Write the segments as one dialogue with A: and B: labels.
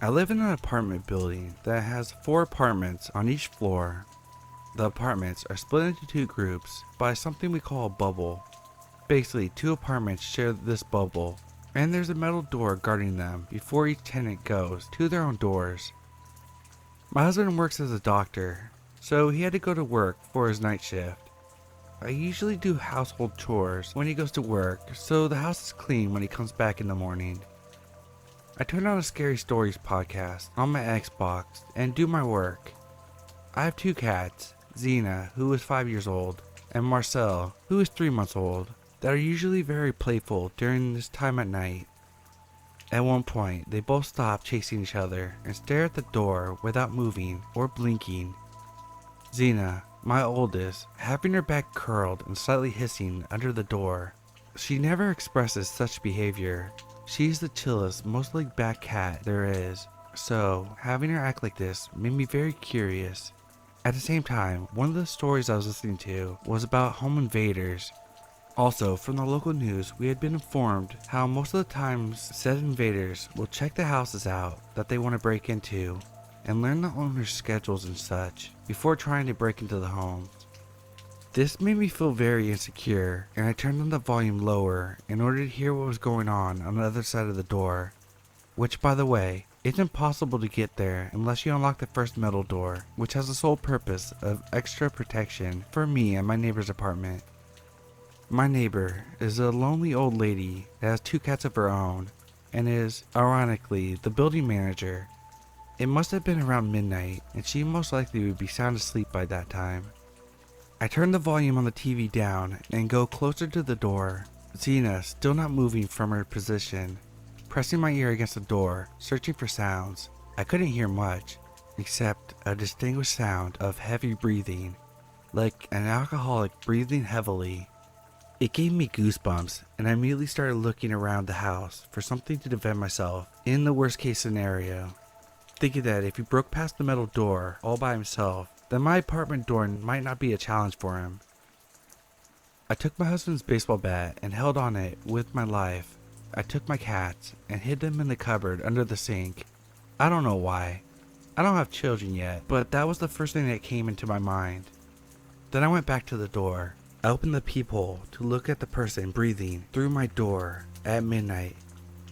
A: I live in an apartment building that has 4 apartments on each floor. The apartments are split into 2 groups by something we call a bubble. Basically, 2 apartments share this bubble, and there's a metal door guarding them before each tenant goes to their own doors. My husband works as a doctor, so he had to go to work for his night shift. I usually do household chores when he goes to work, so the house is clean when he comes back in the morning. I turn on a Scary Stories podcast on my Xbox and do my work. I have 2 cats, Xena, who is 5 years old, and Marcel, who is 3 months old, that are usually very playful during this time at night. At one point, they both stop chasing each other and stare at the door without moving or blinking. Xena, my oldest, having her back curled and slightly hissing under the door. She never expresses such behavior. She's the chillest, most laid back cat there is, so having her act like this made me very curious. At the same time, one of the stories I was listening to was about home invaders. Also, from the local news, we had been informed how most of the times said invaders will check the houses out that they want to break into and learn the owner's schedules and such before trying to break into the home. This made me feel very insecure, and I turned on the volume lower in order to hear what was going on the other side of the door, which, by the way, it's impossible to get there unless you unlock the first metal door, which has the sole purpose of extra protection for me and my neighbor's apartment. My neighbor is a lonely old lady that has 2 cats of her own and is, ironically, the building manager. It must have been around midnight, and she most likely would be sound asleep by that time. I turn the volume on the TV down and go closer to the door, Xena still not moving from her position, pressing my ear against the door, searching for sounds. I couldn't hear much, except a distinguished sound of heavy breathing, like an alcoholic breathing heavily. It gave me goosebumps, and I immediately started looking around the house for something to defend myself in the worst case scenario, thinking that if he broke past the metal door all by himself, then my apartment door might not be a challenge for him. I took my husband's baseball bat and held on it with my life. I took my cats and hid them in the cupboard under the sink. I don't know why. I don't have children yet, but that was the first thing that came into my mind. Then I went back to the door. I opened the peephole to look at the person breathing through my door at midnight,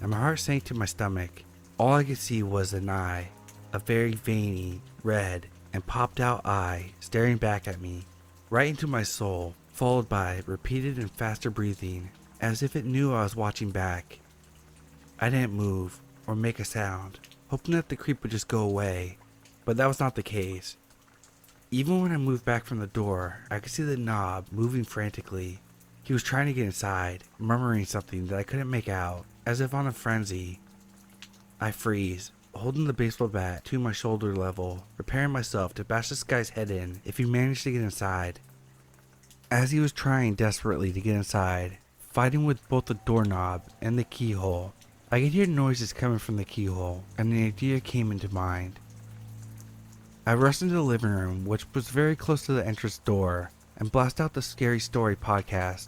A: and my heart sank to my stomach. All I could see was an eye, a very veiny, red, and popped out eye staring back at me, right into my soul, followed by repeated and faster breathing, as if it knew I was watching back. I didn't move or make a sound, hoping that the creep would just go away, but that was not the case. Even when I moved back from the door, I could see the knob moving frantically. He was trying to get inside, murmuring something that I couldn't make out, as if on a frenzy. I freeze, holding the baseball bat to my shoulder level, preparing myself to bash this guy's head in if he managed to get inside. As he was trying desperately to get inside, fighting with both the doorknob and the keyhole, I could hear noises coming from the keyhole, and an idea came into mind. I rushed into the living room, which was very close to the entrance door, and blasted out the Scary Story podcast.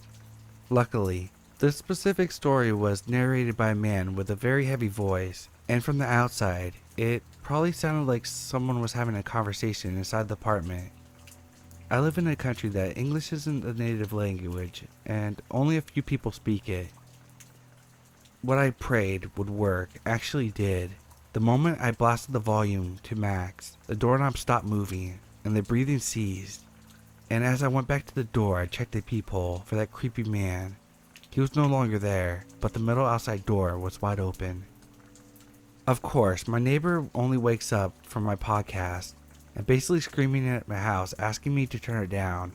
A: Luckily, this specific story was narrated by a man with a very heavy voice, and from the outside, it probably sounded like someone was having a conversation inside the apartment. I live in a country that English isn't a native language, and only a few people speak it. What I prayed would work actually did. The moment I blasted the volume to max, the doorknob stopped moving, and the breathing ceased. And as I went back to the door, I checked the peephole for that creepy man. He was no longer there, but the metal outside door was wide open. Of course, my neighbor only wakes up from my podcast and basically screaming at my house, asking me to turn it down.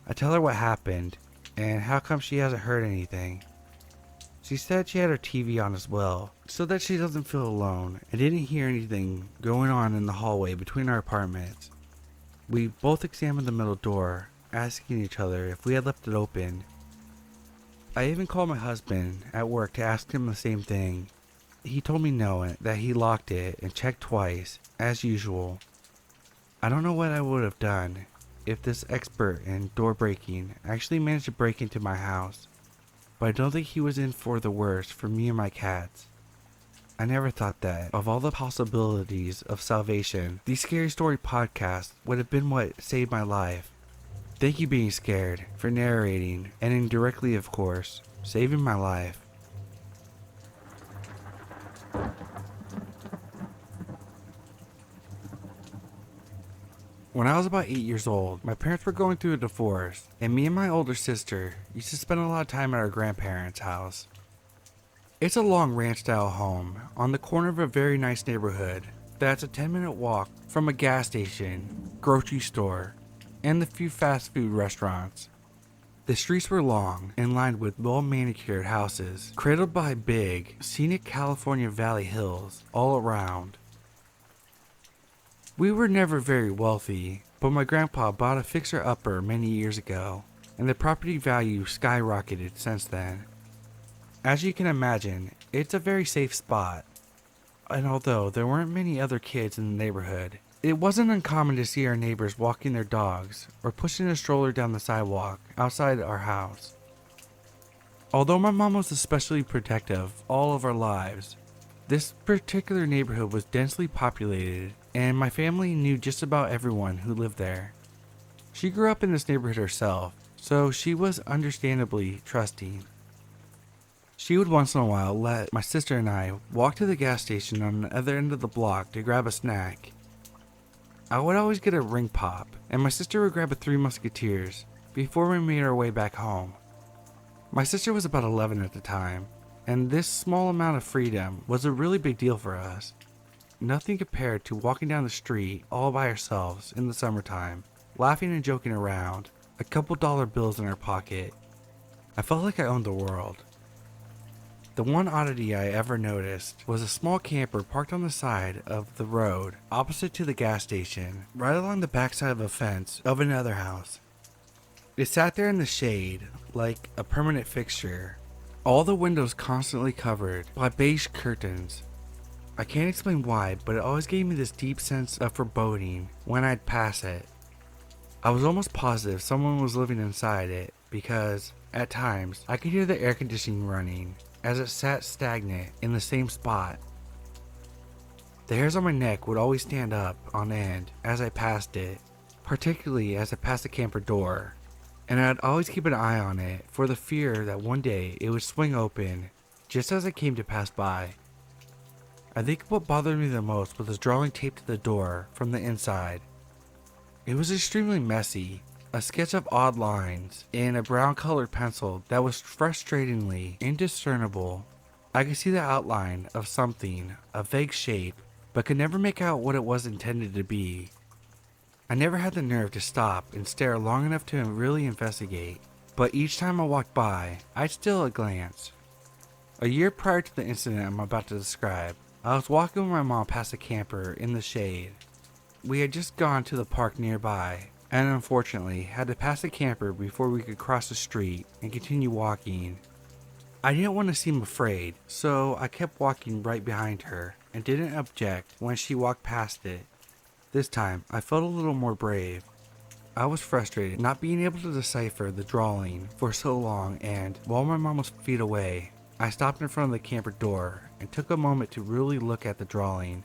A: I tell her what happened and how come she hasn't heard anything. She said she had her TV on as well, so that she doesn't feel alone and didn't hear anything going on in the hallway between our apartments. We both examined the metal door, asking each other if we had left it open. I even called my husband at work to ask him the same thing. He told me no, and that he locked it and checked twice, as usual. I don't know what I would have done if this expert in door breaking actually managed to break into my house, but I don't think he was in for the worst for me and my cats. I never thought that, of all the possibilities of salvation, the Scary Story podcast would have been what saved my life. Thank you, Being Scared, for narrating, and indirectly, of course, saving my life. When I was about 8 years old, my parents were going through a divorce, and me and my older sister used to spend a lot of time at our grandparents' house. It's a long ranch-style home on the corner of a very nice neighborhood that's a 10-minute walk from a gas station, grocery store, and the few fast food restaurants. The streets were long and lined with well-manicured houses, cradled by big, scenic California Valley hills all around. We were never very wealthy, but my grandpa bought a fixer-upper many years ago, and the property value skyrocketed since then. As you can imagine, it's a very safe spot, and although there weren't many other kids in the neighborhood, it wasn't uncommon to see our neighbors walking their dogs or pushing a stroller down the sidewalk outside our house. Although my mom was especially protective all of our lives, this particular neighborhood was densely populated, and my family knew just about everyone who lived there. She grew up in this neighborhood herself, so she was understandably trusting. She would once in a while let my sister and I walk to the gas station on the other end of the block to grab a snack. I would always get a ring pop, and my sister would grab a Three Musketeers before we made our way back home. My sister was about 11 at the time, and this small amount of freedom was a really big deal for us. Nothing compared to walking down the street all by ourselves in the summertime, laughing and joking around, a couple dollar bills in our pocket. I felt like I owned the world. The one oddity I ever noticed was a small camper parked on the side of the road opposite to the gas station, right along the backside of a fence of another house. It sat there in the shade, like a permanent fixture, all the windows constantly covered by beige curtains. I can't explain why, but it always gave me this deep sense of foreboding when I'd pass it. I was almost positive someone was living inside it because, at times, I could hear the air conditioning running as it sat stagnant in the same spot. The hairs on my neck would always stand up on end as I passed it, particularly as I passed the camper door, and I'd always keep an eye on it for the fear that one day it would swing open just as I came to pass by. I think what bothered me the most was the drawing taped to the door from the inside. It was extremely messy, a sketch of odd lines in a brown colored pencil that was frustratingly indiscernible. I could see the outline of something, a vague shape, but could never make out what it was intended to be. I never had the nerve to stop and stare long enough to really investigate, but each time I walked by, I'd steal a glance. A year prior to the incident I'm about to describe, I was walking with my mom past a camper in the shade. We had just gone to the park nearby, and unfortunately had to pass the camper before we could cross the street and continue walking. I didn't want to seem afraid, so I kept walking right behind her and didn't object when she walked past it. This time, I felt a little more brave. I was frustrated not being able to decipher the drawing for so long, and while my mom was feet away, I stopped in front of the camper door and took a moment to really look at the drawing.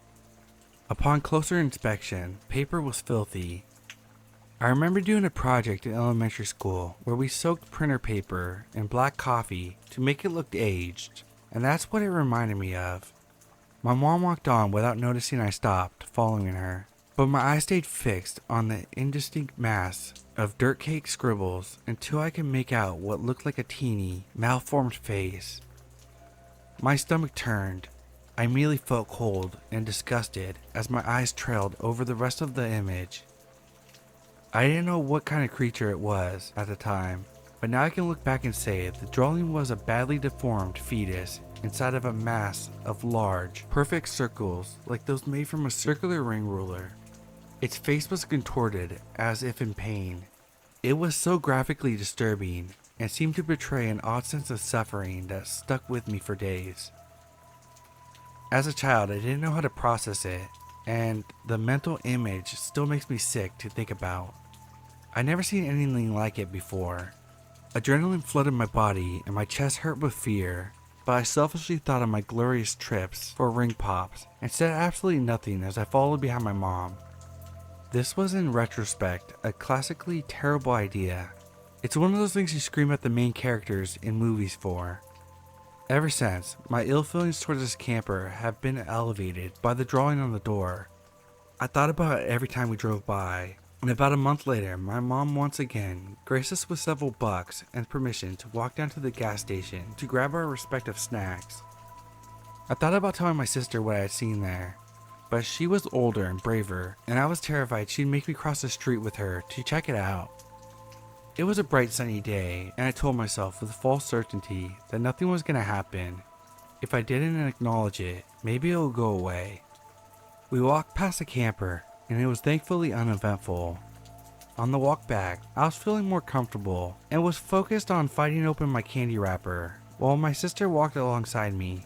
A: Upon closer inspection, paper was filthy. I remember doing a project in elementary school where we soaked printer paper in black coffee to make it look aged, and that's what it reminded me of. My mom walked on without noticing I stopped, following her, but my eyes stayed fixed on the indistinct mass of dirt cake scribbles until I could make out what looked like a teeny, malformed face. My stomach turned. I immediately felt cold and disgusted as my eyes trailed over the rest of the image. I didn't know what kind of creature it was at the time, but now I can look back and say the drawing was a badly deformed fetus inside of a mass of large, perfect circles like those made from a circular ring ruler. Its face was contorted as if in pain. It was so graphically disturbing and seemed to betray an odd sense of suffering that stuck with me for days. As a child, I didn't know how to process it, and the mental image still makes me sick to think about. I'd never seen anything like it before. Adrenaline flooded my body and my chest hurt with fear. but I selfishly thought of my glorious trips for ring pops and said absolutely nothing as I followed behind my mom. This was, in retrospect, a classically terrible idea. It's one of those things you scream at the main characters in movies for. Ever since, my ill feelings towards this camper have been elevated by the drawing on the door. I thought about it every time we drove by, and about a month later, my mom once again graced us with several bucks and permission to walk down to the gas station to grab our respective snacks. I thought about telling my sister what I had seen there, but she was older and braver, and I was terrified she'd make me cross the street with her to check it out. It was a bright sunny day, and I told myself with false certainty that nothing was going to happen. If I didn't acknowledge it, maybe it would go away. We walked past the camper, and it was thankfully uneventful. On the walk back, I was feeling more comfortable and was focused on fighting open my candy wrapper, while my sister walked alongside me.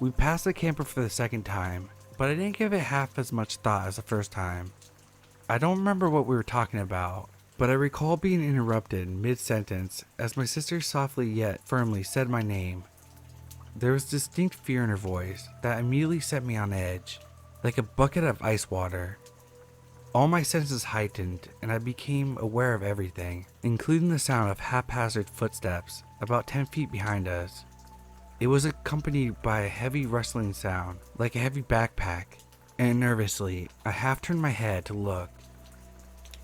A: We passed the camper for the second time, but I didn't give it half as much thought as the first time. I don't remember what we were talking about, but I recall being interrupted mid-sentence as my sister softly yet firmly said my name. There was distinct fear in her voice that immediately set me on edge, like a bucket of ice water. All my senses heightened, and I became aware of everything, including the sound of haphazard footsteps about 10 feet behind us. It was accompanied by a heavy rustling sound, like a heavy backpack, and nervously, I half turned my head to look.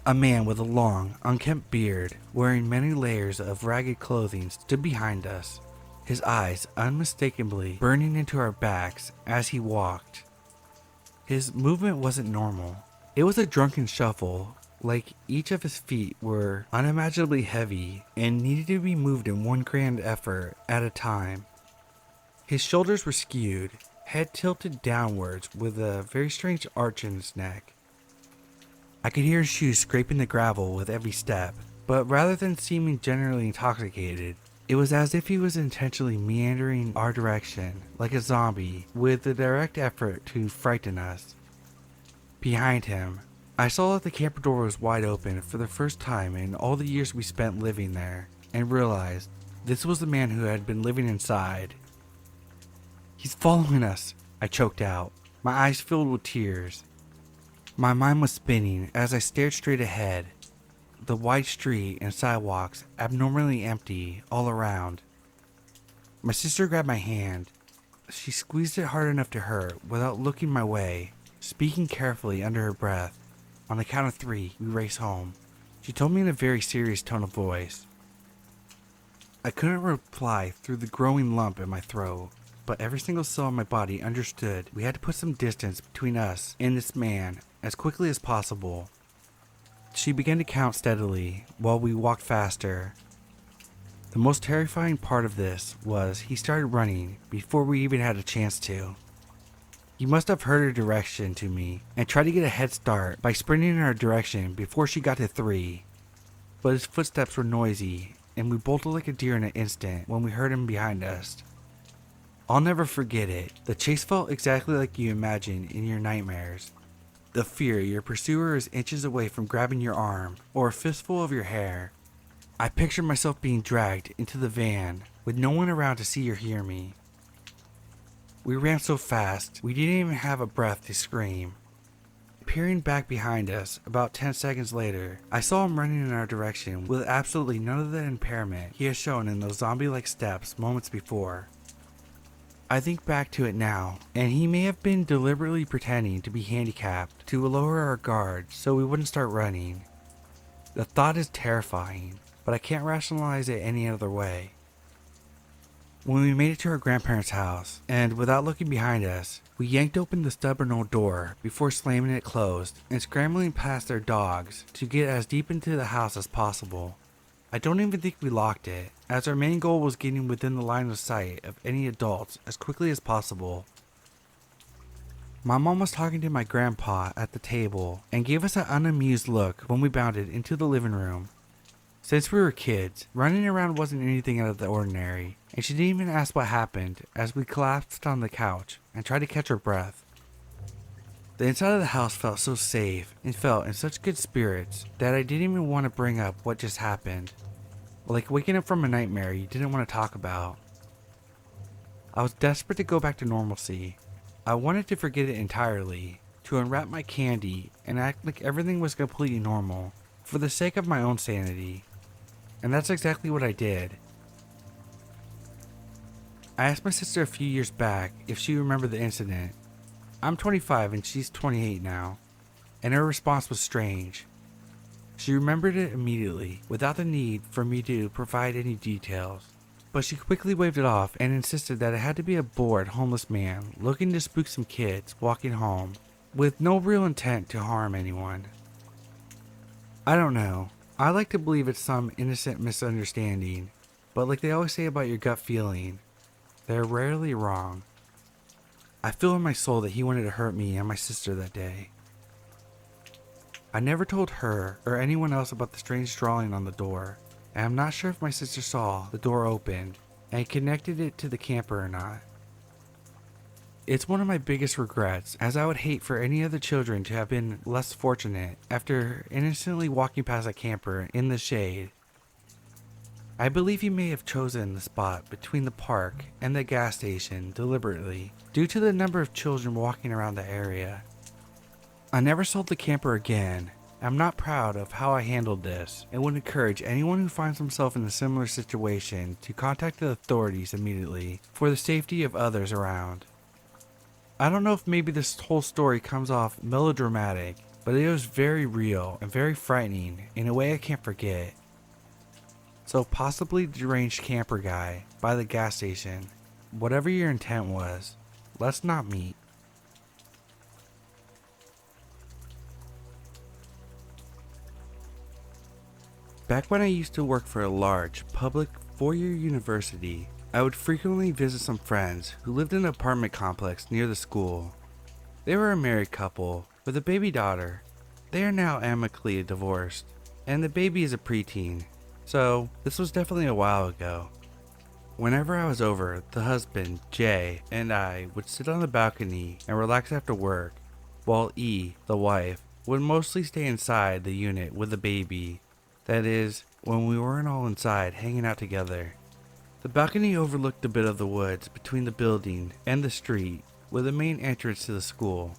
A: A man with a long, unkempt beard, wearing many layers of ragged clothing, stood behind us, his eyes unmistakably burning into our backs as he walked. His movement wasn't normal. It was a drunken shuffle, like each of his feet were unimaginably heavy and needed to be moved in one grand effort at a time. His shoulders were skewed, head tilted downwards with a very strange arch in his neck. I could hear his shoes scraping the gravel with every step, but rather than seeming generally intoxicated, it was as if he was intentionally meandering our direction like a zombie with the direct effort to frighten us. Behind him, I saw that the camper door was wide open for the first time in all the years we spent living there, and realized this was the man who had been living inside. "He's following us," I choked out, my eyes filled with tears. My mind was spinning as I stared straight ahead. The wide street and sidewalks abnormally empty all around. My sister grabbed my hand. She squeezed it hard enough to hurt without looking my way, speaking carefully under her breath. On the count of 3, we raced home. She told me in a very serious tone of voice. I couldn't reply through the growing lump in my throat, but every single cell in my body understood we had to put some distance between us and this man as quickly as possible. She began to count steadily while we walked faster. The most terrifying part of this was he started running before we even had a chance to. He must have heard her direction to me and tried to get a head start by sprinting in our direction before she got to 3. But his footsteps were noisy, and we bolted like a deer in an instant when we heard him behind us. I'll never forget it. The chase felt exactly like you imagine in your nightmares. The fear your pursuer is inches away from grabbing your arm or a fistful of your hair. I pictured myself being dragged into the van with no one around to see or hear me. We ran so fast, we didn't even have a breath to scream. Peering back behind us, about 10 seconds later, I saw him running in our direction with absolutely none of the impairment he had shown in those zombie-like steps moments before. I think back to it now, and he may have been deliberately pretending to be handicapped to lower our guard so we wouldn't start running. The thought is terrifying, but I can't rationalize it any other way. When we made it to our grandparents' house, and without looking behind us, we yanked open the stubborn old door before slamming it closed and scrambling past their dogs to get as deep into the house as possible. I don't even think we locked it, as our main goal was getting within the line of sight of any adults as quickly as possible. My mom was talking to my grandpa at the table and gave us an unamused look when we bounded into the living room. Since we were kids, running around wasn't anything out of the ordinary, and she didn't even ask what happened as we collapsed on the couch and tried to catch our breath. The inside of the house felt so safe and felt in such good spirits that I didn't even want to bring up what just happened. Like waking up from a nightmare you didn't want to talk about. I was desperate to go back to normalcy. I wanted to forget it entirely, to unwrap my candy and act like everything was completely normal, for the sake of my own sanity. And that's exactly what I did. I asked my sister a few years back if she remembered the incident. I'm 25 and she's 28 now, and her response was strange. She remembered it immediately, without the need for me to provide any details. But she quickly waved it off and insisted that it had to be a bored, homeless man looking to spook some kids walking home, with no real intent to harm anyone. I don't know. I like to believe it's some innocent misunderstanding, but like they always say about your gut feeling, they're rarely wrong. I feel in my soul that he wanted to hurt me and my sister that day. I never told her or anyone else about the strange drawing on the door, and I'm not sure if my sister saw the door open and connected it to the camper or not. It's one of my biggest regrets, as I would hate for any other children to have been less fortunate after innocently walking past a camper in the shade. I believe he may have chosen the spot between the park and the gas station deliberately, due to the number of children walking around the area. I never sold the camper again. I'm not proud of how I handled this, and would encourage anyone who finds himself in a similar situation to contact the authorities immediately for the safety of others around. I don't know if maybe this whole story comes off melodramatic, but it was very real and very frightening in a way I can't forget. So possibly the deranged camper guy by the gas station, whatever your intent was, let's not meet. Back when I used to work for a large, public, four-year university, I would frequently visit some friends who lived in an apartment complex near the school. They were a married couple with a baby daughter. They are now amicably divorced, and the baby is a preteen, so this was definitely a while ago. Whenever I was over, the husband, Jay, and I would sit on the balcony and relax after work, while E, the wife, would mostly stay inside the unit with the baby. That is, when we weren't all inside hanging out together. The balcony overlooked a bit of the woods between the building and the street, with the main entrance to the school.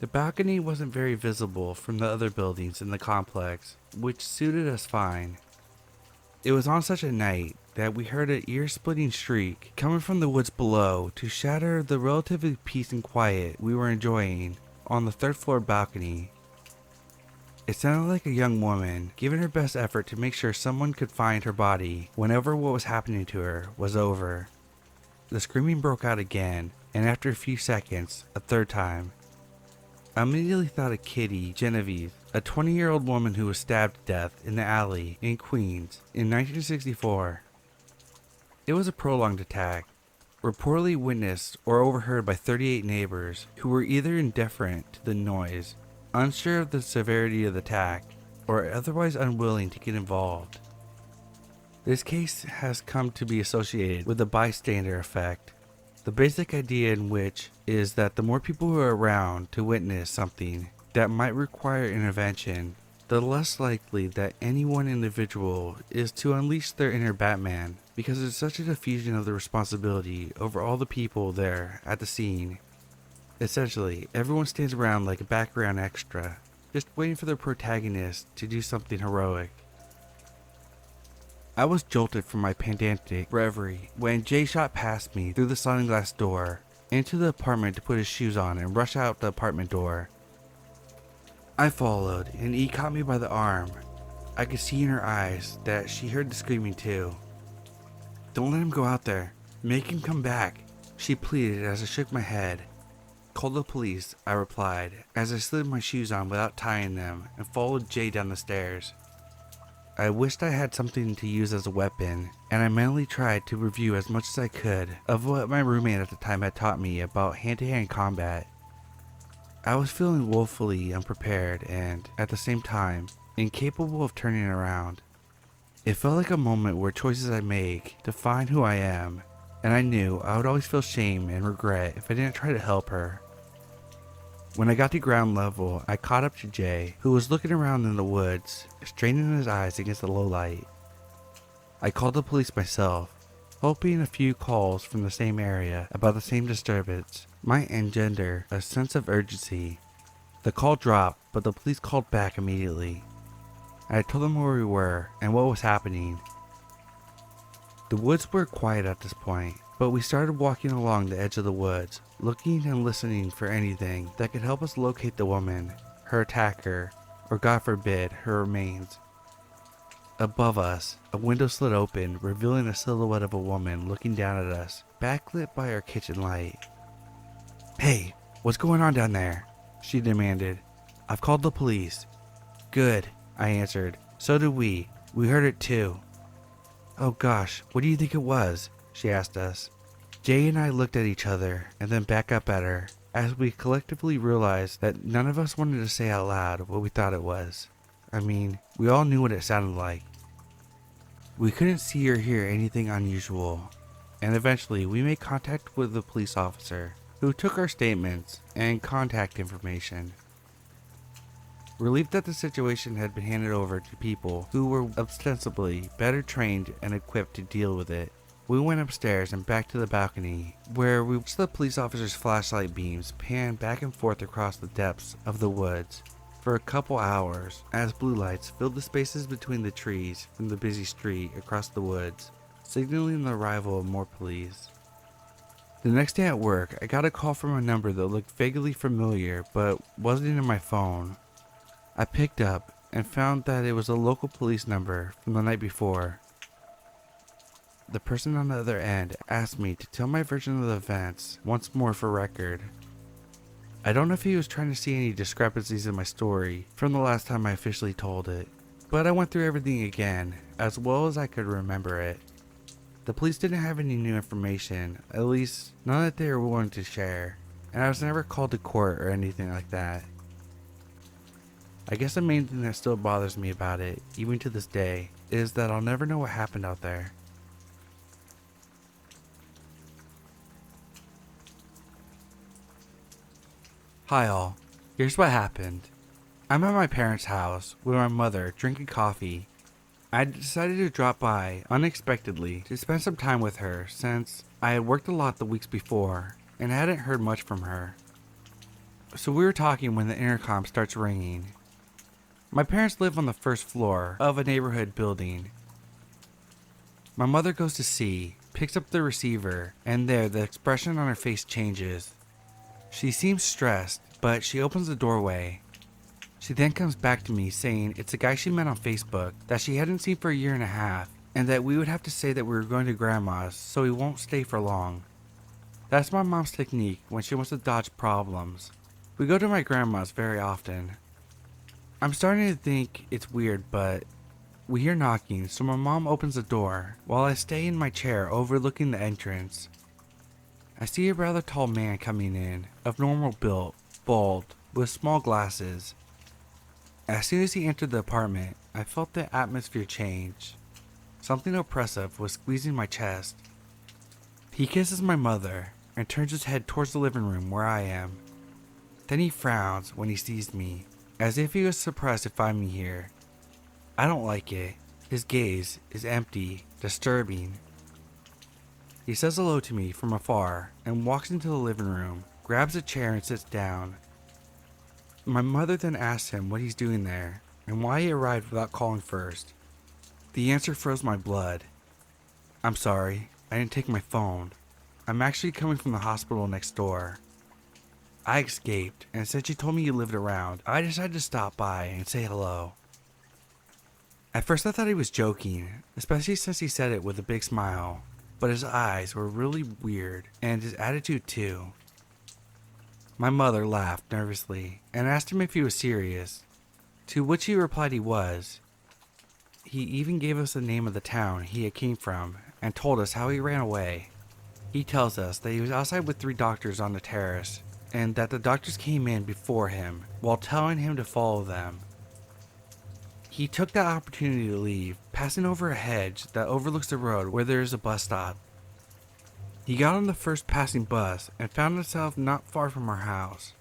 A: The balcony wasn't very visible from the other buildings in the complex, which suited us fine. It was on such a night that we heard an ear-splitting shriek coming from the woods below to shatter the relative peace and quiet we were enjoying on the third-floor balcony. It sounded like a young woman giving her best effort to make sure someone could find her body whenever what was happening to her was over. The screaming broke out again, and after a few seconds, a third time. I immediately thought of Kitty Genevieve, a 20-year-old woman who was stabbed to death in the alley in Queens in 1964. It was a prolonged attack, reportedly witnessed or overheard by 38 neighbors who were either indifferent to the noise, unsure of the severity of the attack, or otherwise unwilling to get involved. This case has come to be associated with the bystander effect, the basic idea in which is that the more people who are around to witness something that might require intervention, the less likely that any one individual is to unleash their inner Batman, because it's such a diffusion of the responsibility over all the people there at the scene. Essentially, everyone stands around like a background extra, just waiting for their protagonist to do something heroic. I was jolted from my pedantic reverie when Jay shot past me through the sliding glass door into the apartment to put his shoes on and rush out the apartment door. I followed, and E caught me by the arm. I could see in her eyes that she heard the screaming too. "Don't let him go out there. Make him come back," she pleaded as I shook my head. "Call the police," I replied as I slid my shoes on without tying them and followed Jay down the stairs. I wished I had something to use as a weapon, and I mentally tried to review as much as I could of what my roommate at the time had taught me about hand-to-hand combat. I was feeling woefully unprepared and, at the same time, incapable of turning around. It felt like a moment where choices I make define who I am, and I knew I would always feel shame and regret if I didn't try to help her. When I got to ground level, I caught up to Jay, who was looking around in the woods, straining his eyes against the low light. I called the police myself. hoping a few calls from the same area about the same disturbance might engender a sense of urgency. The call dropped, but the police called back immediately. I told them where we were and what was happening. The woods were quiet at this point, but we started walking along the edge of the woods, looking and listening for anything that could help us locate the woman, her attacker, or God forbid, her remains. Above us, a window slid open, revealing a silhouette of a woman looking down at us, backlit by our kitchen light. "Hey, what's going on down there?" she demanded. "I've called the police." "Good," I answered. "So did we. We heard it too." "Oh gosh, what do you think it was?" she asked us. Jay and I looked at each other and then back up at her, as we collectively realized that none of us wanted to say out loud what we thought it was. I mean, we all knew what it sounded like. We couldn't see or hear anything unusual, and eventually we made contact with the police officer, who took our statements and contact information. Relieved that the situation had been handed over to people who were ostensibly better trained and equipped to deal with it, we went upstairs and back to the balcony, where we watched the police officer's flashlight beams pan back and forth across the depths of the woods for a couple hours as blue lights filled the spaces between the trees from the busy street across the woods, signaling the arrival of more police. The next day at work, I got a call from a number that looked vaguely familiar but wasn't in my phone. I picked up and found that it was a local police number from the night before. The person on the other end asked me to tell my version of the events once more for record. I don't know if he was trying to see any discrepancies in my story from the last time I officially told it, but I went through everything again, as well as I could remember it. The police didn't have any new information, at least none that they were willing to share, and I was never called to court or anything like that. I guess the main thing that still bothers me about it, even to this day, is that I'll never know what happened out there. Hi all, here's what happened. I'm at my parents' house with my mother drinking coffee. I decided to drop by unexpectedly to spend some time with her since I had worked a lot the weeks before and hadn't heard much from her. So we were talking when the intercom starts ringing. My parents live on the first floor of a neighborhood building. My mother goes to see, picks up the receiver, and there the expression on her face changes. She seems stressed, but she opens the doorway. She then comes back to me saying it's a guy she met on Facebook that she hadn't seen for a year and a half, and that we would have to say that we were going to grandma's so he won't stay for long. That's my mom's technique when she wants to dodge problems. We go to my grandma's very often. I'm starting to think it's weird, but we hear knocking, so my mom opens the door while I stay in my chair overlooking the entrance. I see a rather tall man coming in, of normal build, bald, with small glasses. As soon as he entered the apartment, I felt the atmosphere change. Something oppressive was squeezing my chest. He kisses my mother and turns his head towards the living room where I am. Then he frowns when he sees me, as if he was surprised to find me here. I don't like it. His gaze is empty, disturbing. He says hello to me from afar and walks into the living room, grabs a chair and sits down. My mother then asks him what he's doing there and why he arrived without calling first. The answer froze my blood. "I'm sorry, I didn't take my phone. I'm actually coming from the hospital next door." I escaped, and since she told me you lived around, I decided to stop by and say hello. At first I thought he was joking, especially since he said it with a big smile, but his eyes were really weird, and his attitude too. My mother laughed nervously and asked him if he was serious, to which he replied he was. He even gave us the name of the town he had came from and told us how he ran away. He tells us that he was outside with 3 doctors on the terrace, and that the doctors came in before him while telling him to follow them. He took that opportunity to leave, passing over a hedge that overlooks the road where there is a bus stop. He got on the first passing bus and found himself not far from our house.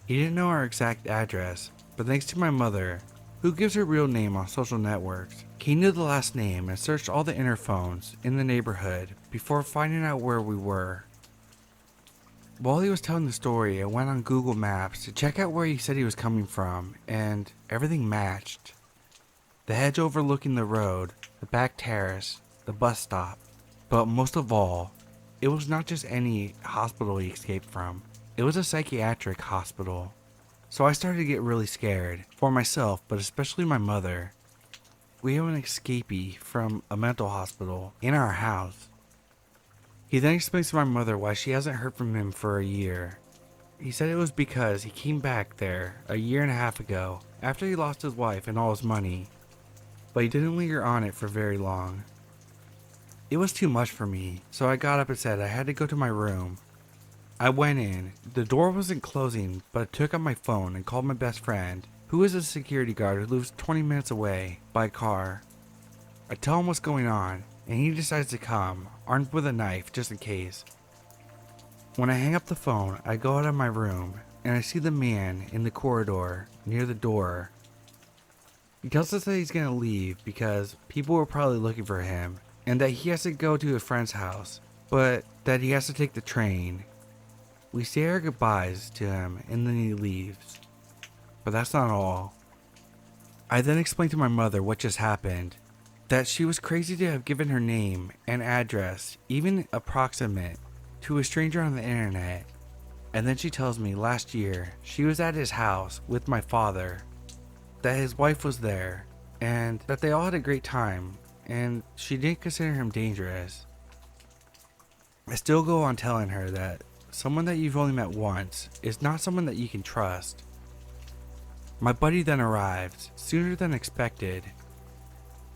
A: He didn't know our exact address, but thanks to my mother, who gives her real name on social networks, came to the last name and searched all the interphones in the neighborhood before finding out where we were. While he was telling the story, I went on Google Maps to check out where he said he was coming from, and everything matched. The hedge overlooking the road, the back terrace, the bus stop. But most of all, it was not just any hospital he escaped from. It was a psychiatric hospital. So I started to get really scared, for myself, but especially my mother. We have an escapee from a mental hospital in our house. He then explains to my mother why she hasn't heard from him for a year. He said it was because he came back there a year and a half ago after he lost his wife and all his money, but he didn't linger on it for very long. It was too much for me, so I got up and said I had to go to my room. I went in. The door wasn't closing, but I took out my phone and called my best friend, who is a security guard who lives 20 minutes away by car. I tell him what's going on, and he decides to come, armed with a knife just in case. When I hang up the phone, I go out of my room, and I see the man in the corridor near the door. He tells us that he's going to leave because people were probably looking for him, and that he has to go to a friend's house, but that he has to take the train. We say our goodbyes to him, and then he leaves. But that's not all. I then explain to my mother what just happened, that she was crazy to have given her name and address, even approximate, to a stranger on the internet. And then she tells me last year she was at his house with my father, that his wife was there, and that they all had a great time, and she didn't consider him dangerous. I still go on telling her that someone that you've only met once is not someone that you can trust. My buddy then arrived, sooner than expected.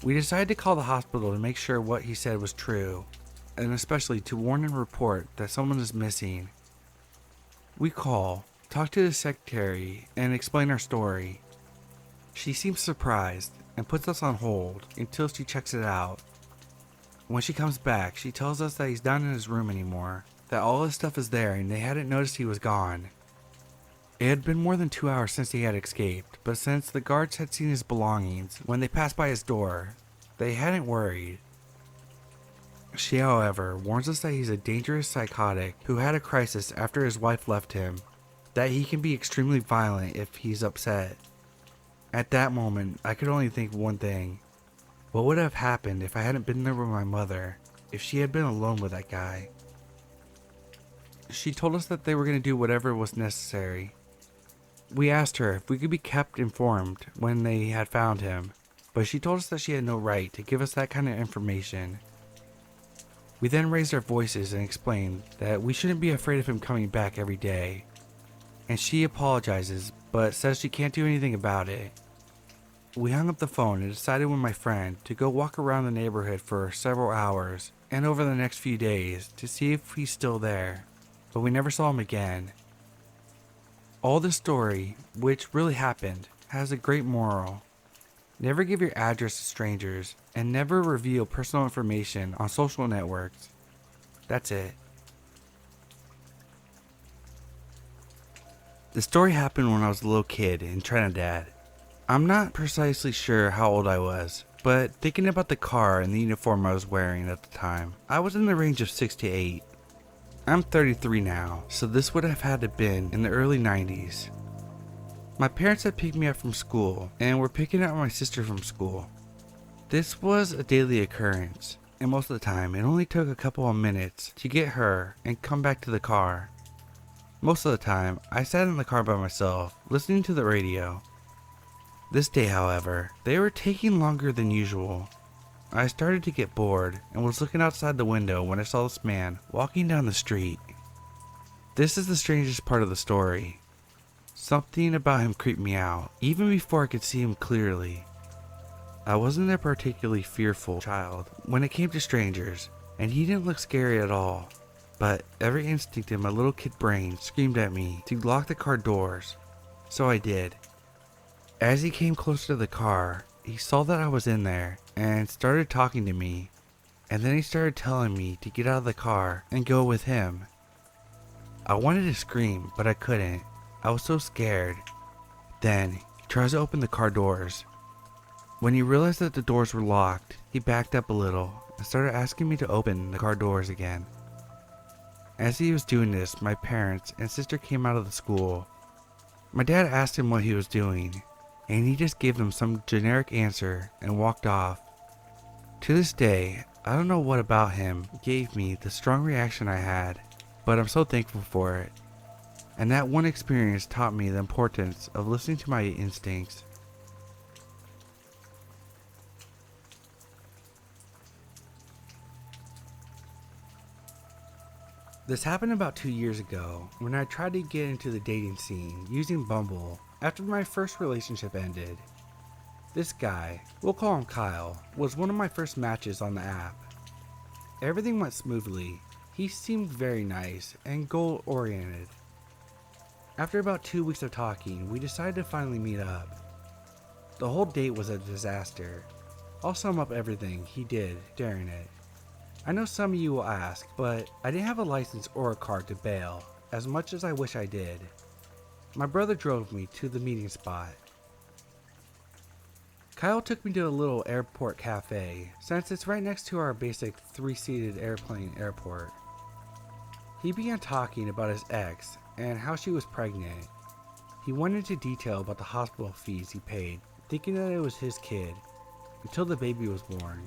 A: We decided to call the hospital to make sure what he said was true, and especially to warn and report that someone is missing. We call, talk to the secretary, and explain our story. She seems surprised and puts us on hold until she checks it out. When she comes back, she tells us that he's not in his room anymore, that all his stuff is there and they hadn't noticed he was gone. It had been more than 2 hours since he had escaped, but since the guards had seen his belongings when they passed by his door, they hadn't worried. She, however, warns us that he's a dangerous psychotic who had a crisis after his wife left him, that he can be extremely violent if he's upset. At that moment, I could only think one thing. What would have happened if I hadn't been there with my mother, if she had been alone with that guy? She told us that they were going to do whatever was necessary. We asked her if we could be kept informed when they had found him, but she told us that she had no right to give us that kind of information. We then raised our voices and explained that we shouldn't be afraid of him coming back every day, and she apologizes but says she can't do anything about it. We hung up the phone and decided with my friend to go walk around the neighborhood for several hours and over the next few days to see if he's still there, but we never saw him again. All this story, which really happened, has a great moral. Never give your address to strangers, and never reveal personal information on social networks. That's it. The story happened when I was a little kid in Trinidad. I'm not precisely sure how old I was, but thinking about the car and the uniform I was wearing at the time, I was in the range of 6 to 8. I'm 33 now, so this would have had to been in the early 90s. My parents had picked me up from school and were picking up my sister from school. This was a daily occurrence, and most of the time it only took a couple of minutes to get her and come back to the car. Most of the time, I sat in the car by myself, listening to the radio. This day, however, they were taking longer than usual. I started to get bored and was looking outside the window when I saw this man walking down the street. This is the strangest part of the story. Something about him creeped me out, even before I could see him clearly. I wasn't a particularly fearful child when it came to strangers, and he didn't look scary at all. But every instinct in my little kid brain screamed at me to lock the car doors, so I did. As he came closer to the car, he saw that I was in there and started talking to me, and then he started telling me to get out of the car and go with him. I wanted to scream, but I couldn't. I was so scared. Then he tries to open the car doors, When he realized that the doors were locked, he backed up a little and started asking me to open the car doors again. As he was doing this, my parents and sister came out of the school. My dad asked him what he was doing, and he just gave them some generic answer and walked off. To this day, I don't know what about him gave me the strong reaction I had, but I'm so thankful for it. And that one experience taught me the importance of listening to my instincts. This happened about 2 years ago when I tried to get into the dating scene using Bumble after my first relationship ended. This guy, we'll call him Kyle, was one of my first matches on the app. Everything went smoothly. He seemed very nice and goal-oriented. After about 2 weeks of talking, we decided to finally meet up. The whole date was a disaster. I'll sum up everything he did during it. I know some of you will ask, but I didn't have a license or a car to bail, as much as I wish I did. My brother drove me to the meeting spot. Kyle took me to a little airport cafe, since it's right next to our basic 3-seated airplane airport. He began talking about his ex and how she was pregnant. He went into detail about the hospital fees he paid, thinking that it was his kid, until the baby was born.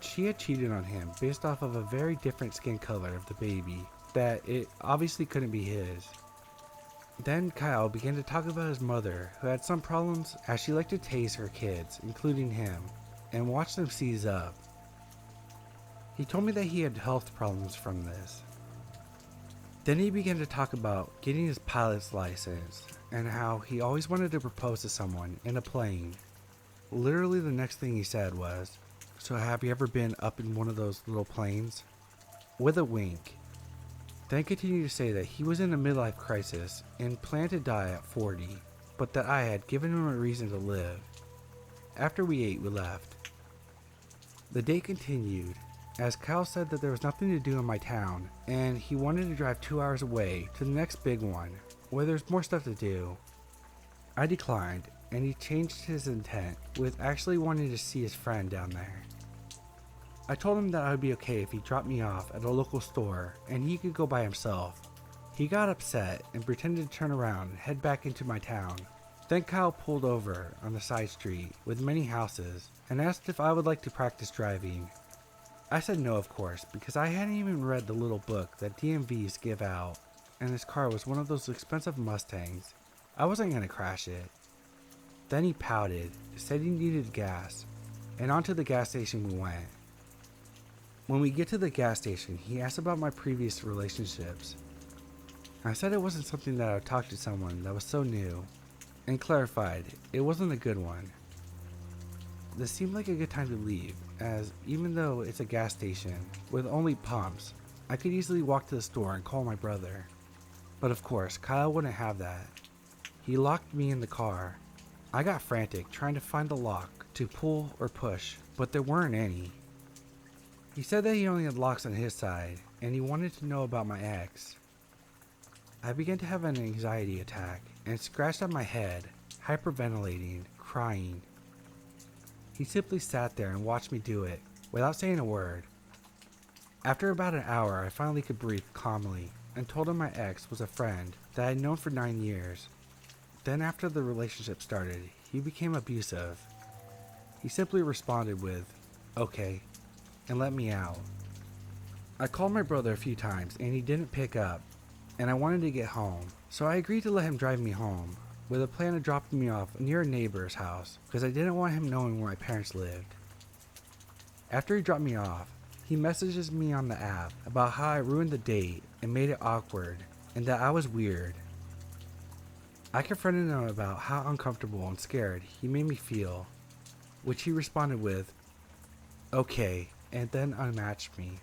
A: She had cheated on him based off of a very different skin color of the baby, that it obviously couldn't be his. Then Kyle began to talk about his mother, who had some problems as she liked to tase her kids, including him, and watch them seize up. He told me that he had health problems from this. Then he began to talk about getting his pilot's license, and how he always wanted to propose to someone in a plane. Literally the next thing he said was, "So have you ever been up in one of those little planes?" With a wink. Then continued to say that he was in a midlife crisis and planned to die at 40, but that I had given him a reason to live. After we ate, we left. The date continued, as Kyle said that there was nothing to do in my town, and he wanted to drive 2 hours away to the next big one, where there's more stuff to do. I declined, and he changed his intent with actually wanting to see his friend down there. I told him that I would be okay if he dropped me off at a local store and he could go by himself. He got upset and pretended to turn around and head back into my town. Then Kyle pulled over on the side street with many houses and asked if I would like to practice driving. I said no, of course, because I hadn't even read the little book that DMVs give out, and his car was one of those expensive Mustangs. I wasn't going to crash it. Then he pouted, said he needed gas, and on to the gas station we went. When we get to the gas station, he asked about my previous relationships. I said it wasn't something that I would talk to someone that was so new, and clarified it wasn't a good one. This seemed like a good time to leave, as even though it's a gas station with only pumps, I could easily walk to the store and call my brother. But of course, Kyle wouldn't have that. He locked me in the car. I got frantic trying to find the lock to pull or push, but there weren't any. He said that he only had locks on his side, and he wanted to know about my ex. I began to have an anxiety attack, and scratched at my head, hyperventilating, crying. He simply sat there and watched me do it, without saying a word. After about an hour, I finally could breathe calmly, and told him my ex was a friend that I had known for 9 years. Then after the relationship started, he became abusive. He simply responded with, "Okay," and let me out. I called my brother a few times and he didn't pick up, and I wanted to get home, so I agreed to let him drive me home, with a plan of dropping me off near a neighbor's house, because I didn't want him knowing where my parents lived. After he dropped me off, he messages me on the app about how I ruined the date and made it awkward, and that I was weird. I confronted him about how uncomfortable and scared he made me feel, which he responded with, "Okay," and then unmatched me.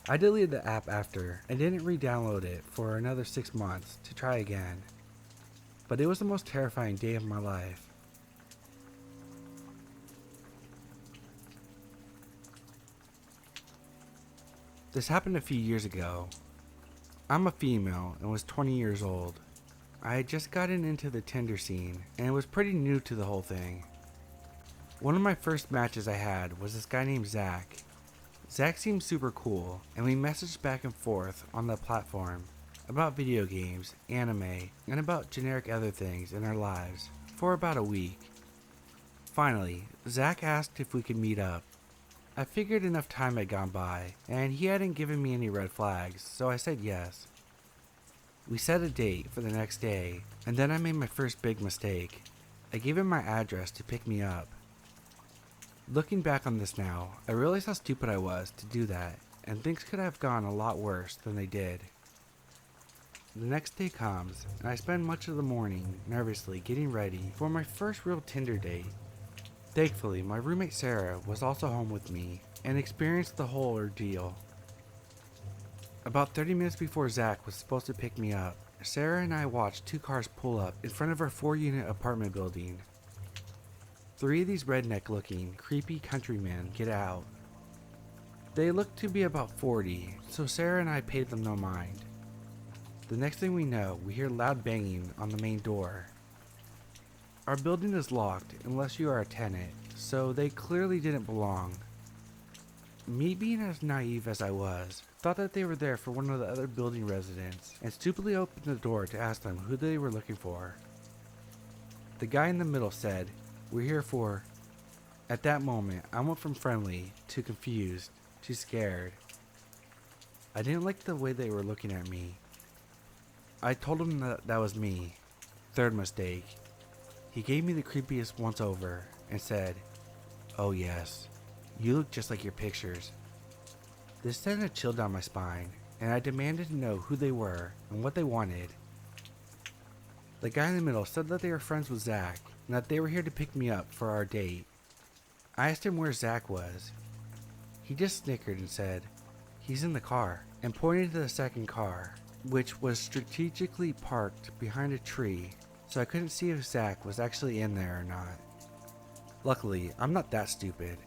A: I deleted the app after and didn't re-download it for another 6 months to try again. But it was the most terrifying day of my life. This happened a few years ago. I'm a female and was 20 years old. I had just gotten into the Tinder scene and was pretty new to the whole thing. One of my first matches I had was this guy named Zach. Zach seemed super cool, and we messaged back and forth on the platform about video games, anime, and about generic other things in our lives for about a week. Finally, Zach asked if we could meet up. I figured enough time had gone by, and he hadn't given me any red flags, so I said yes. We set a date for the next day, and then I made my first big mistake. I gave him my address to pick me up. Looking back on this now, I realize how stupid I was to do that, and things could have gone a lot worse than they did. The next day comes, and I spend much of the morning nervously getting ready for my first real Tinder date. Thankfully, my roommate Sarah was also home with me and experienced the whole ordeal. About 30 minutes before Zach was supposed to pick me up, Sarah and I watched 2 cars pull up in front of our 4-unit apartment building. 3 of these redneck-looking, creepy countrymen get out. They looked to be about 40, so Sarah and I paid them no mind. The next thing we know, we hear loud banging on the main door. Our building is locked unless you are a tenant, so they clearly didn't belong. Me, being as naive as I was, thought that they were there for one of the other building residents and stupidly opened the door to ask them who they were looking for. The guy in the middle said, "We're here for..." At that moment, I went from friendly to confused to scared. I didn't like the way they were looking at me. I told him that was me. Third mistake. He gave me the creepiest once over and said, "Oh yes, you look just like your pictures." This sent a chill down my spine, and I demanded to know who they were and what they wanted. The guy in the middle said that they were friends with Zach and that they were here to pick me up for our date. I asked him where Zach was. He just snickered and said, "He's in the car," and pointed to the second car, which was strategically parked behind a tree, so I couldn't see if Zach was actually in there or not. Luckily, I'm not that stupid.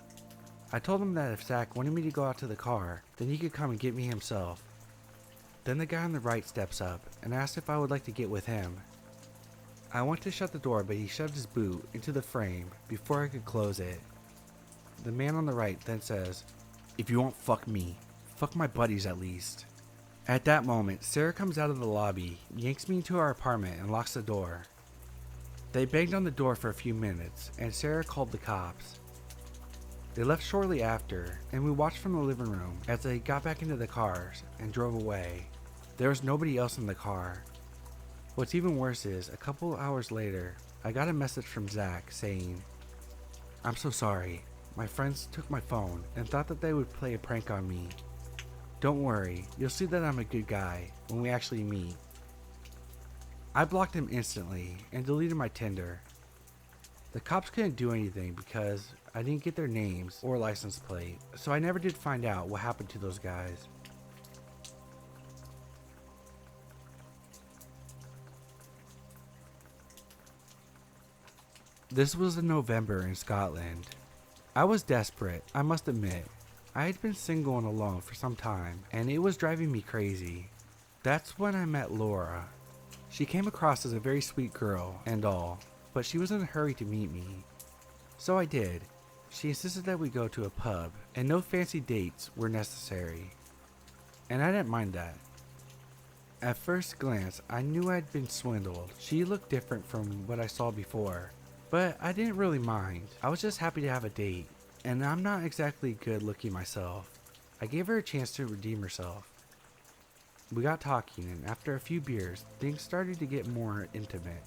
A: I told him that if Zach wanted me to go out to the car, then he could come and get me himself. Then the guy on the right steps up and asked if I would like to get with him. I went to shut the door, but he shoved his boot into the frame before I could close it. The man on the right then says, "If you won't fuck me, fuck my buddies at least." At that moment, Sarah comes out of the lobby, yanks me into our apartment, and locks the door. They banged on the door for a few minutes, and Sarah called the cops. They left shortly after, and we watched from the living room as they got back into the cars and drove away. There was nobody else in the car. What's even worse is, a couple hours later, I got a message from Zach saying, "I'm so sorry. My friends took my phone and thought that they would play a prank on me. Don't worry, you'll see that I'm a good guy when we actually meet." I blocked him instantly and deleted my Tinder. The cops couldn't do anything because I didn't get their names or license plate, so I never did find out what happened to those guys. This was in November in Scotland. I was desperate, I must admit. I had been single and alone for some time, and it was driving me crazy. That's when I met Laura. She came across as a very sweet girl and all, but she was in a hurry to meet me. So I did. She insisted that we go to a pub, and no fancy dates were necessary. And I didn't mind that. At first glance, I knew I'd been swindled. She looked different from what I saw before, but I didn't really mind. I was just happy to have a date, and I'm not exactly good looking myself. I gave her a chance to redeem herself. We got talking, and after a few beers, things started to get more intimate.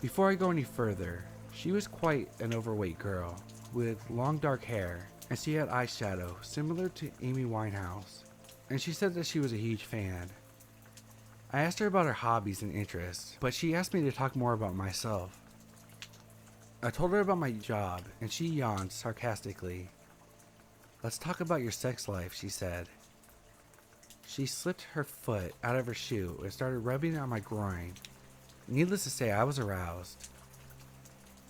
A: Before I go any further, she was quite an overweight girl, with long dark hair, and she had eyeshadow similar to Amy Winehouse, and she said that she was a huge fan. I asked her about her hobbies and interests, but she asked me to talk more about myself. I told her about my job, and she yawned sarcastically. "Let's talk about your sex life," she said. She slipped her foot out of her shoe and started rubbing it on my groin. Needless to say, I was aroused.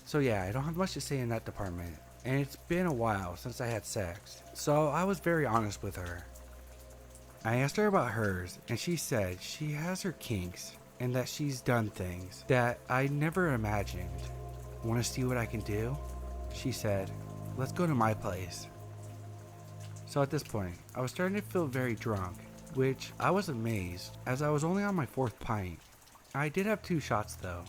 A: So yeah, I don't have much to say in that department, and it's been a while since I had sex, so I was very honest with her. I asked her about hers, and she said she has her kinks, and that she's done things that I never imagined. Want to see what I can do? she said, "Let's go to my place." So at this point, I was starting to feel very drunk, which I was amazed as I was only on my 4th pint. I did have 2 shots though.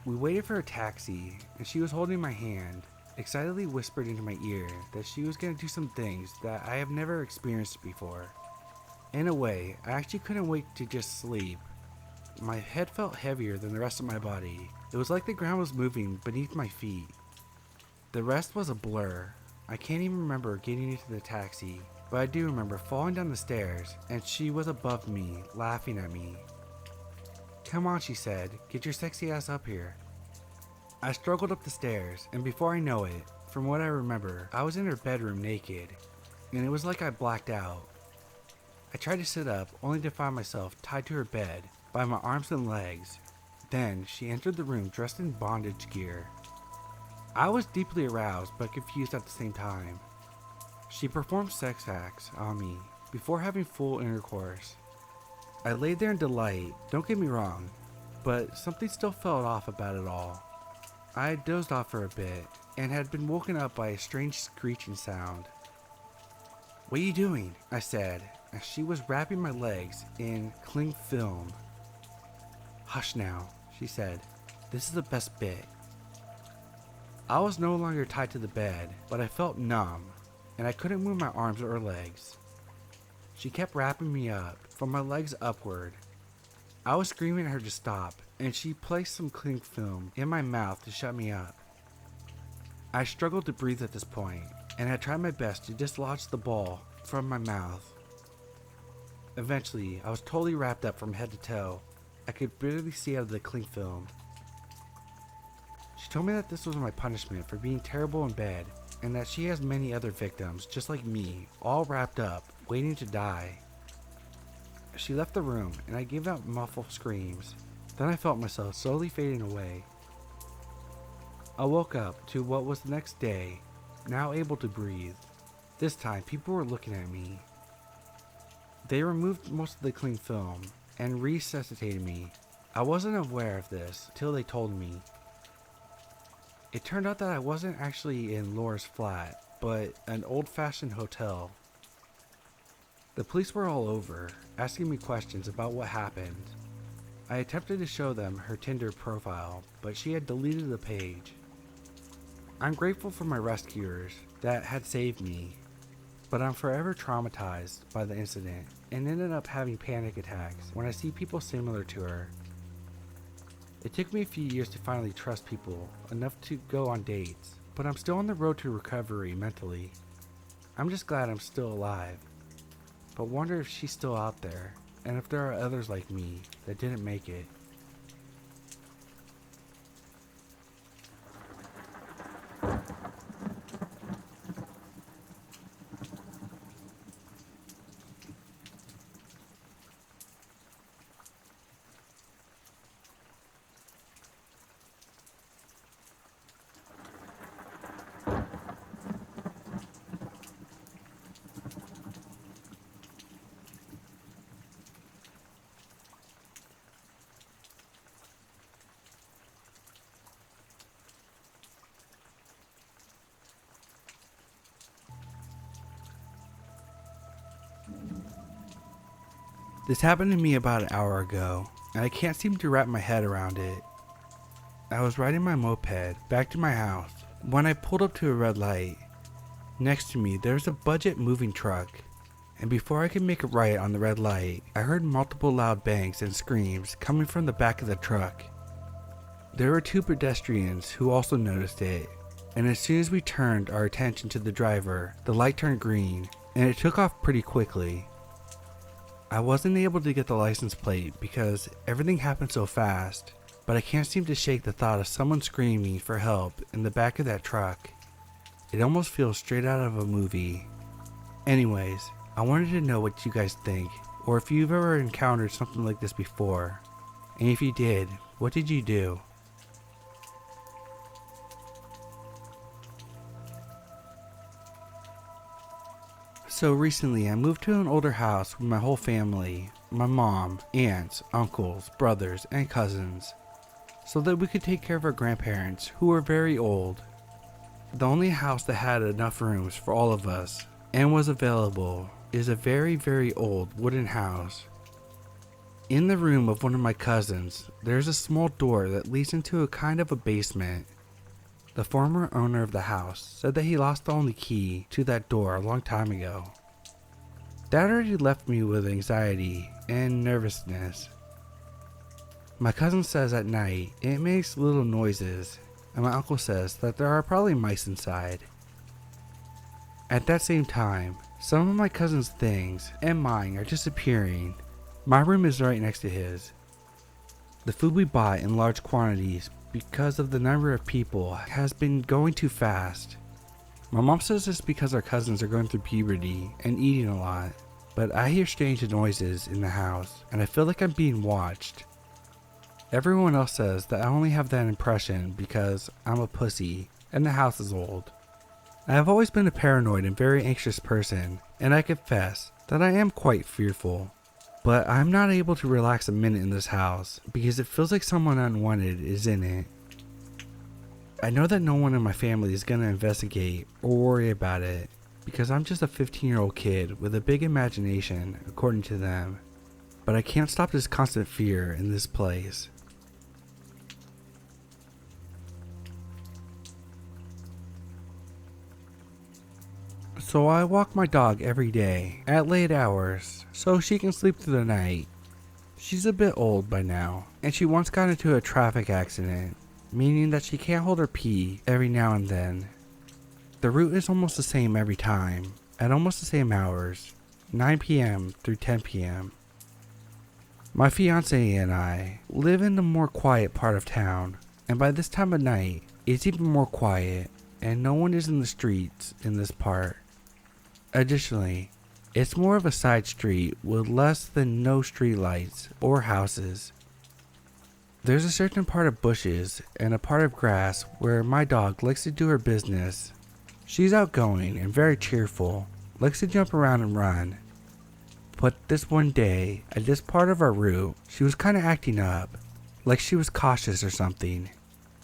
A: We waited for a taxi and she was holding my hand, excitedly whispered into my ear that she was going to do some things that I have never experienced before. In a way, I actually couldn't wait to just sleep. My head felt heavier than the rest of my body. It was like the ground was moving beneath my feet. The rest was a blur. I can't even remember getting into the taxi, but I do remember falling down the stairs and she was above me, laughing at me. "Come on," she said, "get your sexy ass up here." I struggled up the stairs, and before I know it, from what I remember, I was in her bedroom naked, and it was like I blacked out. I tried to sit up, only to find myself tied to her bed by my arms and legs. Then she entered the room dressed in bondage gear. I was deeply aroused but confused at the same time. She performed sex acts on me before having full intercourse. I laid there in delight, don't get me wrong, but something still felt off about it all. I had dozed off for a bit and had been woken up by a strange screeching sound. "What are you doing?" I said, as she was wrapping my legs in cling film. "Hush now," she said. "This is the best bit." I was no longer tied to the bed, but I felt numb, and I couldn't move my arms or legs. She kept wrapping me up, from my legs upward. I was screaming at her to stop, and she placed some cling film in my mouth to shut me up. I struggled to breathe at this point, and had tried my best to dislodge the ball from my mouth. Eventually, I was totally wrapped up from head to toe. I could barely see out of the cling film. She told me that this was my punishment for being terrible in bed, and that she has many other victims just like me, all wrapped up, waiting to die. She left the room, and I gave out muffled screams. Then I felt myself slowly fading away. I woke up to what was the next day, now able to breathe. This time, people were looking at me. They removed most of the cling film and resuscitated me. I wasn't aware of this till they told me. It turned out that I wasn't actually in Laura's flat, but an old-fashioned hotel. The police were all over, asking me questions about what happened. I attempted to show them her Tinder profile, but she had deleted the page. I'm grateful for my rescuers that had saved me, but I'm forever traumatized by the incident and ended up having panic attacks when I see people similar to her. It took me a few years to finally trust people enough to go on dates, but I'm still on the road to recovery mentally. I'm just glad I'm still alive, but wonder if she's still out there, and if there are others like me that didn't make it. This happened to me about an hour ago, and I can't seem to wrap my head around it. I was riding my moped back to my house when I pulled up to a red light. Next to me there was a budget moving truck, and before I could make a right on the red light, I heard multiple loud bangs and screams coming from the back of the truck. There were 2 pedestrians who also noticed it, and as soon as we turned our attention to the driver, the light turned green, and it took off pretty quickly. I wasn't able to get the license plate because everything happened so fast, but I can't seem to shake the thought of someone screaming for help in the back of that truck. It almost feels straight out of a movie. Anyways, I wanted to know what you guys think, or if you've ever encountered something like this before, and if you did, what did you do? So recently I moved to an older house with my whole family, my mom, aunts, uncles, brothers, and cousins. so that we could take care of our grandparents who were very old. The only house that had enough rooms for all of us and was available is a very, very old wooden house. In the room of one of my cousins, there's a small door that leads into a kind of a basement. The former owner of the house said that he lost the only key to that door a long time ago. That already left me with anxiety and nervousness. My cousin says at night it makes little noises, and my uncle says that there are probably mice inside. At that same time, some of my cousin's things and mine are disappearing. My room is right next to his. The food we buy in large quantities because of the number of people has been going too fast. My mom says it's because our cousins are going through puberty and eating a lot, but I hear strange noises in the house and I feel like I'm being watched. Everyone else says that I only have that impression because I'm a pussy and the house is old. I have always been a paranoid and very anxious person, and I confess that I am quite fearful. But I'm not able to relax a minute in this house because it feels like someone unwanted is in it. I know that no one in my family is going to investigate or worry about it because I'm just a 15-year-old kid with a big imagination according to them. But I can't stop this constant fear in this place. So I walk my dog every day at late hours so she can sleep through the night. She's a bit old by now, and she once got into a traffic accident, meaning that she can't hold her pee every now and then. The route is almost the same every time, at almost the same hours, 9 p.m. through 10 p.m. My fiance and I live in the more quiet part of town, and by this time of night, it's even more quiet, and no one is in the streets in this part. Additionally, it's more of a side street with less than no street lights or houses. There's a certain part of bushes and a part of grass where my dog likes to do her business. She's outgoing and very cheerful, likes to jump around and run. But this one day, at this part of our route, she was kind of acting up, like she was cautious or something.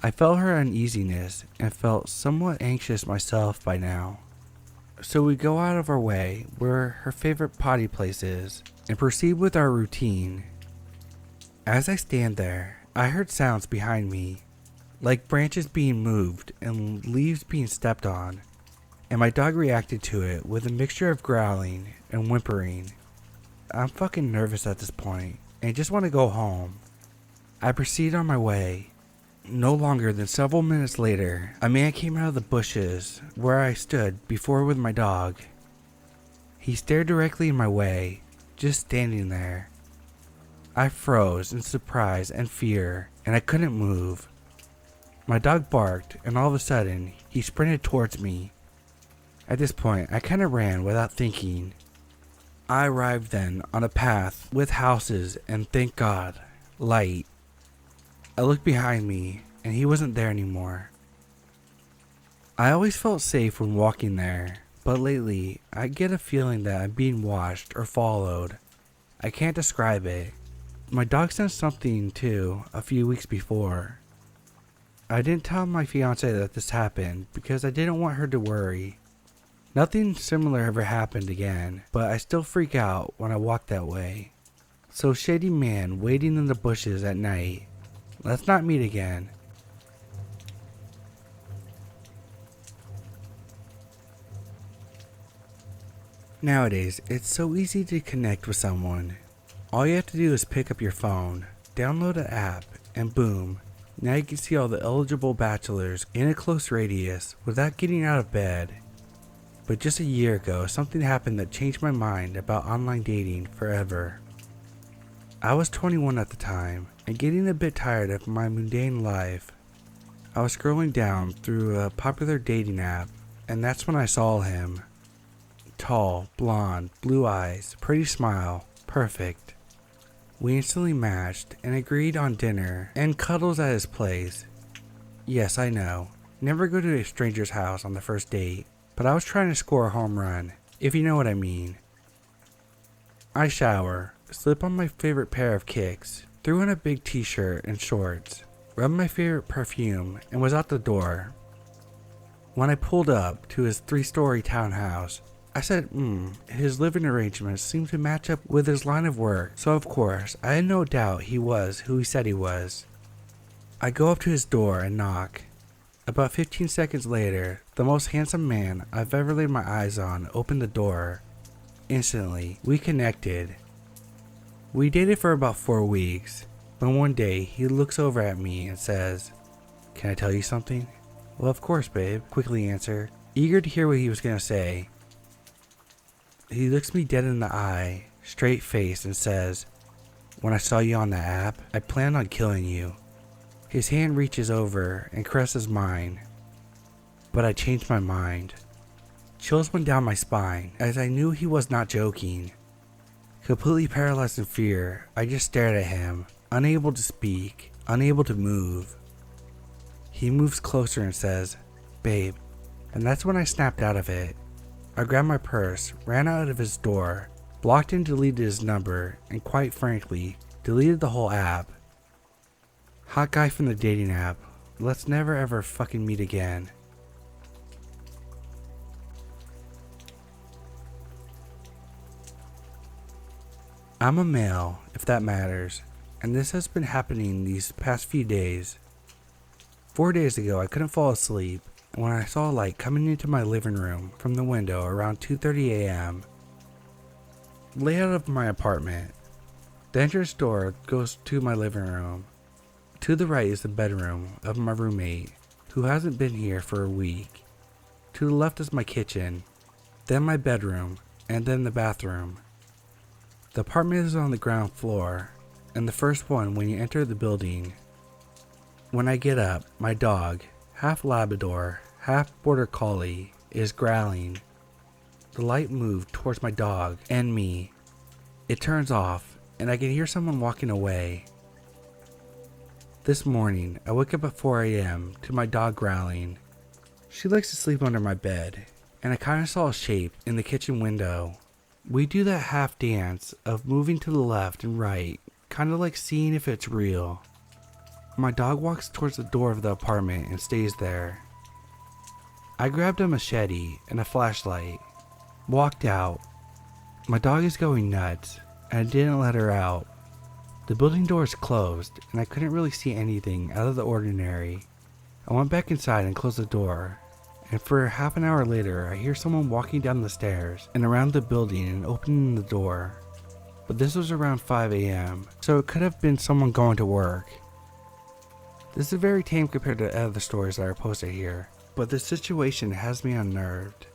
A: I felt her uneasiness and felt somewhat anxious myself by now. So we go out of our way where her favorite potty place is and proceed with our routine. As I stand there, I heard sounds behind me, like branches being moved and leaves being stepped on, and my dog reacted to it with a mixture of growling and whimpering. I'm fucking nervous at this point and just want to go home. I proceed on my way. No longer than several minutes later, a man came out of the bushes where I stood before with my dog. He stared directly in my way, just standing there. I froze in surprise and fear, and I couldn't move. My dog barked, and all of a sudden, he sprinted towards me. At this point, I kind of ran without thinking. I arrived then on a path with houses and, thank God, light. I looked behind me, and he wasn't there anymore. I always felt safe when walking there, but lately, I get a feeling that I'm being watched or followed. I can't describe it. My dog sensed something too a few weeks before. I didn't tell my fiance that this happened because I didn't want her to worry. Nothing similar ever happened again, but I still freak out when I walk that way. So shady man waiting in the bushes at night. Let's not meet again. Nowadays, it's so easy to connect with someone. All you have to do is pick up your phone, download an app, and boom, now you can see all the eligible bachelors in a close radius without getting out of bed. But just a year ago, something happened that changed my mind about online dating forever. I was 21 at the time, and getting a bit tired of my mundane life. I was scrolling down through a popular dating app, and that's when I saw him. Tall, blonde, blue eyes, pretty smile, perfect. We instantly matched and agreed on dinner and cuddles at his place. Yes, I know, never go to a stranger's house on the first date, but I was trying to score a home run, if you know what I mean. I shower, slip on my favorite pair of kicks, threw in a big t-shirt and shorts, rubbed my favorite perfume, and was out the door. When I pulled up to his 3-story townhouse, I said, his living arrangements seemed to match up with his line of work, so of course, I had no doubt he was who he said he was. I go up to his door and knock. About 15 seconds later, the most handsome man I've ever laid my eyes on opened the door. Instantly, we connected. We dated for about 4 weeks, but one day he looks over at me and says, "Can I tell you something?" "Well, of course, babe," quickly answered, eager to hear what he was going to say. He looks me dead in the eye, straight faced, and says, "When I saw you on the app, I planned on killing you." His hand reaches over and caresses mine, but I changed my mind. Chills went down my spine as I knew he was not joking. Completely paralyzed in fear, I just stared at him, unable to speak, unable to move. He moves closer and says, "Babe," and that's when I snapped out of it. I grabbed my purse, ran out of his door, blocked and deleted his number, and quite frankly, deleted the whole app. Hot guy from the dating app, let's never ever fucking meet again. I'm a male, if that matters, and this has been happening these past few days. 4 days ago, I couldn't fall asleep when I saw a light coming into my living room from the window around 2:30 a.m. Layout of my apartment. The entrance door goes to my living room. To the right is the bedroom of my roommate, who hasn't been here for a week. To the left is my kitchen, then my bedroom, and then the bathroom. The apartment is on the ground floor, and the first one when you enter the building. When I get up, my dog, half Labrador, half Border Collie, is growling. The light moved towards my dog and me. It turns off, and I can hear someone walking away. This morning, I woke up at 4 a.m. to my dog growling. She likes to sleep under my bed, and I kind of saw a shape in the kitchen window. We do that half dance of moving to the left and right, kind of like seeing if it's real. My dog walks towards the door of the apartment and stays there. I grabbed a machete and a flashlight, walked out. My dog is going nuts, and I didn't let her out. The building door is closed, and I couldn't really see anything out of the ordinary. I went back inside and closed the door, and for half an hour later I hear someone walking down the stairs and around the building and opening the door. But this was around 5 a.m., so it could have been someone going to work. This is very tame compared to other stories that are posted here, but this situation has me unnerved.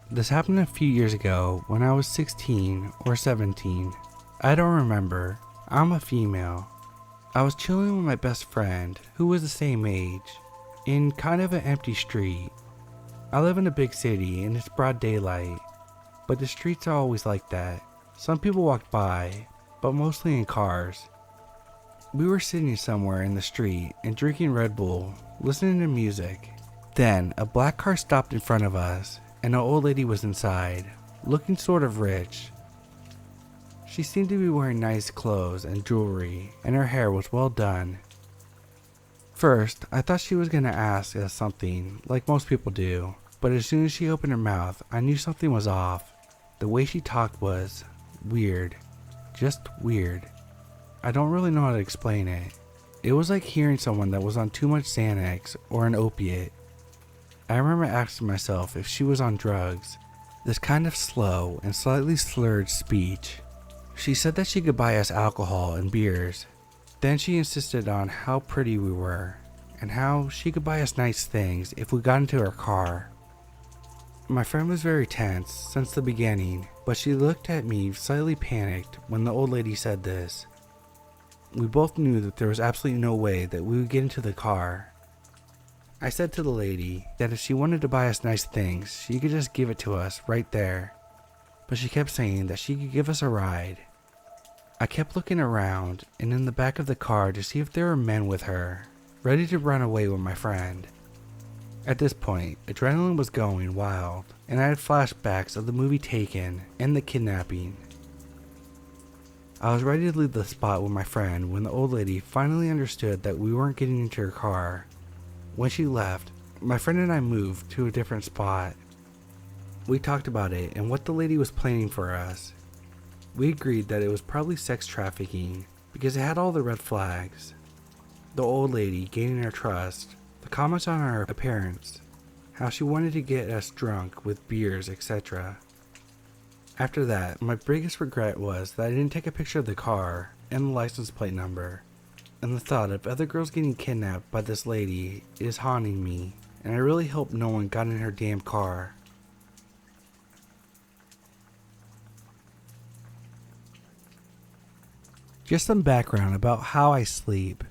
A: This happened a few years ago when I was 16 or 17. I don't remember. I'm a female. I was chilling with my best friend, who was the same age, in kind of an empty street. I live in a big city and it's broad daylight, but the streets are always like that. Some people walk by, but mostly in cars. We were sitting somewhere in the street and drinking Red Bull, listening to music. Then a black car stopped in front of us, and an old lady was inside, looking sort of rich. She seemed to be wearing nice clothes and jewelry, and her hair was well done. First, I thought she was going to ask us something, like most people do, but as soon as she opened her mouth, I knew something was off. The way she talked was weird. Just weird. I don't really know how to explain it. It was like hearing someone that was on too much Xanax or an opiate. I remember asking myself if she was on drugs. This kind of slow and slightly slurred speech. She said that she could buy us alcohol and beers. Then she insisted on how pretty we were, and how she could buy us nice things if we got into her car. My friend was very tense since the beginning, but she looked at me slightly panicked when the old lady said this. We both knew that there was absolutely no way that we would get into the car. I said to the lady that if she wanted to buy us nice things, she could just give it to us right there. But she kept saying that she could give us a ride. I kept looking around and in the back of the car to see if there were men with her, ready to run away with my friend. At this point, adrenaline was going wild, and I had flashbacks of the movie Taken and the kidnapping. I was ready to leave the spot with my friend when the old lady finally understood that we weren't getting into her car. When she left, my friend and I moved to a different spot. We talked about it and what the lady was planning for us. We agreed that it was probably sex trafficking because it had all the red flags. The old lady gaining our trust, the comments on our appearance, how she wanted to get us drunk with beers, etc. After that, my biggest regret was that I didn't take a picture of the car and the license plate number, and the thought of other girls getting kidnapped by this lady is haunting me, and I really hope no one got in her damn car. Just some background about how I sleep.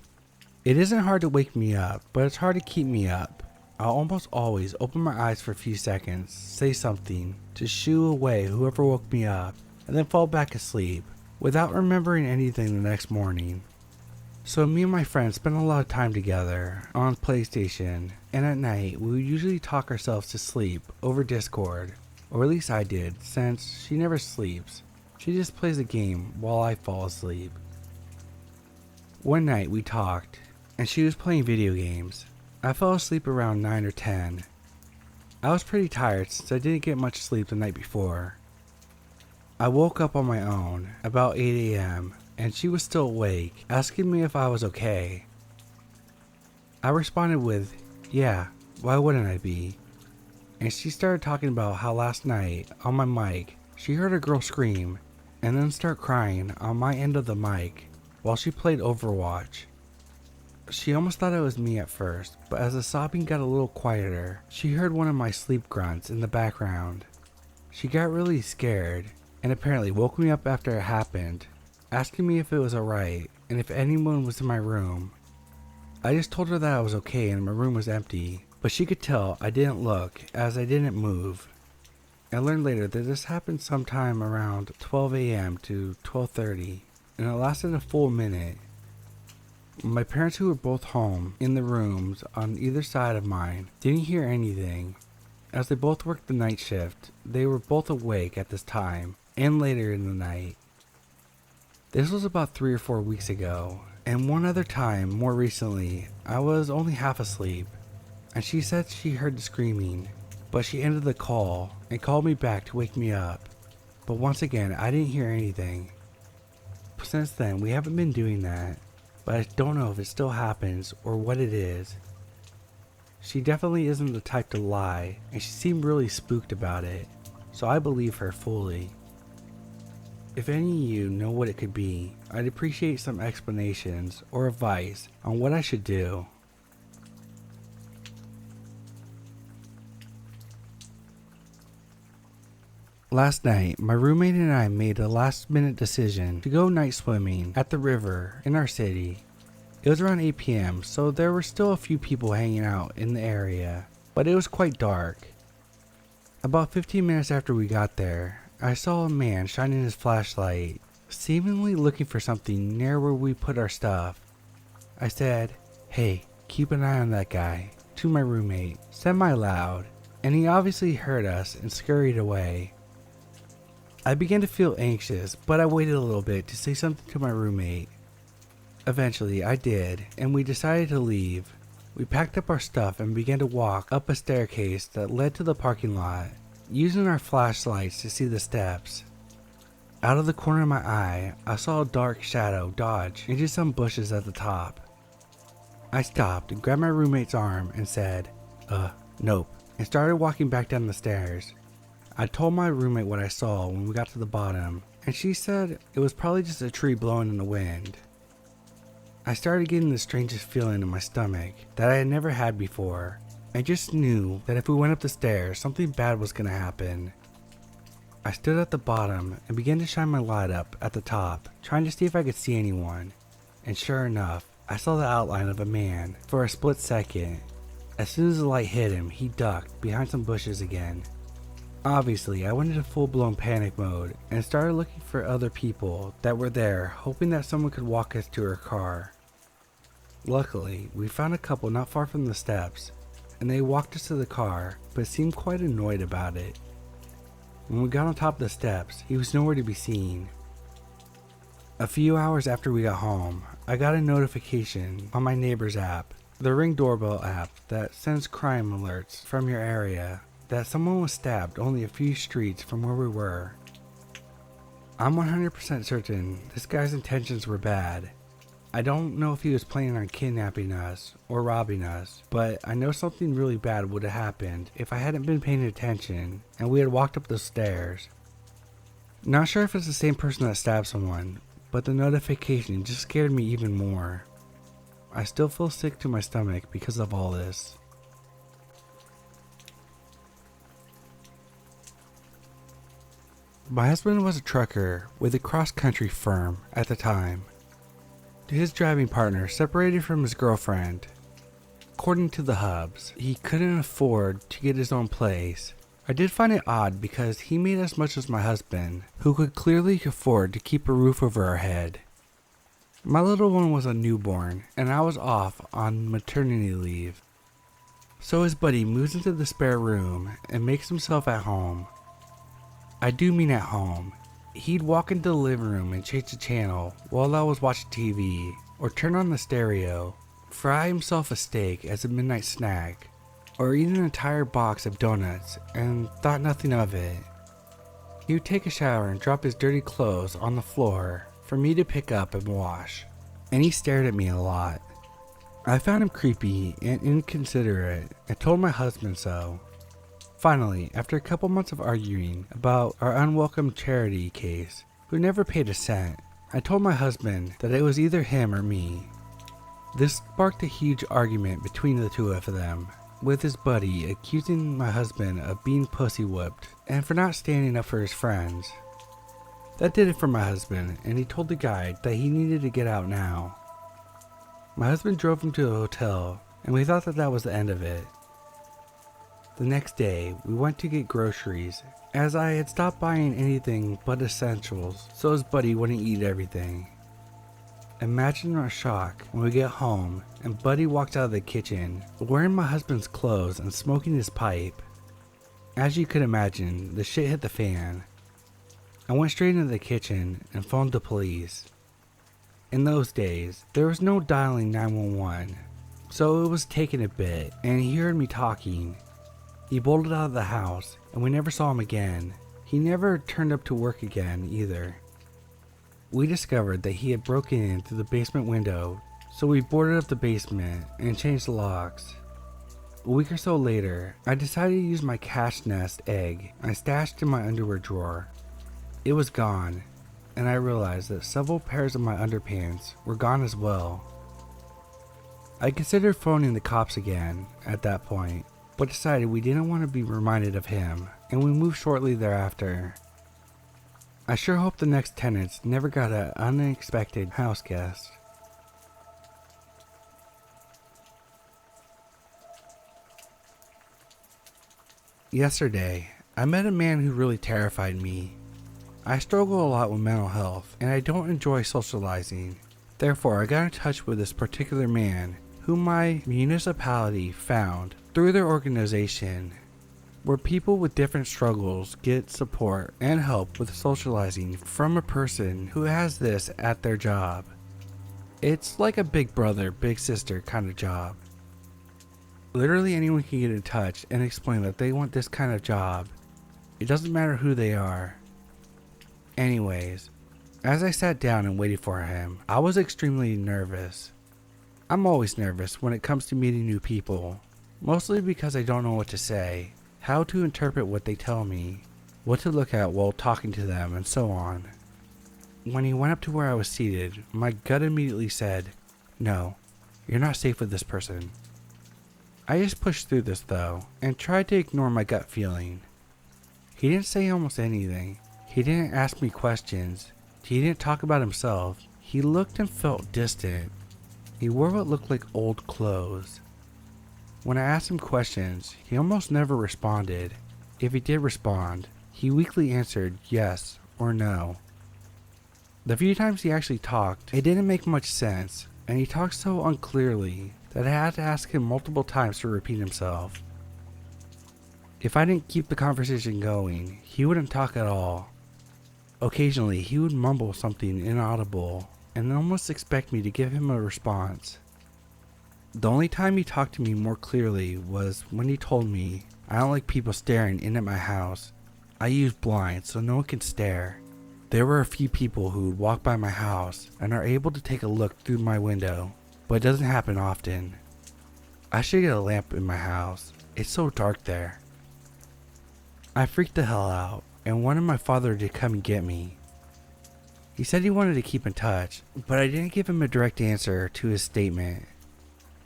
A: It isn't hard to wake me up, but it's hard to keep me up. I'll almost always open my eyes for a few seconds, say something, to shoo away whoever woke me up, and then fall back asleep, without remembering anything the next morning. So me and my friends spend a lot of time together on PlayStation, and at night we would usually talk ourselves to sleep over Discord, or at least I did, since she never sleeps. She just plays a game while I fall asleep. One night we talked, and she was playing video games. I fell asleep around 9 or 10. I was pretty tired since I didn't get much sleep the night before. I woke up on my own about 8 a.m. and she was still awake, asking me if I was okay. I responded with, "Yeah, why wouldn't I be?" And she started talking about how last night, on my mic, she heard a girl scream and then start crying on my end of the mic while she played Overwatch. She almost thought it was me at first, but as the sobbing got a little quieter, she heard one of my sleep grunts in the background. She got really scared, and apparently woke me up after it happened, asking me if it was alright, and if anyone was in my room. I just told her that I was okay and my room was empty, but she could tell I didn't look as I didn't move. I learned later that this happened sometime around 12 a.m. to 12:30, and it lasted a full minute. My parents, who were both home in the rooms on either side of mine, didn't hear anything. As they both worked the night shift, they were both awake at this time and later in the night. This was about 3 or 4 weeks ago, and one other time, more recently, I was only half asleep, and she said she heard the screaming, but she ended the call and called me back to wake me up. But once again, I didn't hear anything. Since then, we haven't been doing that. But I don't know if it still happens or what it is. She definitely isn't the type to lie, and she seemed really spooked about it, so I believe her fully. If any of you know what it could be, I'd appreciate some explanations or advice on what I should do. Last night, my roommate and I made a last-minute decision to go night swimming at the river in our city. It was around 8 p.m., so there were still a few people hanging out in the area, but it was quite dark. About 15 minutes after we got there, I saw a man shining his flashlight, seemingly looking for something near where we put our stuff. I said, "Hey, keep an eye on that guy," to my roommate, semi-loud, and he obviously heard us and scurried away. I began to feel anxious, but I waited a little bit to say something to my roommate. Eventually, I did, and we decided to leave. We packed up our stuff and began to walk up a staircase that led to the parking lot, using our flashlights to see the steps. Out of the corner of my eye, I saw a dark shadow dodge into some bushes at the top. I stopped and grabbed my roommate's arm and said, nope, and started walking back down the stairs. I told my roommate what I saw when we got to the bottom, and she said it was probably just a tree blowing in the wind. I started getting the strangest feeling in my stomach that I had never had before. I just knew that if we went up the stairs, something bad was going to happen. I stood at the bottom and began to shine my light up at the top, trying to see if I could see anyone, and sure enough, I saw the outline of a man for a split second. As soon as the light hit him, he ducked behind some bushes again. Obviously, I went into full-blown panic mode and started looking for other people that were there, hoping that someone could walk us to her car. Luckily, we found a couple not far from the steps, and they walked us to the car, but seemed quite annoyed about it. When we got on top of the steps, he was nowhere to be seen. A few hours after we got home, I got a notification on my neighbor's app, the Ring doorbell app that sends crime alerts from your area, that someone was stabbed only a few streets from where we were. I'm 100% certain this guy's intentions were bad. I don't know if he was planning on kidnapping us or robbing us, but I know something really bad would have happened if I hadn't been paying attention and we had walked up the stairs. Not sure if it's the same person that stabbed someone, but the notification just scared me even more. I still feel sick to my stomach because of all this. My husband was a trucker with a cross-country firm at the time. His driving partner separated from his girlfriend. According to the hubs, he couldn't afford to get his own place. I did find it odd because he made as much as my husband, who could clearly afford to keep a roof over our head. My little one was a newborn, and I was off on maternity leave. So his buddy moves into the spare room and makes himself at home. I do mean at home. He'd walk into the living room and change the channel while I was watching TV, or turn on the stereo, fry himself a steak as a midnight snack, or eat an entire box of donuts and thought nothing of it. He would take a shower and drop his dirty clothes on the floor for me to pick up and wash, and he stared at me a lot. I found him creepy and inconsiderate and told my husband so. Finally, after a couple months of arguing about our unwelcome charity case, who never paid a cent, I told my husband that it was either him or me. This sparked a huge argument between the two of them, with his buddy accusing my husband of being pussy whipped and for not standing up for his friends. That did it for my husband, and he told the guy that he needed to get out now. My husband drove him to a hotel, and we thought that was the end of it. The next day, we went to get groceries, as I had stopped buying anything but essentials, so his buddy wouldn't eat everything. Imagine our shock when we get home and Buddy walks out of the kitchen, wearing my husband's clothes and smoking his pipe. As you could imagine, the shit hit the fan. I went straight into the kitchen and phoned the police. In those days, there was no dialing 911, so it was taking a bit, and he heard me talking. He bolted out of the house, and we never saw him again. He never turned up to work again, either. We discovered that he had broken in through the basement window, so we boarded up the basement and changed the locks. A week or so later, I decided to use my cash nest egg I stashed in my underwear drawer. It was gone, and I realized that several pairs of my underpants were gone as well. I considered phoning the cops again at that point, but decided we didn't want to be reminded of him, and we moved shortly thereafter. I sure hope the next tenants never got an unexpected house guest. Yesterday, I met a man who really terrified me. I struggle a lot with mental health, and I don't enjoy socializing. Therefore, I got in touch with this particular man, whom my municipality found through their organization, where people with different struggles get support and help with socializing from a person who has this at their job. It's like a big brother, big sister kind of job. Literally anyone can get in touch and explain that they want this kind of job. It doesn't matter who they are. Anyways, as I sat down and waited for him, I was extremely nervous. I'm always nervous when it comes to meeting new people, mostly because I don't know what to say, how to interpret what they tell me, what to look at while talking to them, and so on. When he went up to where I was seated, my gut immediately said, "No, you're not safe with this person." I just pushed through this though, and tried to ignore my gut feeling. He didn't say almost anything. He didn't ask me questions. He didn't talk about himself. He looked and felt distant. He wore what looked like old clothes. When I asked him questions, he almost never responded. If he did respond, he weakly answered yes or no. The few times he actually talked, it didn't make much sense, and he talked so unclearly that I had to ask him multiple times to repeat himself. If I didn't keep the conversation going, he wouldn't talk at all. Occasionally, he would mumble something inaudible and almost expect me to give him a response. The only time he talked to me more clearly was when he told me, "I don't like people staring in at my house. I use blinds so no one can stare. There were a few people who would walk by my house and are able to take a look through my window, but it doesn't happen often. I should get a lamp in my house. It's so dark there." I freaked the hell out and wanted my father to come and get me. He said he wanted to keep in touch, but I didn't give him a direct answer to his statement.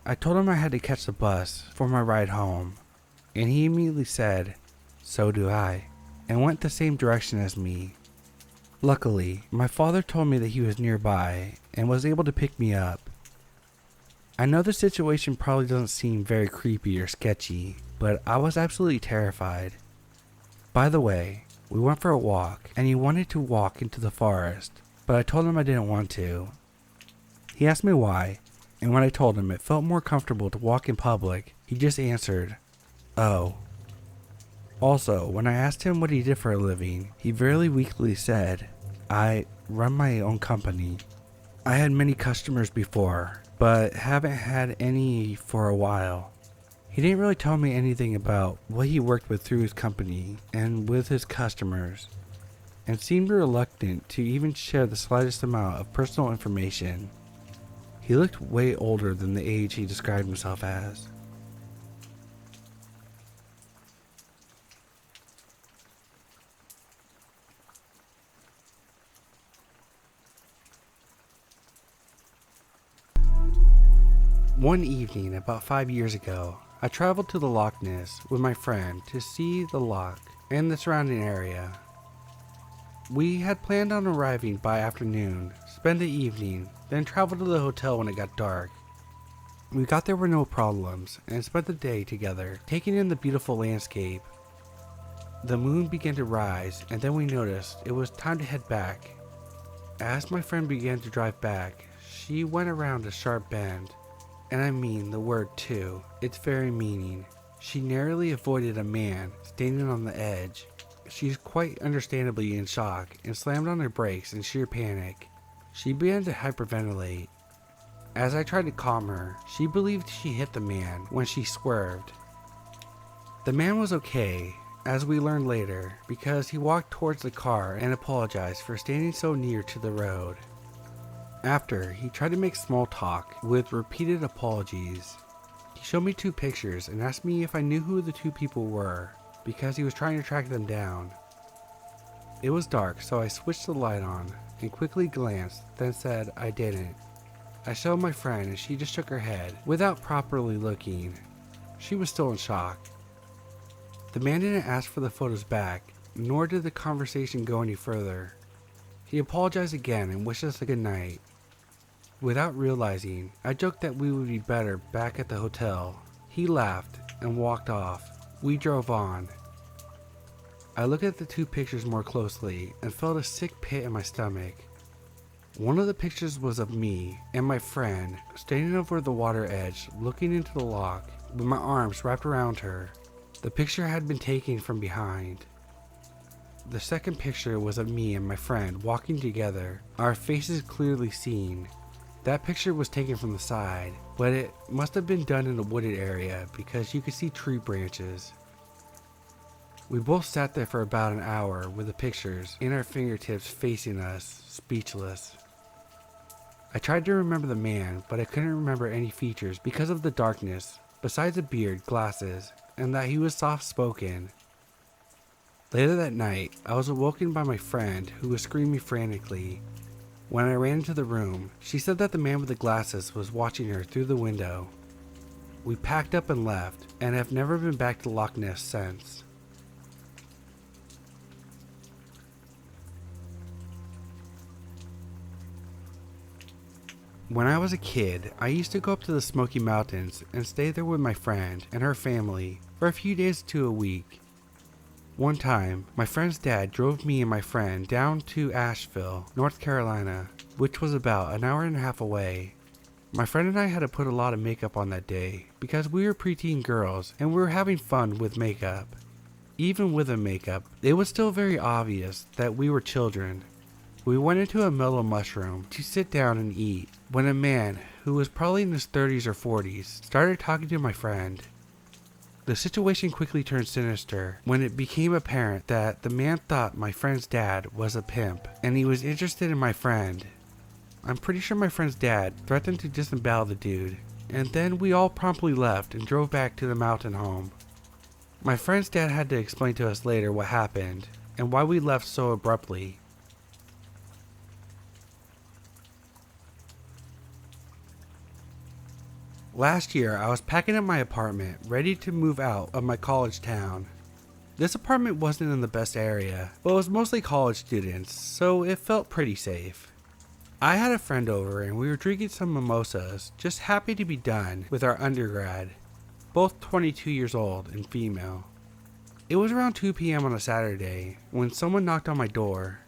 A: I told him I had to catch the bus for my ride home, and he immediately said, "So do I," and went the same direction as me. Luckily, my father told me that he was nearby and was able to pick me up. I know the situation probably doesn't seem very creepy or sketchy, but I was absolutely terrified. By the way, we went for a walk, and he wanted to walk into the forest, but I told him I didn't want to. He asked me why, and when I told him it felt more comfortable to walk in public, he just answered, "Oh." Also, when I asked him what he did for a living, he very weakly said, "I run my own company. I had many customers before, but haven't had any for a while." He didn't really tell me anything about what he worked with through his company and with his customers, and seemed reluctant to even share the slightest amount of personal information. He looked way older than the age he described himself as. One evening about 5 years ago, I traveled to the Loch Ness with my friend to see the loch and the surrounding area. We had planned on arriving by afternoon, spend the evening, then travel to the hotel when it got dark. We got there with no problems and spent the day together, taking in the beautiful landscape. The moon began to rise, and then we noticed it was time to head back. As my friend began to drive back, she went around a sharp bend. And I mean the word too, its very meaning. She narrowly avoided a man standing on the edge. She's quite understandably in shock and slammed on her brakes in sheer panic. She began to hyperventilate. As I tried to calm her, she believed she hit the man when she swerved. The man was okay, as we learned later, because he walked towards the car and apologized for standing so near to the road. After, he tried to make small talk with repeated apologies. He showed me 2 pictures and asked me if I knew who the 2 people were, because he was trying to track them down. It was dark, so I switched the light on and quickly glanced, then said I didn't. I showed my friend and she just shook her head without properly looking. She was still in shock. The man didn't ask for the photos back, nor did the conversation go any further. He apologized again and wished us a good night. Without realizing, I joked that we would be better back at the hotel. He laughed and walked off. We drove on. I looked at the 2 pictures more closely and felt a sick pit in my stomach. One of the pictures was of me and my friend standing over the water edge looking into the loch with my arms wrapped around her. The picture had been taken from behind. The second picture was of me and my friend walking together, our faces clearly seen. That picture was taken from the side, but it must have been done in a wooded area because you could see tree branches. We both sat there for about an hour with the pictures in our fingertips facing us, speechless. I tried to remember the man, but I couldn't remember any features because of the darkness, besides a beard, glasses, and that he was soft-spoken. Later that night, I was awoken by my friend who was screaming frantically. When I ran into the room, she said that the man with the glasses was watching her through the window. We packed up and left, and have never been back to Loch Ness since. When I was a kid, I used to go up to the Smoky Mountains and stay there with my friend and her family for a few days to a week. One time, my friend's dad drove me and my friend down to Asheville, North Carolina, which was about an hour and a half away. My friend and I had to put a lot of makeup on that day because we were preteen girls and we were having fun with makeup. Even with the makeup, it was still very obvious that we were children. We went into a mellow mushroom to sit down and eat when a man who was probably in his 30s or 40s started talking to my friend. The situation quickly turned sinister when it became apparent that the man thought my friend's dad was a pimp and he was interested in my friend. I'm pretty sure my friend's dad threatened to disembowel the dude, and then we all promptly left and drove back to the mountain home. My friend's dad had to explain to us later what happened and why we left so abruptly. Last year, I was packing up my apartment, ready to move out of my college town. This apartment wasn't in the best area, but it was mostly college students, so it felt pretty safe. I had a friend over and we were drinking some mimosas, just happy to be done with our undergrad, both 22 years old and female. It was around 2 p.m. on a Saturday when someone knocked on my door.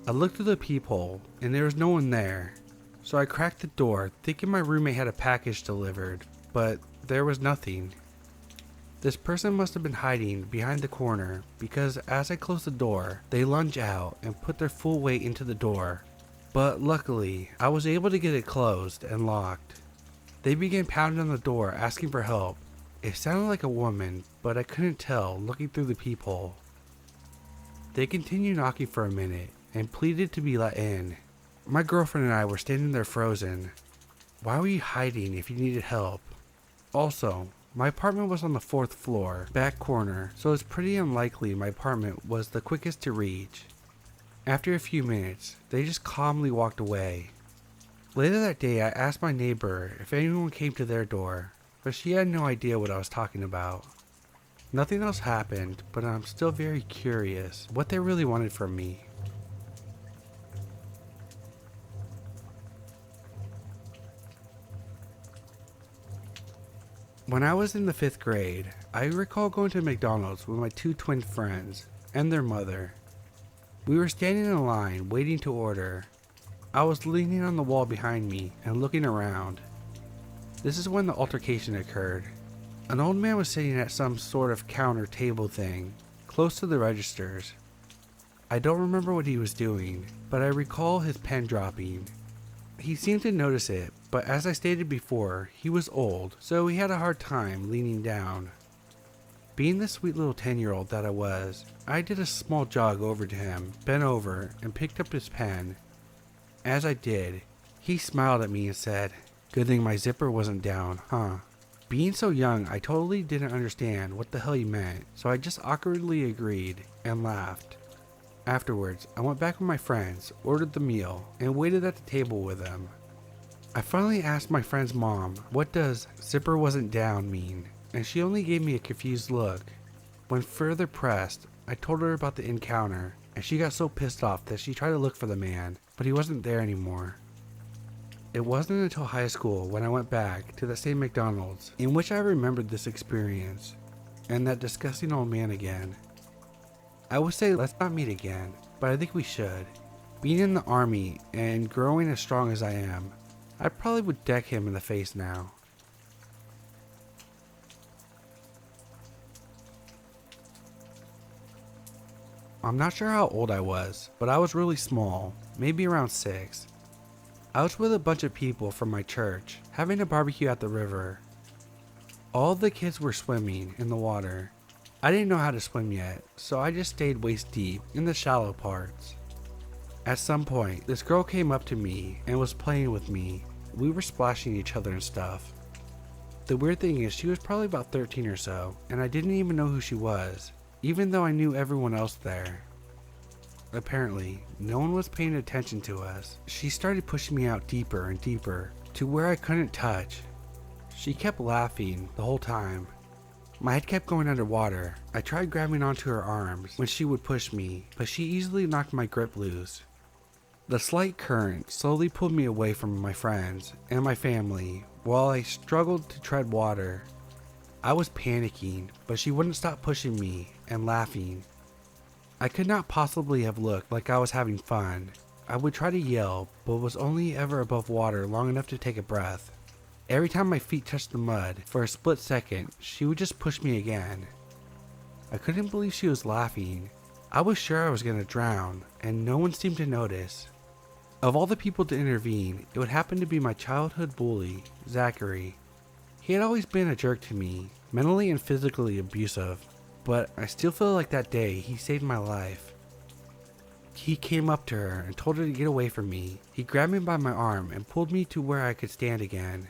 A: I looked through the peephole and there was no one there. So I cracked the door, thinking my roommate had a package delivered, but there was nothing. This person must have been hiding behind the corner because as I closed the door, they lunged out and put their full weight into the door. But luckily, I was able to get it closed and locked. They began pounding on the door, asking for help. It sounded like a woman, but I couldn't tell looking through the peephole. They continued knocking for a minute and pleaded to be let in. My girlfriend and I were standing there frozen. Why were you hiding if you needed help? Also, my apartment was on the 4th floor, back corner, so it's pretty unlikely my apartment was the quickest to reach. After a few minutes, they just calmly walked away. Later that day, I asked my neighbor if anyone came to their door, but she had no idea what I was talking about. Nothing else happened, but I'm still very curious what they really wanted from me. When I was in the 5th grade, I recall going to McDonald's with my 2 twin friends and their mother. We were standing in line waiting to order. I was leaning on the wall behind me and looking around. This is when the altercation occurred. An old man was sitting at some sort of counter table thing, close to the registers. I don't remember what he was doing, but I recall his pen dropping. He seemed to notice it, but as I stated before, he was old, so he had a hard time leaning down. Being the sweet little 10-year-old that I was, I did a small jog over to him, bent over, and picked up his pen. As I did, he smiled at me and said, "Good thing my zipper wasn't down, huh?" Being so young, I totally didn't understand what the hell he meant, so I just awkwardly agreed and laughed. Afterwards, I went back with my friends, ordered the meal, and waited at the table with them. I finally asked my friend's mom, what does "zipper wasn't down" mean, and she only gave me a confused look. When further pressed, I told her about the encounter, and she got so pissed off that she tried to look for the man, but he wasn't there anymore. It wasn't until high school when I went back to the same McDonald's in which I remembered this experience, and that disgusting old man again. I would say let's not meet again, but I think we should. Being in the army and growing as strong as I am, I probably would deck him in the face now. I'm not sure how old I was, but I was really small, maybe around 6. I was with a bunch of people from my church, having a barbecue at the river. All the kids were swimming in the water. I didn't know how to swim yet, so I just stayed waist deep in the shallow parts. At some point, this girl came up to me and was playing with me. We were splashing each other and stuff. The weird thing is she was probably about 13 or so, and I didn't even know who she was, even though I knew everyone else there. Apparently, no one was paying attention to us. She started pushing me out deeper and deeper, to where I couldn't touch. She kept laughing the whole time. My head kept going underwater. I tried grabbing onto her arms when she would push me, but she easily knocked my grip loose. The slight current slowly pulled me away from my friends and my family while I struggled to tread water. I was panicking, but she wouldn't stop pushing me and laughing. I could not possibly have looked like I was having fun. I would try to yell, but was only ever above water long enough to take a breath. Every time my feet touched the mud, for a split second, she would just push me again. I couldn't believe she was laughing. I was sure I was going to drown, and no one seemed to notice. Of all the people to intervene, it would happen to be my childhood bully, Zachary. He had always been a jerk to me, mentally and physically abusive, but I still feel like that day he saved my life. He came up to her and told her to get away from me. He grabbed me by my arm and pulled me to where I could stand again.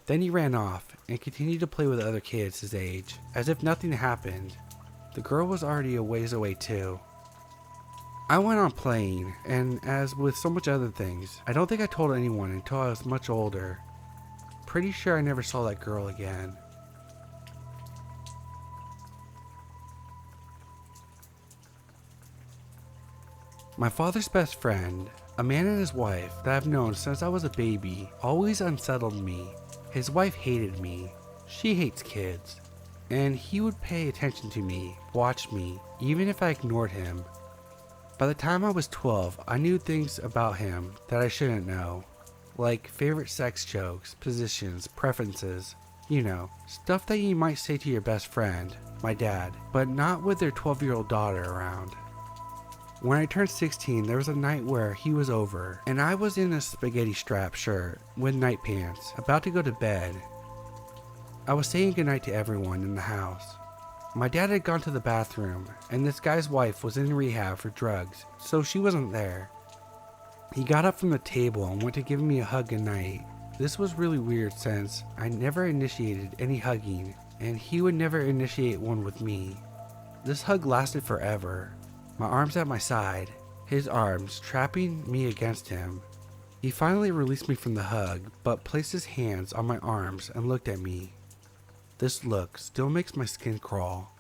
A: Then he ran off and continued to play with other kids his age, as if nothing happened. The girl was already a ways away too. I went on playing, and as with so much other things, I don't think I told anyone until I was much older. Pretty sure I never saw that girl again. My father's best friend, a man and his wife that I've known since I was a baby, always unsettled me. His wife hated me. She hates kids. And he would pay attention to me, watch me, even if I ignored him. By the time I was 12, I knew things about him that I shouldn't know. Like favorite sex jokes, positions, preferences. You know, stuff that you might say to your best friend, my dad, but not with their 12-year-old daughter around. When I turned 16, there was a night where he was over, and I was in a spaghetti strap shirt with night pants, about to go to bed. I was saying goodnight to everyone in the house. My dad had gone to the bathroom, and this guy's wife was in rehab for drugs, so she wasn't there. He got up from the table and went to give me a hug goodnight. This was really weird since I never initiated any hugging, and he would never initiate one with me. This hug lasted forever. My arms at my side, his arms trapping me against him. He finally released me from the hug, but placed his hands on my arms and looked at me. This look still makes my skin crawl.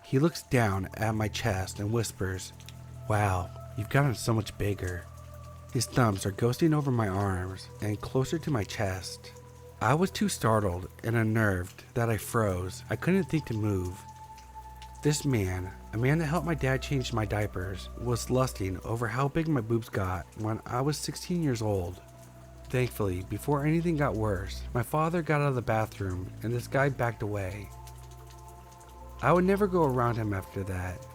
A: He looks down at my chest and whispers, "Wow, you've gotten so much bigger." His thumbs are ghosting over my arms and closer to my chest. I was too startled and unnerved that I froze. I couldn't think to move. This man, a man that helped my dad change my diapers, was lusting over how big my boobs got when I was 16 years old. Thankfully, before anything got worse, my father got out of the bathroom and this guy backed away. I would never go around him after that.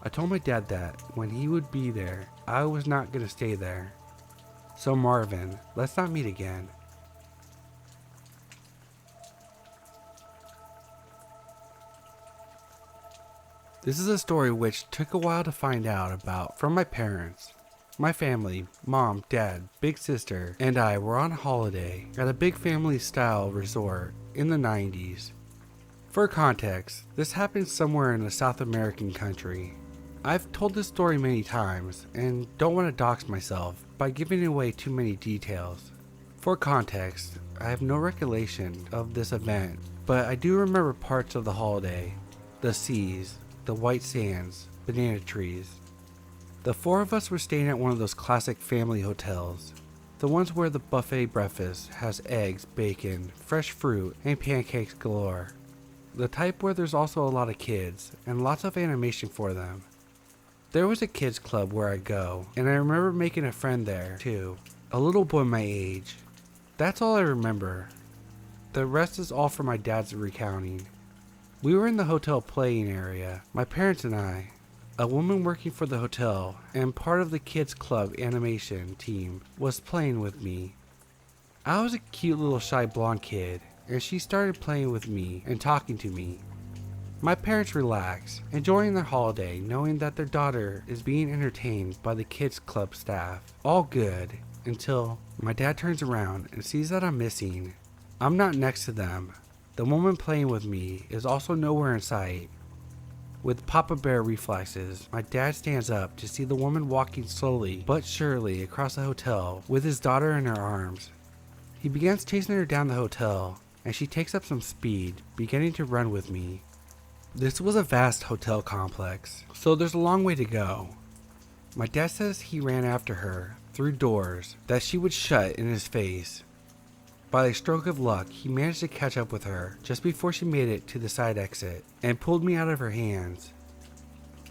A: I told my dad that when he would be there, I was not going to stay there. So Marvin, let's not meet again. This is a story which took a while to find out about from my parents. My family, mom, dad, big sister, and I were on holiday at a big family style resort in the 90s. For context, this happened somewhere in a South American country. I've told this story many times and don't want to dox myself by giving away too many details. For context, I have no recollection of this event, but I do remember parts of the holiday, the seas, the white sands, banana trees. The four of us were staying at one of those classic family hotels, the ones where the buffet breakfast has eggs, bacon, fresh fruit, and pancakes galore. The type where there's also a lot of kids and lots of animation for them. There was a kids club where I go, and I remember making a friend there too, a little boy my age. That's all I remember. The rest is all from my dad's recounting. We were in the hotel playing area, my parents and I. A woman working for the hotel and part of the kids club animation team was playing with me. I was a cute little shy blonde kid, and she started playing with me and talking to me. My parents relaxed, enjoying their holiday knowing that their daughter is being entertained by the kids club staff. All good, until my dad turns around and sees that I'm missing. I'm not next to them. The woman playing with me is also nowhere in sight. With Papa Bear reflexes, my dad stands up to see the woman walking slowly but surely across the hotel with his daughter in her arms. He begins chasing her down the hotel, and she takes up some speed, beginning to run with me. This was a vast hotel complex, so there's a long way to go. My dad says he ran after her through doors that she would shut in his face. By a stroke of luck, he managed to catch up with her just before she made it to the side exit and pulled me out of her hands.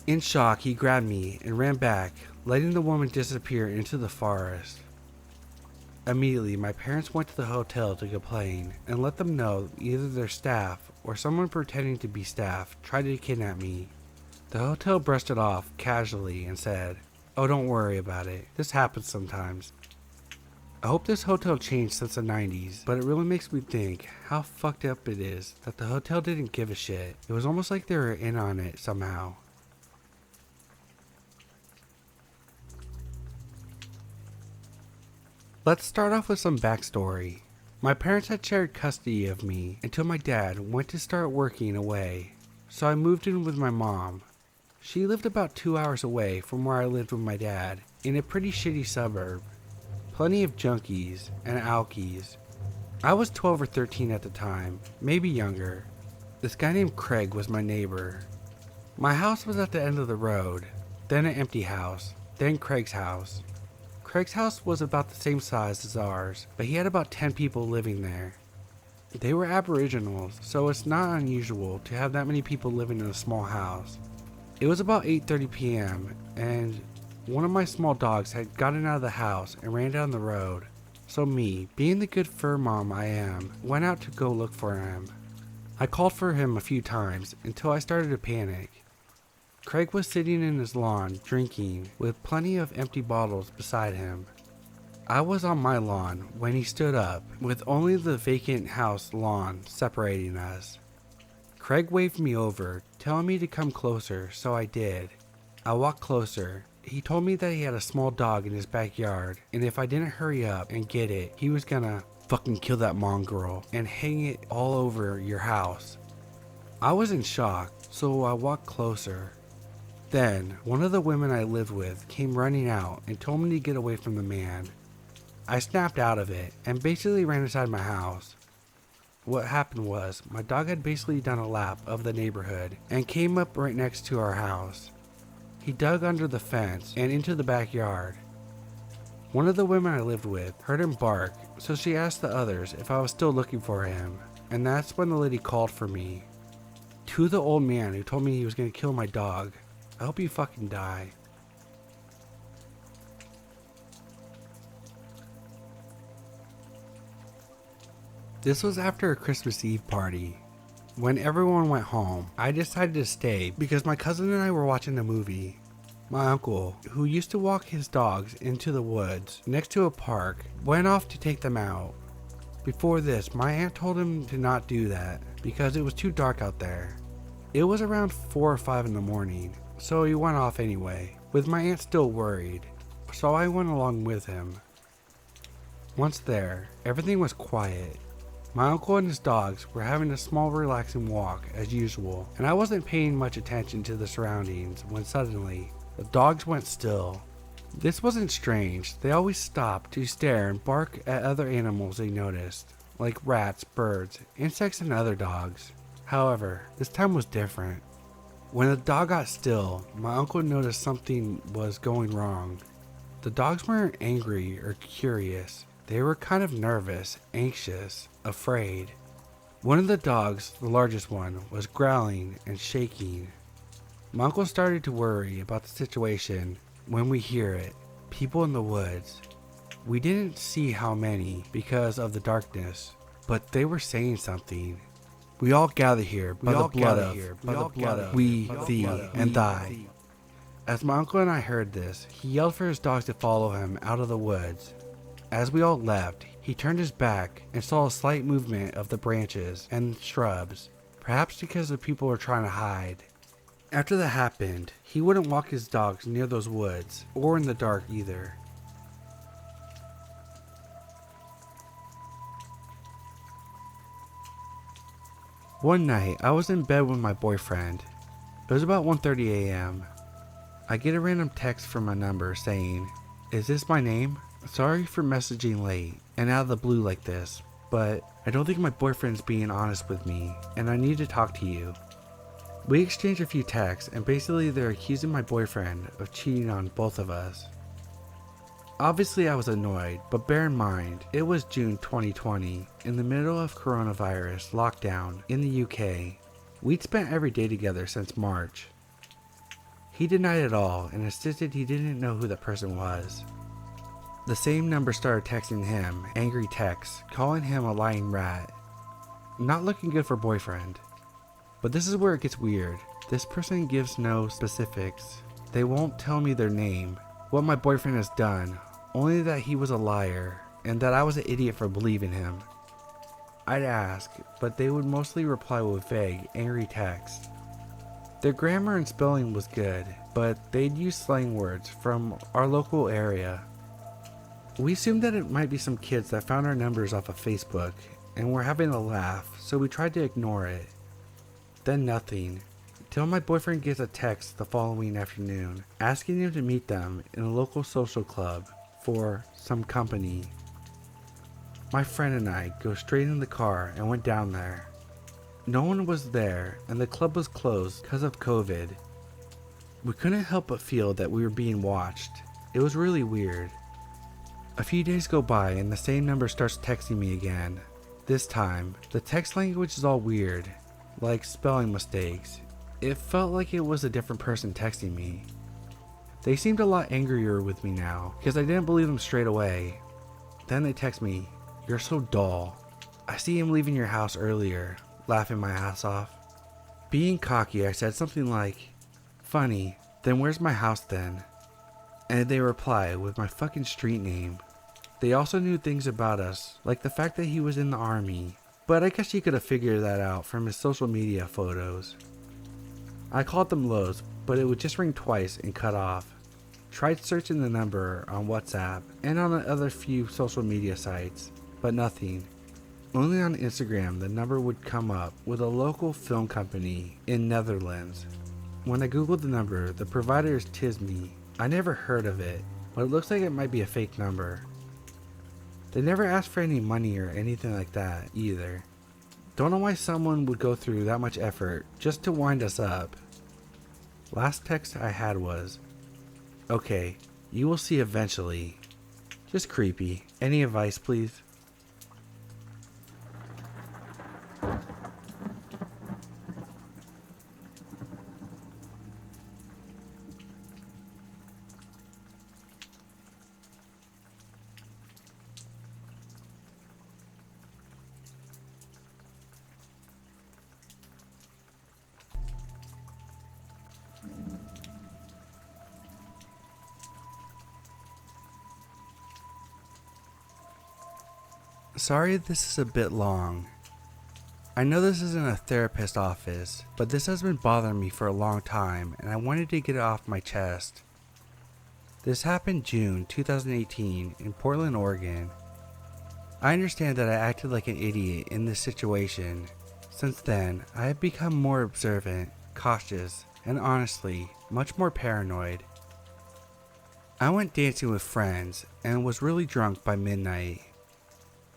A: In shock, he grabbed me and ran back, letting the woman disappear into the forest. Immediately, my parents went to the hotel to complain and let them know either their staff or someone pretending to be staff tried to kidnap me. The hotel brushed it off casually and said, "Oh, don't worry about it. This happens sometimes." I hope this hotel changed since the 90s, but it really makes me think how fucked up it is that the hotel didn't give a shit. It was almost like they were in on it somehow. Let's start off with some backstory. My parents had shared custody of me until my dad went to start working away, so I moved in with my mom. She lived about 2 hours away from where I lived with my dad, in a pretty shitty suburb. Plenty of junkies and alkies. I was 12 or 13 at the time, maybe younger. This guy named Craig was my neighbor. My house was at the end of the road, then an empty house, then Craig's house. Craig's house was about the same size as ours, but he had about 10 people living there. They were Aboriginals, so it's not unusual to have that many people living in a small house. It was about 8:30 p.m. and one of my small dogs had gotten out of the house and ran down the road. So me, being the good fur mom I am, went out to go look for him. I called for him a few times until I started to panic. Craig was sitting in his lawn drinking with plenty of empty bottles beside him. I was on my lawn when he stood up with only the vacant house lawn separating us. Craig waved me over, telling me to come closer, so I did. I walked closer. He told me that he had a small dog in his backyard, and if I didn't hurry up and get it, he was gonna fucking kill that mongrel and hang it all over your house. I was in shock, so I walked closer. Then, one of the women I lived with came running out and told me to get away from the man. I snapped out of it and basically ran inside my house. What happened was, my dog had basically done a lap of the neighborhood and came up right next to our house. He dug under the fence and into the backyard. One of the women I lived with heard him bark, so she asked the others if I was still looking for him, and that's when the lady called for me. To the old man who told me he was going to kill my dog, I hope you fucking die. This was after a Christmas Eve party. When everyone went home, I decided to stay because my cousin and I were watching a movie. My uncle, who used to walk his dogs into the woods next to a park, went off to take them out. Before this, my aunt told him to not do that because it was too dark out there. It was around 4 or 5 in the morning, so he went off anyway, with my aunt still worried, so I went along with him. Once there, everything was quiet. My uncle and his dogs were having a small relaxing walk as usual, and I wasn't paying much attention to the surroundings when suddenly, the dogs went still. This wasn't strange. They always stopped to stare and bark at other animals they noticed, like rats, birds, insects, and other dogs. However, this time was different. When the dog got still, my uncle noticed something was going wrong. The dogs weren't angry or curious. They were kind of nervous, anxious, afraid. One of the dogs, the largest one, was growling and shaking. My uncle started to worry about the situation when we hear it. People in the woods. We didn't see how many because of the darkness, but they were saying something. We all gather here by the blood of we, thee, and thy. As my uncle and I heard this, he yelled for his dogs to follow him out of the woods. As we all left, he turned his back and saw a slight movement of the branches and shrubs, perhaps because the people were trying to hide. After that happened, he wouldn't walk his dogs near those woods, or in the dark either. One night, I was in bed with my boyfriend. It was about 1:30 a.m. I get a random text from my number saying, "Is this my name? Sorry for messaging late and out of the blue like this, but I don't think my boyfriend's being honest with me, and I need to talk to you." We exchanged a few texts, and basically they're accusing my boyfriend of cheating on both of us. Obviously I was annoyed, but bear in mind, it was June 2020, in the middle of coronavirus lockdown in the UK. We'd spent every day together since March. He denied it all and insisted he didn't know who that person was. The same number started texting him angry texts, calling him a lying rat. Not looking good for boyfriend. But this is where it gets weird. This person gives no specifics. They won't tell me their name, what my boyfriend has done, only that he was a liar and that I was an idiot for believing him. I'd ask, but they would mostly reply with vague, angry texts. Their grammar and spelling was good, but they'd use slang words from our local area. We assumed that it might be some kids that found our numbers off of Facebook and were having a laugh, so we tried to ignore it. Then nothing, till my boyfriend gets a text the following afternoon asking him to meet them in a local social club for some company. My friend and I go straight in the car and went down there. No one was there and the club was closed because of COVID. We couldn't help but feel that we were being watched. It was really weird. A few days go by and the same number starts texting me again. This time, the text language is all weird, like spelling mistakes. It felt like it was a different person texting me. They seemed a lot angrier with me now because I didn't believe them straight away. Then they text me, "You're so dull. I see him leaving your house earlier," laughing my ass off. Being cocky, I said something like, "Funny, then where's my house then?" And they reply with my fucking street name. They also knew things about us, like the fact that he was in the army, but I guess you could have figured that out from his social media photos. I called them Lowe's, but it would just ring twice and cut off. Tried searching the number on WhatsApp and on the other few social media sites, but nothing. Only on Instagram the number would come up with a local film company in Netherlands. When I googled the number, the provider is Tisme. I never heard of it, but it looks like it might be a fake number. They never asked for any money or anything like that either. Don't know why someone would go through that much effort just to wind us up. Last text I had was, "Okay, you will see eventually." Just creepy. Any advice, please? Sorry this is a bit long. I know this isn't a therapist office, but this has been bothering me for a long time and I wanted to get it off my chest. This happened June 2018 in Portland, Oregon. I understand that I acted like an idiot in this situation. Since then, I have become more observant, cautious, and honestly, much more paranoid. I went dancing with friends and was really drunk by midnight.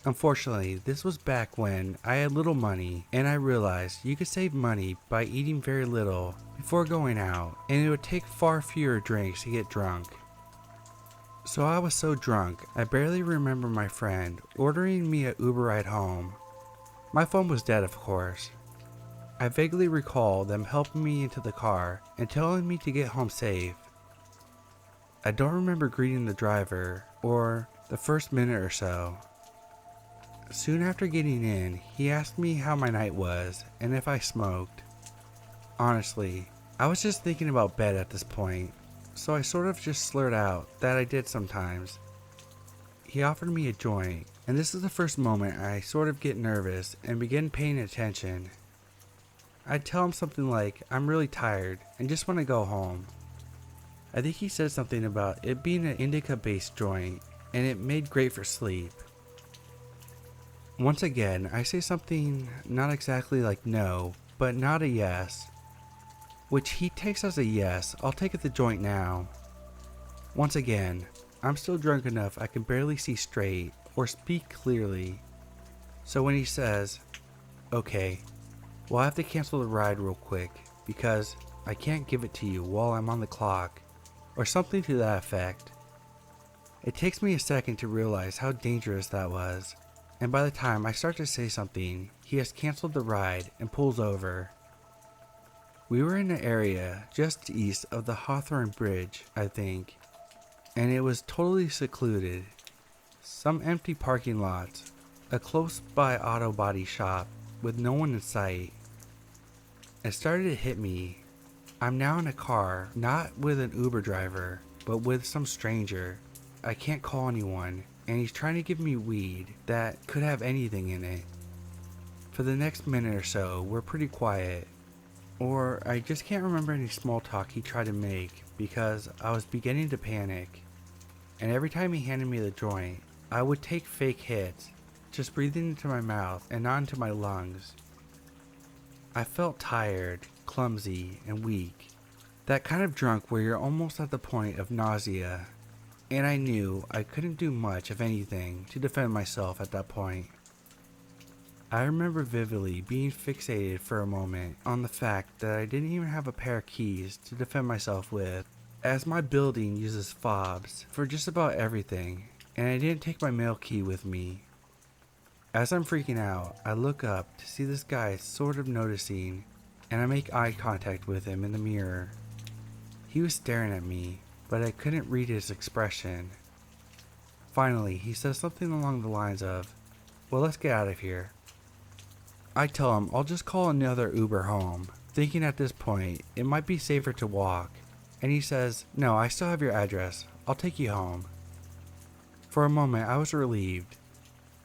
A: Unfortunately, this was back when I had little money and I realized you could save money by eating very little before going out and it would take far fewer drinks to get drunk. So I was so drunk, I barely remember my friend ordering me an Uber ride home. My phone was dead, of course. I vaguely recall them helping me into the car and telling me to get home safe. I don't remember greeting the driver or the first minute or so. Soon after getting in, he asked me how my night was and if I smoked. Honestly, I was just thinking about bed at this point, so I sort of just slurred out that I did sometimes. He offered me a joint, and this is the first moment I sort of get nervous and begin paying attention. I'd tell him something like, "I'm really tired and just want to go home." I think he said something about it being an indica-based joint and it made great for sleep. Once again, I say something not exactly like no, but not a yes, which he takes as a yes. I'll take the joint now. Once again, I'm still drunk enough I can barely see straight or speak clearly. So when he says, "Okay, well, I have to cancel the ride real quick because I can't give it to you while I'm on the clock," or something to that effect. It takes me a second to realize how dangerous that was. And by the time I start to say something, he has canceled the ride and pulls over. We were in an area just east of the Hawthorne Bridge, I think, and it was totally secluded. Some empty parking lots, a close by auto body shop with no one in sight. It started to hit me. I'm now in a car, not with an Uber driver, but with some stranger. I can't call anyone, and he's trying to give me weed that could have anything in it. For the next minute or so, we're pretty quiet. Or I just can't remember any small talk he tried to make because I was beginning to panic. And every time he handed me the joint, I would take fake hits, just breathing into my mouth and not into my lungs. I felt tired, clumsy, and weak. That kind of drunk where you're almost at the point of nausea. And I knew I couldn't do much of anything to defend myself at that point. I remember vividly being fixated for a moment on the fact that I didn't even have a pair of keys to defend myself with, as my building uses fobs for just about everything, and I didn't take my mail key with me. As I'm freaking out, I look up to see this guy sort of noticing, and I make eye contact with him in the mirror. He was staring at me, but I couldn't read his expression. Finally, he says something along the lines of, "Well, let's get out of here." I tell him I'll just call another Uber home, thinking at this point it might be safer to walk, and he says, "No, I still have your address. I'll take you home." For a moment I was relieved.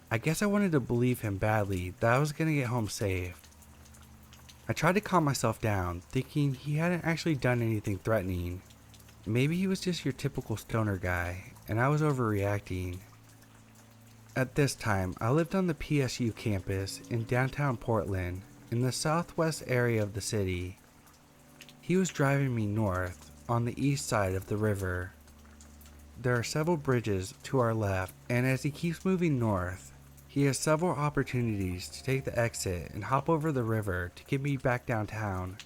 A: I guess I wanted to believe him badly that I was going to get home safe. I tried to calm myself down, thinking he hadn't actually done anything threatening. Maybe he was just your typical stoner guy, and I was overreacting. At this time, I lived on the PSU campus in downtown Portland, in the southwest area of the city. He was driving me north, on the east side of the river. There are several bridges to our left, and as he keeps moving north, he has several opportunities to take the exit and hop over the river to get me back downtown.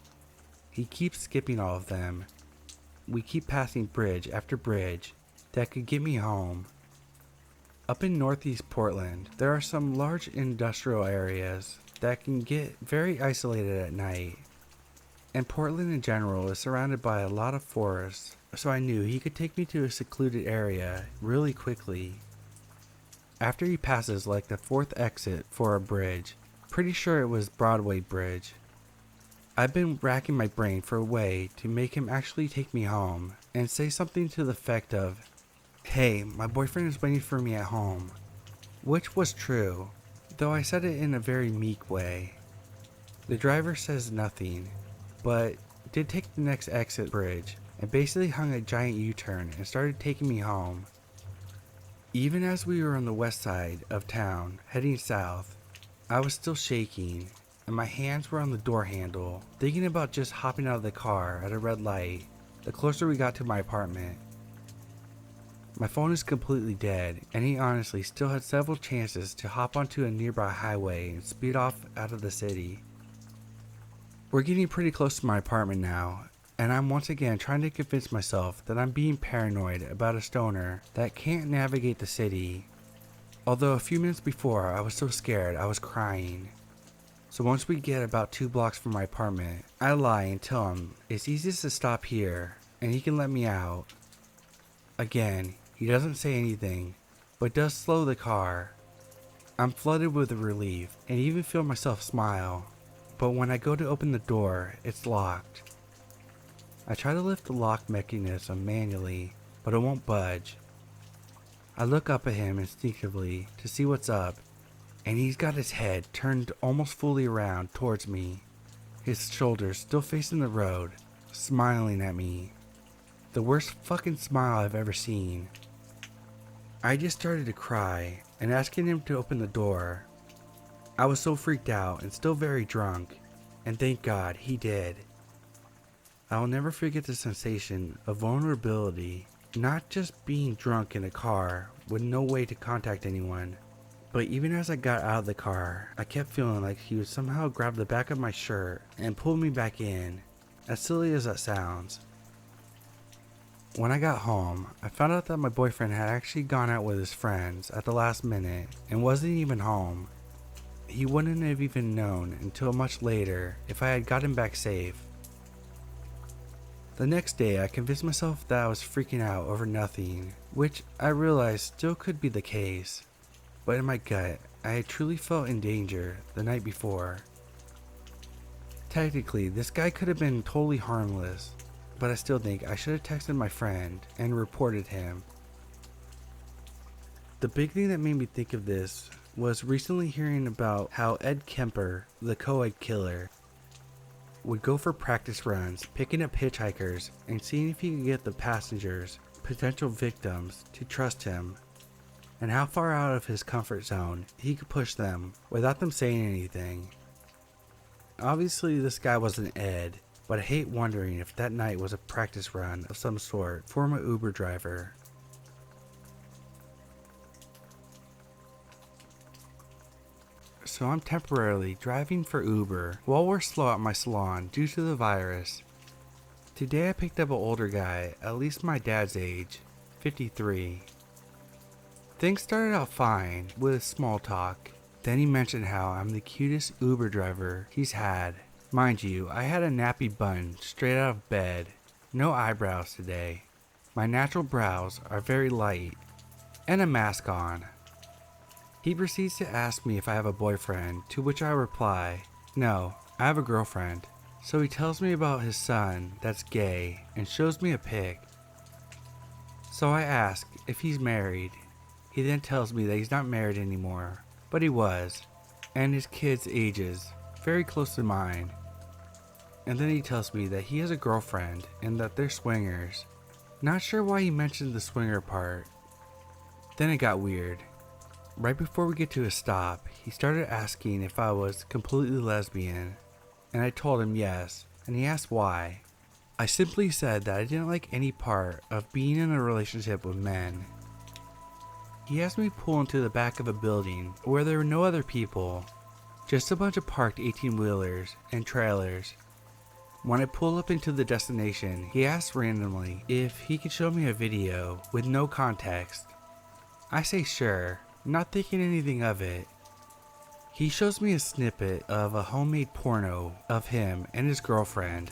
A: He keeps skipping all of them. We keep passing bridge after bridge that could get me home. Up in northeast Portland, there are some large industrial areas that can get very isolated at night. And Portland in general is surrounded by a lot of forests, so I knew he could take me to a secluded area really quickly. After he passes like the fourth exit for a bridge, pretty sure it was Broadway Bridge, I've been racking my brain for a way to make him actually take me home and say something to the effect of, "Hey, my boyfriend is waiting for me at home," which was true, though I said it in a very meek way. The driver says nothing, but did take the next exit bridge and basically hung a giant U-turn and started taking me home. Even as we were on the west side of town heading south, I was still shaking and my hands were on the door handle, thinking about just hopping out of the car at a red light the closer we got to my apartment. My phone is completely dead, and he honestly still had several chances to hop onto a nearby highway and speed off out of the city. We're getting pretty close to my apartment now, and I'm once again trying to convince myself that I'm being paranoid about a stoner that can't navigate the city. Although a few minutes before I was so scared I was crying. So once we get about 2 blocks from my apartment, I lie and tell him it's easiest to stop here and he can let me out. Again, he doesn't say anything, but does slow the car. I'm flooded with relief and even feel myself smile, but when I go to open the door, it's locked. I try to lift the lock mechanism manually, but it won't budge. I look up at him instinctively to see what's up, and he's got his head turned almost fully around towards me, his shoulders still facing the road, smiling at me. The worst fucking smile I've ever seen. I just started to cry and asking him to open the door. I was so freaked out and still very drunk, and thank God he did. I will never forget the sensation of vulnerability, not just being drunk in a car with no way to contact anyone, but even as I got out of the car, I kept feeling like he would somehow grab the back of my shirt and pull me back in, as silly as that sounds. When I got home, I found out that my boyfriend had actually gone out with his friends at the last minute and wasn't even home. He wouldn't have even known until much later if I had got him back safe. The next day, I convinced myself that I was freaking out over nothing, which I realized still could be the case. But in my gut, I had truly felt in danger the night before. Technically, this guy could have been totally harmless, but I still think I should have texted my friend and reported him. The big thing that made me think of this was recently hearing about how Ed Kemper, the co-ed killer, would go for practice runs, picking up hitchhikers and seeing if he could get the passengers, potential victims, to trust him, and how far out of his comfort zone he could push them without them saying anything. Obviously this guy wasn't Ed, but I hate wondering if that night was a practice run of some sort for my Uber driver. So I'm temporarily driving for Uber while we're slow at my salon due to the virus. Today I picked up an older guy, at least my dad's age, 53. Things started out fine with small talk. Then he mentioned how I'm the cutest Uber driver he's had. Mind you, I had a nappy bun straight out of bed, no eyebrows today. My natural brows are very light, and a mask on. He proceeds to ask me if I have a boyfriend, to which I reply, no, I have a girlfriend. So he tells me about his son that's gay and shows me a pic. So I ask if he's married. He then tells me that he's not married anymore, but he was, and his kids' ages very close to mine. And then he tells me that he has a girlfriend and that they're swingers. Not sure why he mentioned the swinger part. Then it got weird. Right before we get to a stop, he started asking if I was completely lesbian, and I told him yes, and he asked why. I simply said that I didn't like any part of being in a relationship with men. He asked me to pull into the back of a building where there were no other people, just a bunch of parked 18-wheelers and trailers. When I pull up into the destination, he asked randomly if he could show me a video with no context. I say sure, not thinking anything of it. He shows me a snippet of a homemade porno of him and his girlfriend.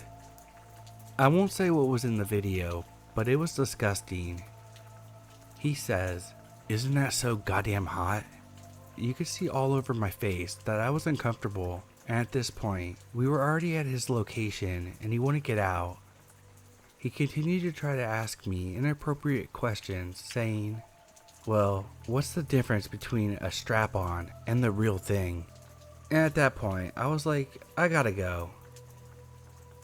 A: I won't say what was in the video, but it was disgusting. He says, "Isn't that so goddamn hot?" You could see all over my face that I was uncomfortable, and at this point, we were already at his location and he wouldn't get out. He continued to try to ask me inappropriate questions, saying, "Well, what's the difference between a strap-on and the real thing?" And at that point, I was like, I gotta go.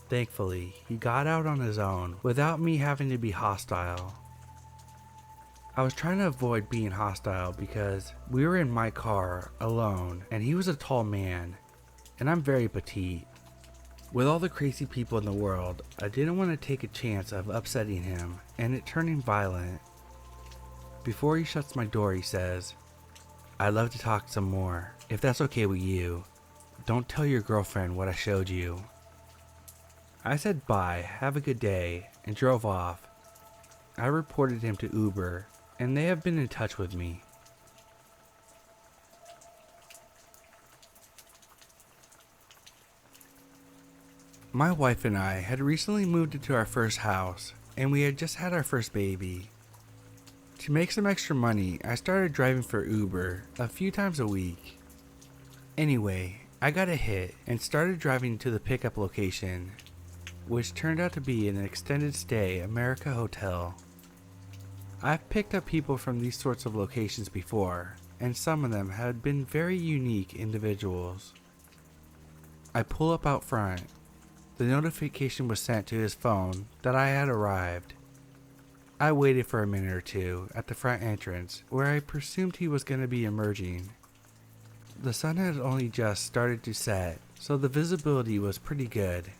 A: Thankfully, he got out on his own without me having to be hostile. I was trying to avoid being hostile because we were in my car alone and he was a tall man and I'm very petite. With all the crazy people in the world, I didn't want to take a chance of upsetting him and it turning violent. Before he shuts my door, he says, "I'd love to talk some more, if that's okay with you. Don't tell your girlfriend what I showed you." I said bye, have a good day, and drove off. I reported him to Uber, and they have been in touch with me. My wife and I had recently moved into our first house, and we had just had our first baby. To make some extra money, I started driving for Uber a few times a week. Anyway, I got a hit and started driving to the pickup location, which turned out to be an extended stay America hotel. I've picked up people from these sorts of locations before, and some of them had been very unique individuals. I pull up out front. The notification was sent to his phone that I had arrived. I waited for a minute or two at the front entrance where I presumed he was going to be emerging. The sun had only just started to set, so the visibility was pretty good.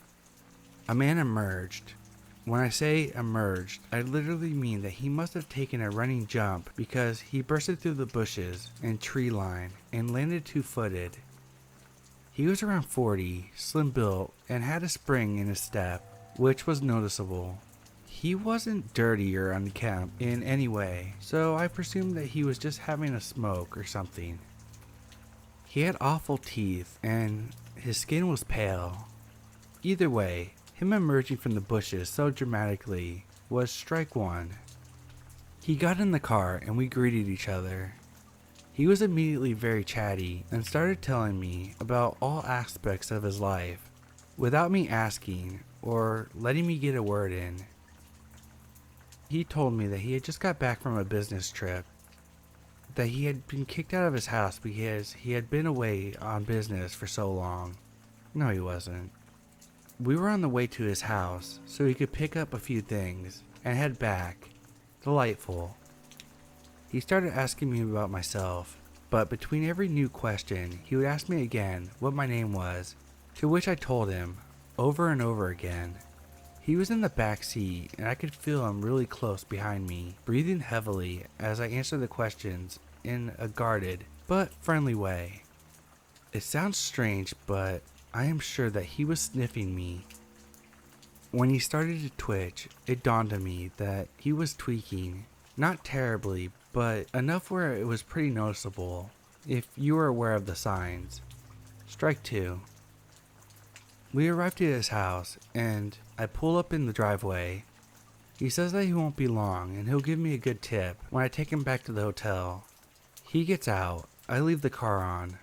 A: A man emerged. When I say emerged, I literally mean that he must have taken a running jump because he bursted through the bushes and tree line and landed 2-footed. He was around 40, slim built, and had a spring in his step, which was noticeable. He wasn't dirty or unkempt in any way, so I presumed that he was just having a smoke or something. He had awful teeth, and his skin was pale. Either way, Him emerging from the bushes so dramatically was strike one. He got in the car and we greeted each other. He was immediately very chatty and started telling me about all aspects of his life without me asking or letting me get a word in. He told me that he had just got back from a business trip, that he had been kicked out of his house because he had been away on business for so long. No, he wasn't. We were on the way to his house so he could pick up a few things and head back. Delightful. He started asking me about myself, but between every new question, he would ask me again what my name was, to which I told him over and over again. He was in the back seat and I could feel him really close behind me, breathing heavily as I answered the questions in a guarded but friendly way. It sounds strange, but I am sure that he was sniffing me. When he started to twitch, it dawned on me that he was tweaking, not terribly, but enough where it was pretty noticeable, if you were aware of the signs. Strike two. We arrived at his house, and I pull up in the driveway. He says that he won't be long, and he'll give me a good tip when I take him back to the hotel. He gets out. I leave the car on.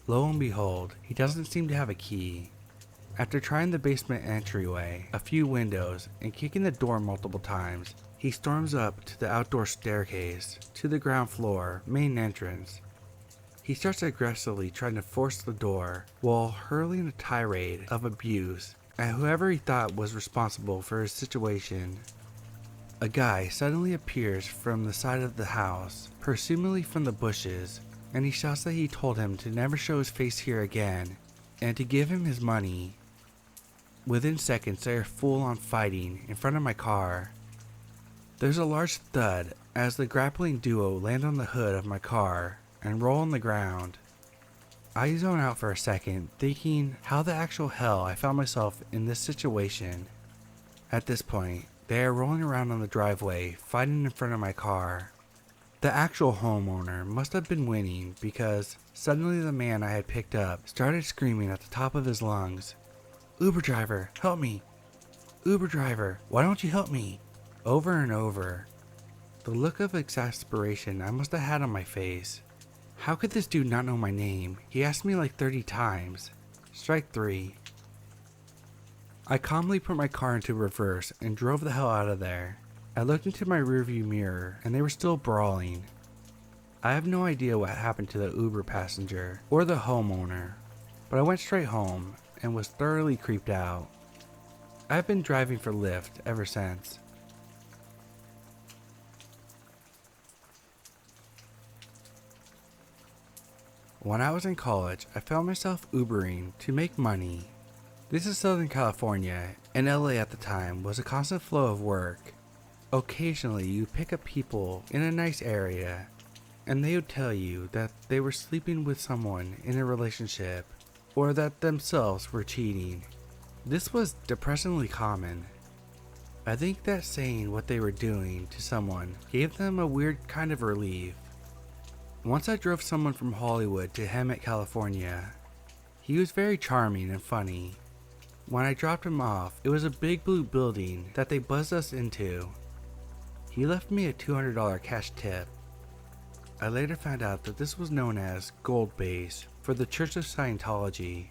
A: Lo and behold, he doesn't seem to have a key. After trying the basement entryway, a few windows, and kicking the door multiple times, he storms up to the outdoor staircase to the ground floor main entrance. He starts aggressively trying to force the door while hurling a tirade of abuse at whoever he thought was responsible for his situation. A guy suddenly appears from the side of the house, presumably from the bushes, and he shouts that he told him to never show his face here again and to give him his money. Within seconds, they are full on fighting in front of my car. There's a large thud as the grappling duo land on the hood of my car and roll on the ground. I zone out for a second, thinking how the actual hell I found myself in this situation. At this point, they are rolling around on the driveway, fighting in front of my car. The actual homeowner must have been winning because suddenly the man I had picked up started screaming at the top of his lungs, "Uber driver, help me! Uber driver, why don't you help me?" Over and over. The look of exasperation I must have had on my face. How could this dude not know my name? He asked me like 30 times. Strike three. I calmly put my car into reverse and drove the hell out of there. I looked into my rearview mirror and they were still brawling. I have no idea what happened to the Uber passenger or the homeowner, but I went straight home and was thoroughly creeped out. I've been driving for Lyft ever since. When I was in college, I found myself Ubering to make money. This is Southern California, and LA at the time was a constant flow of work. Occasionally, you pick up people in a nice area, and they would tell you that they were sleeping with someone in a relationship, or that themselves were cheating. This was depressingly common. I think that saying what they were doing to someone gave them a weird kind of relief. Once I drove someone from Hollywood to Hemet, California. He was very charming and funny. When I dropped him off, it was a big blue building that they buzzed us into. He left me a $200 cash tip. I later found out that this was known as Gold Base for the Church of Scientology.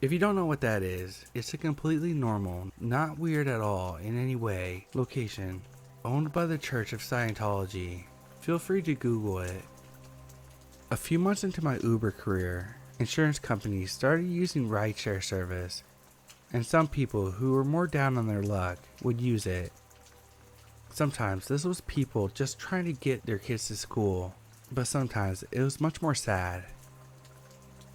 A: If you don't know what that is, it's a completely normal, not weird at all in any way, location, owned by the Church of Scientology. Feel free to Google it. A few months into my Uber career, insurance companies started using rideshare service, and some people who were more down on their luck would use it. Sometimes this was people just trying to get their kids to school, but sometimes it was much more sad.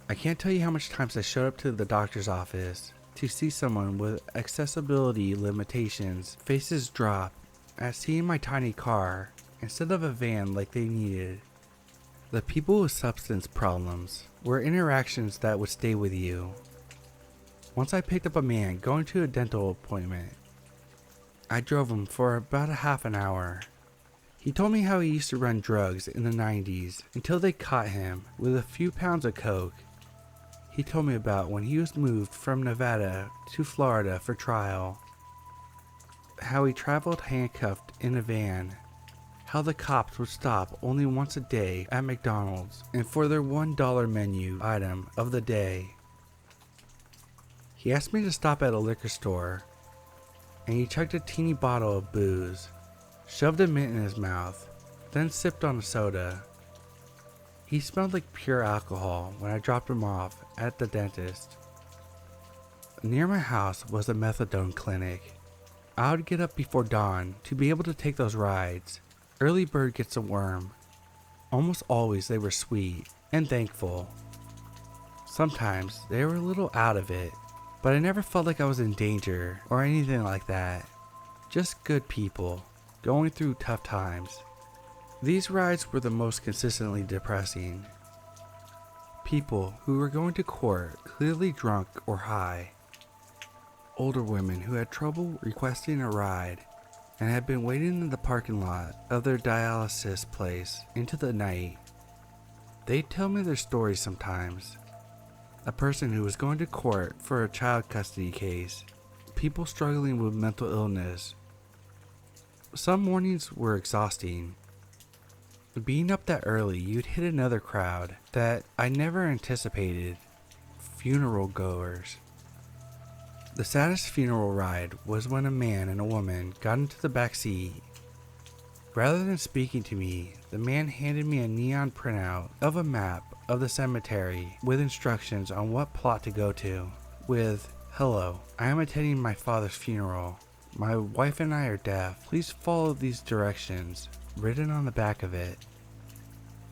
A: I can't tell you how much times I showed up to the doctor's office to see someone with accessibility limitations, faces drop at seeing my tiny car instead of a van like they needed. The people with substance problems were interactions that would stay with you. Once I picked up a man going to a dental appointment. I drove him for about a half an hour. He told me how he used to run drugs in the 90s until they caught him with a few pounds of coke. He told me about when he was moved from Nevada to Florida for trial, how he traveled handcuffed in a van, how the cops would stop only once a day at McDonald's and for their $1 menu item of the day. He asked me to stop at a liquor store, and he chugged a teeny bottle of booze, shoved a mint in his mouth, then sipped on a soda. He smelled like pure alcohol when I dropped him off at the dentist. Near my house was a methadone clinic. I would get up before dawn to be able to take those rides. Early bird gets a worm. Almost always they were sweet and thankful. Sometimes they were a little out of it, but I never felt like I was in danger or anything like that. Just good people going through tough times. These rides were the most consistently depressing. People who were going to court clearly drunk or high. Older women who had trouble requesting a ride and had been waiting in the parking lot of their dialysis place into the night. They'd tell me their stories sometimes. A person who was going to court for a child custody case. People struggling with mental illness. Some mornings were exhausting. Being up that early, you'd hit another crowd that I never anticipated. Funeral goers. The saddest funeral ride was when a man and a woman got into the back seat. Rather than speaking to me, the man handed me a neon printout of a map of the cemetery with instructions on what plot to go to, with, "Hello, I am attending my father's funeral. My wife and I are deaf. Please follow these directions," written on the back of it.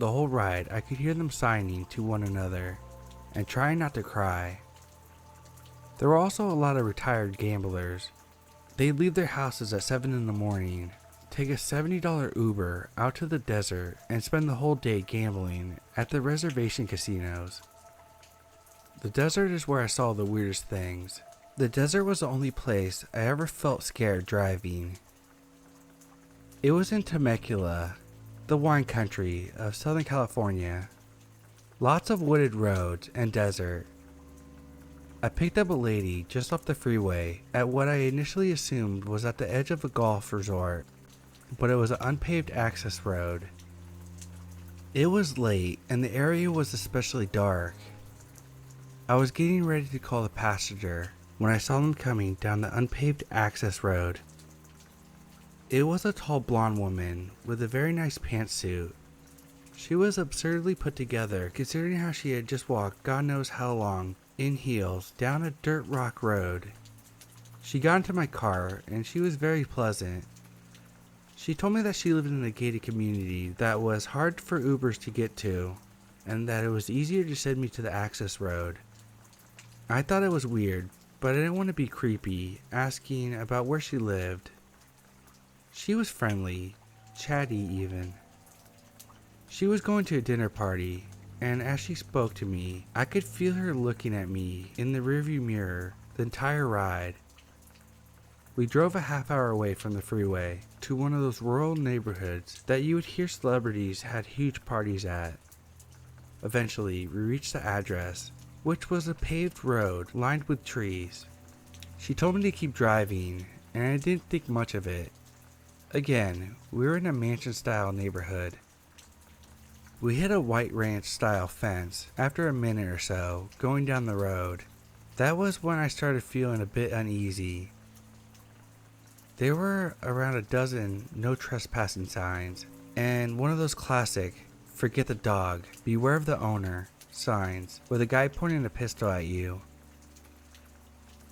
A: The whole ride, I could hear them signing to one another and trying not to cry. There were also a lot of retired gamblers. They'd leave their houses at 7 in the morning, take a $70 Uber out to the desert, and spend the whole day gambling at the reservation casinos. The desert is where I saw the weirdest things. The desert was the only place I ever felt scared driving. It was in Temecula, the wine country of Southern California. Lots of wooded roads and desert. I picked up a lady just off the freeway at what I initially assumed was at the edge of a golf resort, but it was an unpaved access road. It was late and the area was especially dark. I was getting ready to call the passenger when I saw them coming down the unpaved access road. It was a tall blonde woman with a very nice pantsuit. She was absurdly put together considering how she had just walked God knows how long in heels down a dirt rock road. She got into my car and she was very pleasant. She told me that she lived in a gated community that was hard for Ubers to get to and that it was easier to send me to the access road. I thought it was weird, but I didn't want to be creepy, asking about where she lived. She was friendly, chatty even. She was going to a dinner party, and as she spoke to me, I could feel her looking at me in the rearview mirror the entire ride. We drove a half hour away from the freeway to one of those rural neighborhoods that you would hear celebrities had huge parties at. Eventually, we reached the address, which was a paved road lined with trees. She told me to keep driving, and I didn't think much of it. Again, we were in a mansion-style neighborhood. We hit a white ranch-style fence after a minute or so going down the road. That was when I started feeling a bit uneasy. There were around a dozen no trespassing signs, and one of those classic, "Forget the dog, beware of the owner" signs with a guy pointing a pistol at you.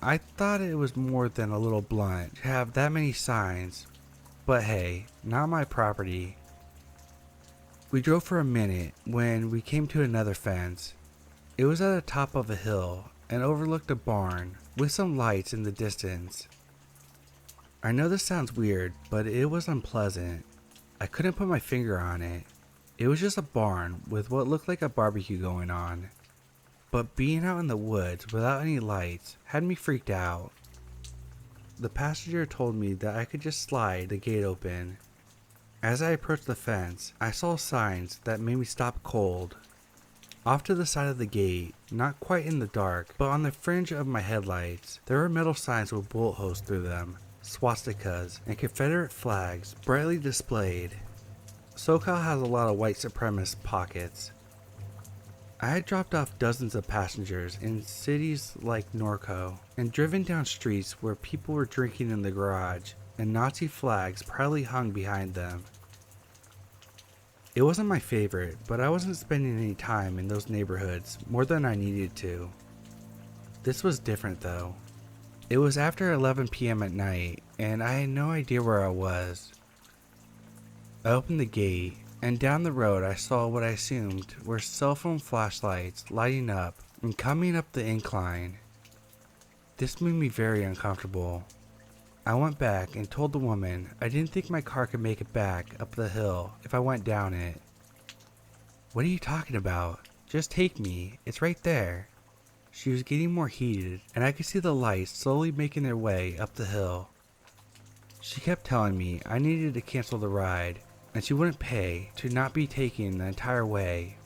A: I thought it was more than a little blunt to have that many signs, but hey, not my property. We drove for a minute when we came to another fence. It was at the top of a hill and overlooked a barn with some lights in the distance. I know this sounds weird, but it was unpleasant. I couldn't put my finger on it. It was just a barn with what looked like a barbecue going on. But being out in the woods without any lights had me freaked out. The passenger told me that I could just slide the gate open. As I approached the fence, I saw signs that made me stop cold. Off to the side of the gate, not quite in the dark, but on the fringe of my headlights, there were metal signs with bullet holes through them, swastikas, and Confederate flags brightly displayed. SoCal has a lot of white supremacist pockets. I had dropped off dozens of passengers in cities like Norco and driven down streets where people were drinking in the garage and Nazi flags proudly hung behind them. It wasn't my favorite, but I wasn't spending any time in those neighborhoods more than I needed to. This was different though. It was after 11 p.m. at night and I had no idea where I was. I opened the gate and down the road I saw what I assumed were cell phone flashlights lighting up and coming up the incline. This made me very uncomfortable. I went back and told the woman I didn't think my car could make it back up the hill if I went down it. "What are you talking about? Just take me, it's right there." She was getting more heated and I could see the lights slowly making their way up the hill. She kept telling me I needed to cancel the ride and she wouldn't pay to not be taken the entire way.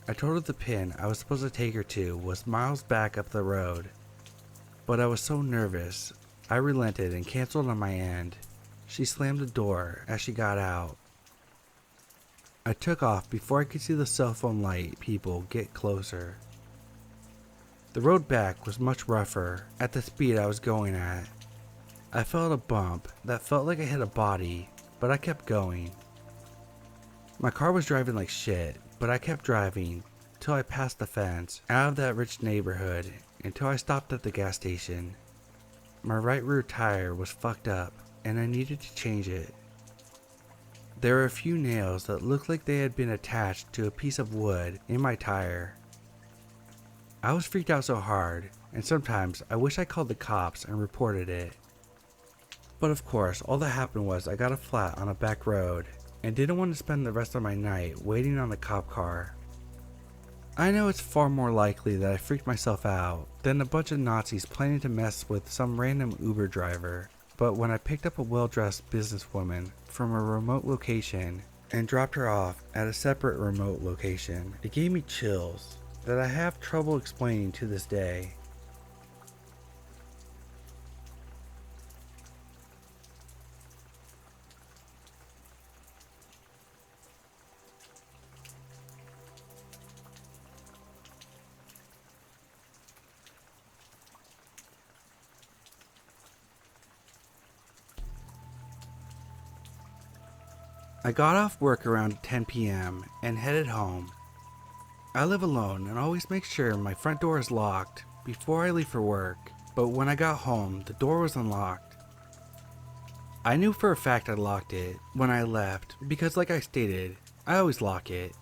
A: I told her the pin I was supposed to take her to was miles back up the road, but I was so nervous I relented and canceled on my end. She slammed the door as she got out. I took off before I could see the cell phone light people get closer. The road back was much rougher at the speed I was going at. I felt a bump that felt like I hit a body, but I kept going. My car was driving like shit, but I kept driving till I passed the fence out of that rich neighborhood until I stopped at the gas station. My right rear tire was fucked up and I needed to change it. There were a few nails that looked like they had been attached to a piece of wood in my tire. I was freaked out so hard, and sometimes I wish I called the cops and reported it. But of course, all that happened was I got a flat on a back road and didn't want to spend the rest of my night waiting on the cop car. I know it's far more likely that I freaked myself out than a bunch of Nazis planning to mess with some random Uber driver, but when I picked up a well-dressed businesswoman from a remote location and dropped her off at a separate remote location, it gave me chills that I have trouble explaining to this day. I got off work around 10 p.m. and headed home. I live alone and always make sure my front door is locked before I leave for work, but when I got home, the door was unlocked. I knew for a fact I locked it when I left because, like I stated, I always lock it.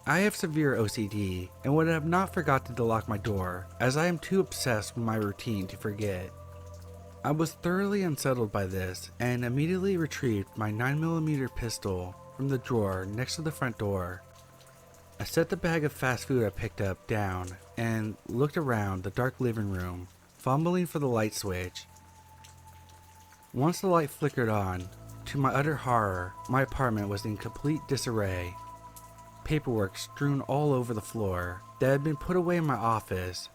A: I have severe OCD and would have not forgotten to lock my door as I am too obsessed with my routine to forget. I was thoroughly unsettled by this and immediately retrieved my 9mm pistol from the drawer next to the front door. I set the bag of fast food I picked up down and looked around the dark living room, fumbling for the light switch. Once the light flickered on, to my utter horror, my apartment was in complete disarray. Paperwork strewn all over the floor that had been put away in my office,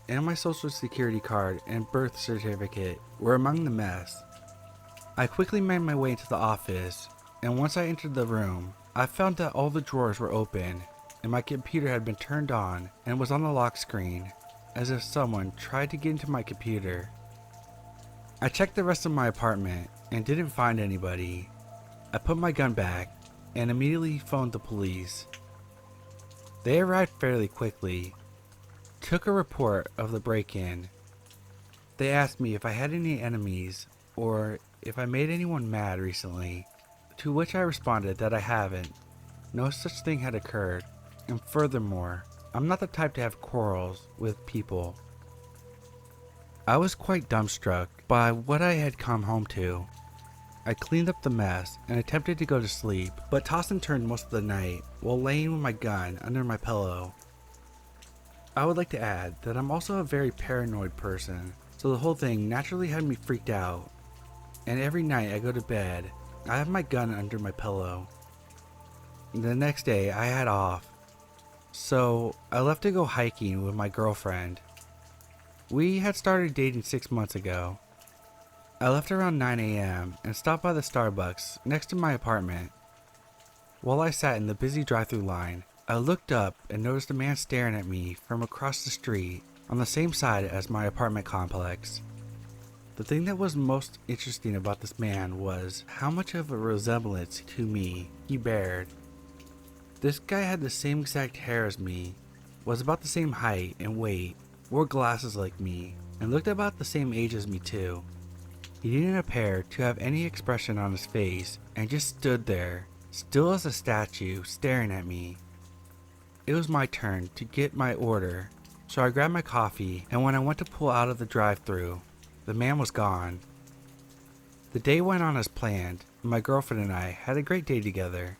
A: and my social security card and birth certificate were among the mess. I quickly made my way into the office, and once I entered the room, I found that all the drawers were open, and my computer had been turned on and was on the lock screen, as if someone tried to get into my computer. I checked the rest of my apartment and didn't find anybody. I put my gun back and immediately phoned the police. They arrived fairly quickly, took a report of the break-in. They asked me if I had any enemies or if I made anyone mad recently, to which I responded that I haven't. No such thing had occurred, and furthermore, I'm not the type to have quarrels with people. I was quite dumbstruck by what I had come home to. I cleaned up the mess and attempted to go to sleep, but tossed and turned most of the night while laying with my gun under my pillow. I would like to add that I'm also a very paranoid person, so the whole thing naturally had me freaked out, and every night I go to bed, I have my gun under my pillow. The next day I had off, So I left to go hiking with my girlfriend. We had started dating 6 months ago. I left around 9 a.m. and stopped by the Starbucks next to my apartment. While I sat in the busy drive-thru line, I looked up and noticed a man staring at me from across the street on the same side as my apartment complex. The thing that was most interesting about this man was how much of a resemblance to me he bared. This guy had the same exact hair as me, was about the same height and weight, wore glasses like me, and looked about the same age as me too. He didn't appear to have any expression on his face and just stood there, still as a statue, staring at me. It was my turn to get my order, so I grabbed my coffee, and when I went to pull out of the drive-thru, the man was gone. The day went on as planned, and my girlfriend and I had a great day together.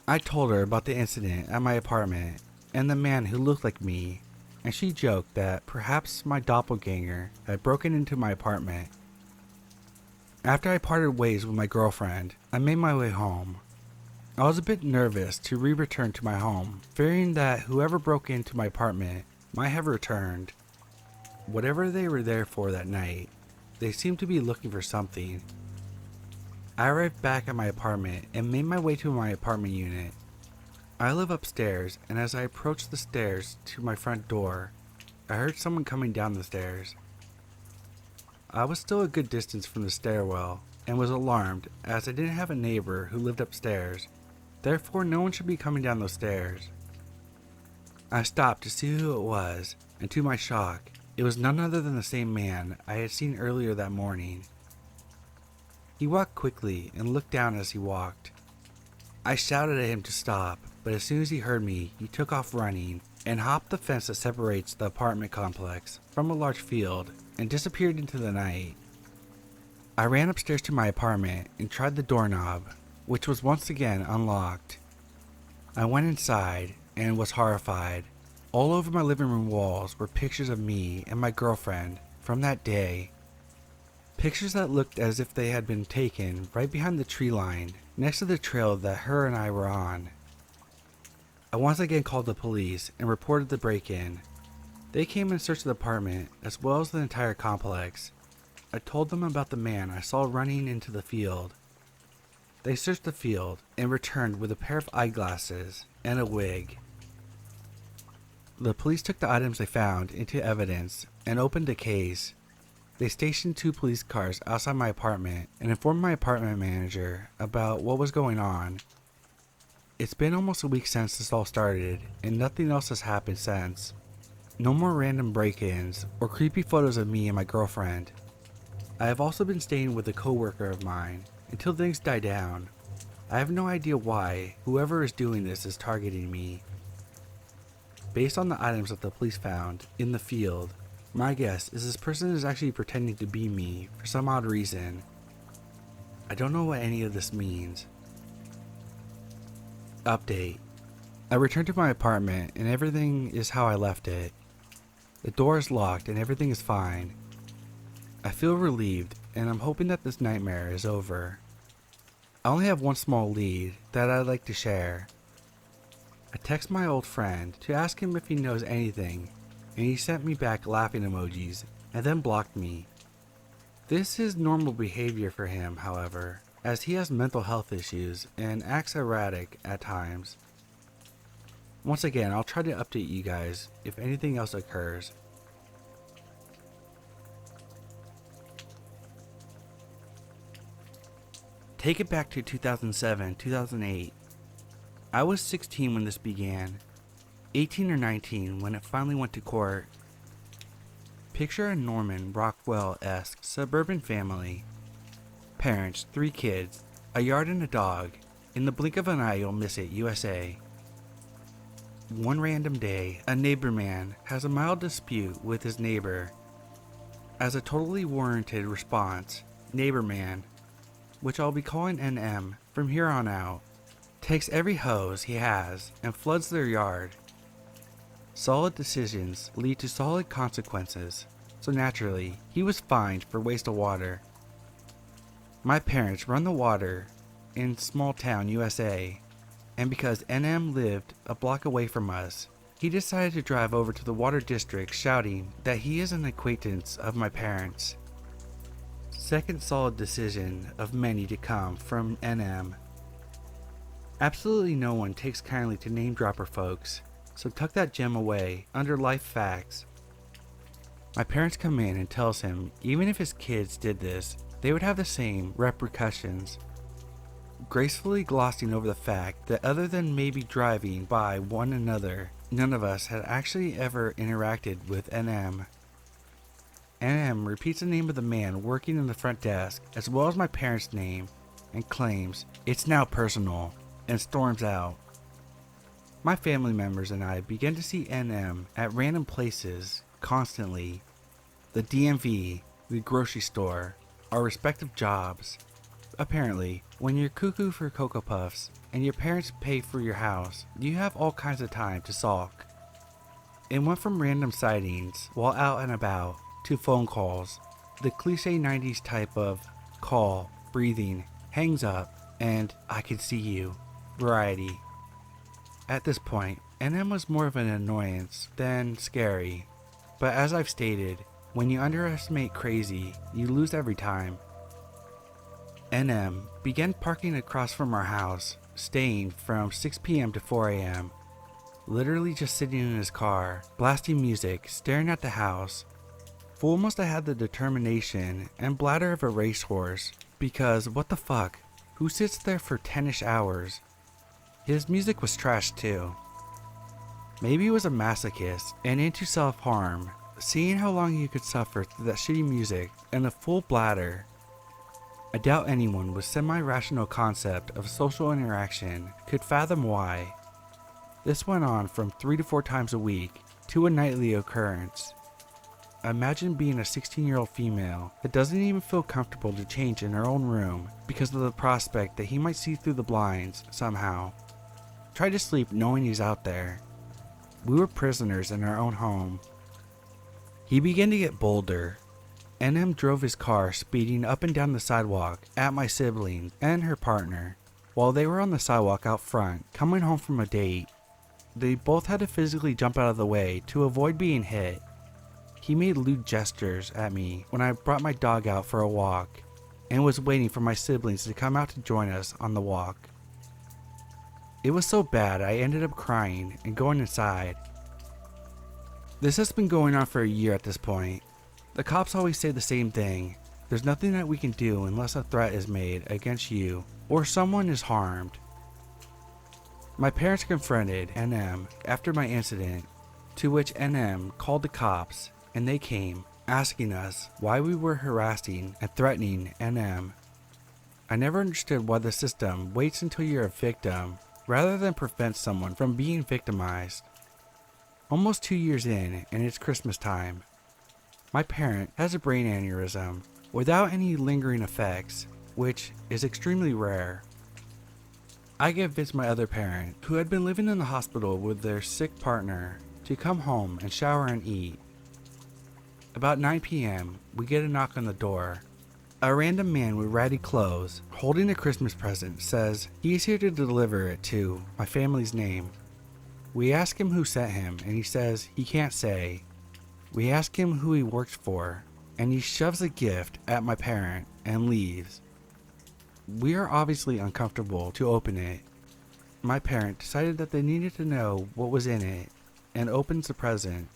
A: I told her about the incident at my apartment and the man who looked like me, and she joked that perhaps my doppelganger had broken into my apartment. After I parted ways with my girlfriend, I made my way home. I was a bit nervous to return to my home, fearing that whoever broke into my apartment might have returned. Whatever they were there for that night, they seemed to be looking for something. I arrived back at my apartment and made my way to my apartment unit. I live upstairs, and as I approached the stairs to my front door, I heard someone coming down the stairs. I was still a good distance from the stairwell and was alarmed as I didn't have a neighbor who lived upstairs. Therefore, no one should be coming down those stairs. I stopped to see who it was, and to my shock, it was none other than the same man I had seen earlier that morning. He walked quickly and looked down as he walked. I shouted at him to stop, but as soon as he heard me, he took off running and hopped the fence that separates the apartment complex from a large field and disappeared into the night. I ran upstairs to my apartment and tried the doorknob, which was once again unlocked. I went inside and was horrified. All over my living room walls were pictures of me and my girlfriend from that day. Pictures that looked as if they had been taken right behind the tree line next to the trail that her and I were on. I once again called the police and reported the break-in. They came and searched the apartment as well as the entire complex. I told them about the man I saw running into the field. They searched the field and returned with a pair of eyeglasses and a wig. The police took the items they found into evidence and opened a case. They stationed 2 police cars outside my apartment and informed my apartment manager about what was going on. It's been almost a week since this all started, and nothing else has happened since. No more random break-ins or creepy photos of me and my girlfriend. I have also been staying with a coworker of mine until things die down. I have no idea why whoever is doing this is targeting me. Based on the items that the police found in the field, my guess is this person is actually pretending to be me for some odd reason. I don't know what any of this means. Update. I returned to my apartment and everything is how I left it. The door is locked and everything is fine. I feel relieved and I'm hoping that this nightmare is over. I only have one small lead that I'd like to share. I text my old friend to ask him if he knows anything, and he sent me back laughing emojis and then blocked me. This is normal behavior for him, however, as he has mental health issues and acts erratic at times. Once again, I'll try to update you guys if anything else occurs. Take it back to 2007, 2008. I was 16 when this began, 18 or 19 when it finally went to court. Picture a Norman Rockwell-esque suburban family. Parents, 3 kids, a yard and a dog. In the blink of an eye you'll miss it, USA. One random day, a neighbor man has a mild dispute with his neighbor. As a totally warranted response, neighbor man, which I'll be calling NM from here on out, takes every hose he has and floods their yard. Solid decisions lead to solid consequences, so naturally, he was fined for waste of water. My parents run the water in small town USA, and because NM lived a block away from us, he decided to drive over to the water district shouting that he is an acquaintance of my parents. Second solid decision of many to come from NM. Absolutely no one takes kindly to name dropper folks, so tuck that gem away under life facts. My parents come in and tells him even if his kids did this, they would have the same repercussions, gracefully glossing over the fact that other than maybe driving by one another, none of us had actually ever interacted with NM. NM repeats the name of the man working in the front desk as well as my parents' name and claims it's now personal and storms out. My family members and I begin to see NM at random places constantly. The DMV, the grocery store, our respective jobs. Apparently, when you're cuckoo for Cocoa Puffs and your parents pay for your house, you have all kinds of time to sulk. It went from random sightings while out and about to phone calls, the cliche 90s type of call, breathing, hangs up, and I can see you variety. At this point, NM was more of an annoyance than scary, but as I've stated, when you underestimate crazy, you lose every time. NM began parking across from our house, staying from 6 p.m. to 4 a.m., literally just sitting in his car, blasting music, staring at the house. For almost I had the determination and bladder of a racehorse, because what the fuck, who sits there for 10ish hours? His music was trash too. Maybe he was a masochist and into self-harm, seeing how long he could suffer through that shitty music and a full bladder. I doubt anyone with semi-rational concept of social interaction could fathom why. This went on from 3 to 4 times a week to a nightly occurrence. Imagine being a 16-year-old female that doesn't even feel comfortable to change in her own room because of the prospect that he might see through the blinds somehow. Try to sleep knowing he's out there. We were prisoners in our own home. He began to get bolder. NM drove his car speeding up and down the sidewalk at my sibling and her partner. While they were on the sidewalk out front, coming home from a date, they both had to physically jump out of the way to avoid being hit. He made lewd gestures at me when I brought my dog out for a walk and was waiting for my siblings to come out to join us on the walk. It was so bad I ended up crying and going inside. This has been going on for a year at this point. The cops always say the same thing. There's nothing that we can do unless a threat is made against you or someone is harmed. My parents confronted NM after my incident, to which NM called the cops and they came, asking us why we were harassing and threatening NM. I never understood why the system waits until you're a victim rather than prevent someone from being victimized. Almost 2 years in, and it's Christmas time. My parent has a brain aneurysm without any lingering effects, which is extremely rare. I convinced my other parent, who had been living in the hospital with their sick partner, to come home and shower and eat. About 9 p.m., we get a knock on the door. A random man with ratty clothes, holding a Christmas present, says he is here to deliver it to my family's name. We ask him who sent him, and he says he can't say. We ask him who he works for, and he shoves a gift at my parent and leaves. We are obviously uncomfortable to open it. My parent decided that they needed to know what was in it, and opens the present.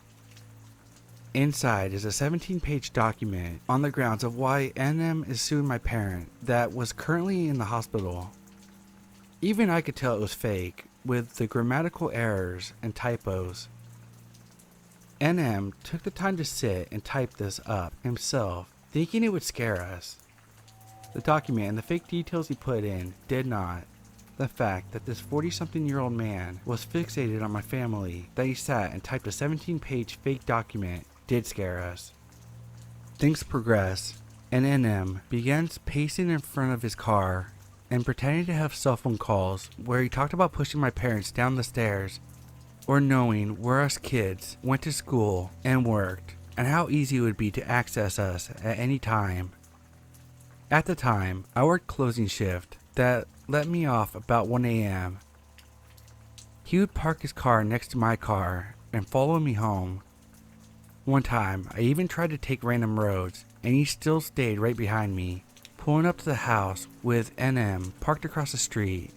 A: Inside is a 17-page document on the grounds of why NM is suing my parent that was currently in the hospital. Even I could tell it was fake, with the grammatical errors and typos. NM took the time to sit and type this up himself, thinking it would scare us. The document and the fake details he put in did not. The fact that this 40-something-year-old man was fixated on my family, that he sat and typed a 17-page fake document, did scare us. Things progress, and NM begins pacing in front of his car and pretending to have cell phone calls where he talked about pushing my parents down the stairs, or knowing where us kids went to school and worked, and how easy it would be to access us at any time. At the time, I worked closing shift that let me off about 1 a.m. He would park his car next to my car and follow me home. One time, I even tried to take random roads, and he still stayed right behind me, pulling up to the house with NM parked across the street.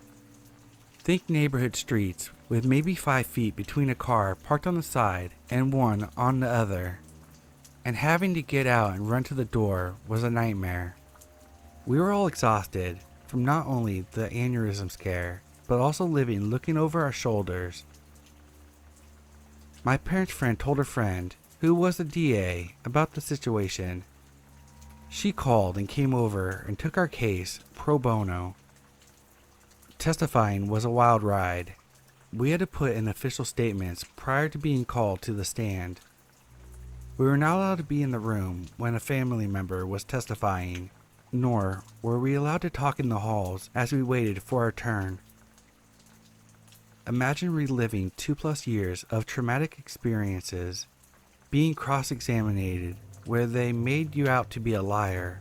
A: Think neighborhood streets with maybe 5 feet between a car parked on the side and one on the other. And having to get out and run to the door was a nightmare. We were all exhausted from not only the aneurysm scare, but also living looking over our shoulders. My parents' friend told her friend, who was a DA, about the situation. She called and came over and took our case pro bono. Testifying was a wild ride. We had to put in official statements prior to being called to the stand. We were not allowed to be in the room when a family member was testifying, nor were we allowed to talk in the halls as we waited for our turn. Imagine reliving 2+ years of traumatic experiences, being cross-examined where they made you out to be a liar,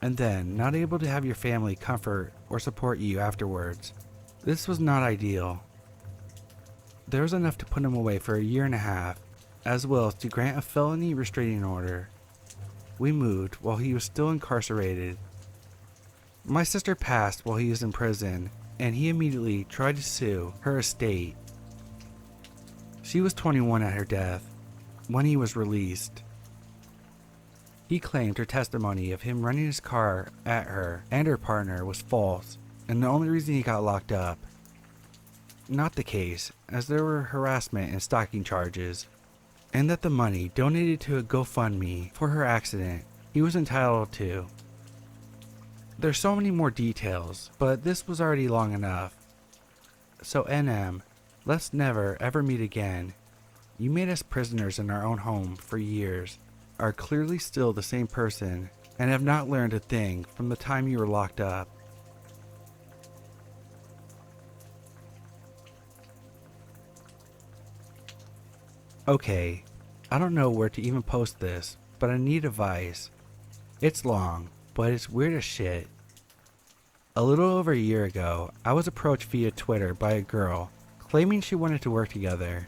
A: and then not able to have your family comfort or support you afterwards. This was not ideal. There was enough to put him away for 1.5 years, as well as to grant a felony restraining order. We moved while he was still incarcerated. My sister passed while he was in prison, and he immediately tried to sue her estate. She was 21 at her death when he was released. He claimed her testimony of him running his car at her and her partner was false, and the only reason he got locked up. Not the case, as there were harassment and stalking charges, and that the money donated to a GoFundMe for her accident he was entitled to. There's so many more details, but this was already long enough. So NM, let's never ever meet again. You made us prisoners in our own home for years, are clearly still the same person, and have not learned a thing from the time you were locked up. Okay, I don't know where to even post this, but I need advice. It's long, but it's weird as shit. A little over a year ago, I was approached via Twitter by a girl claiming she wanted to work together.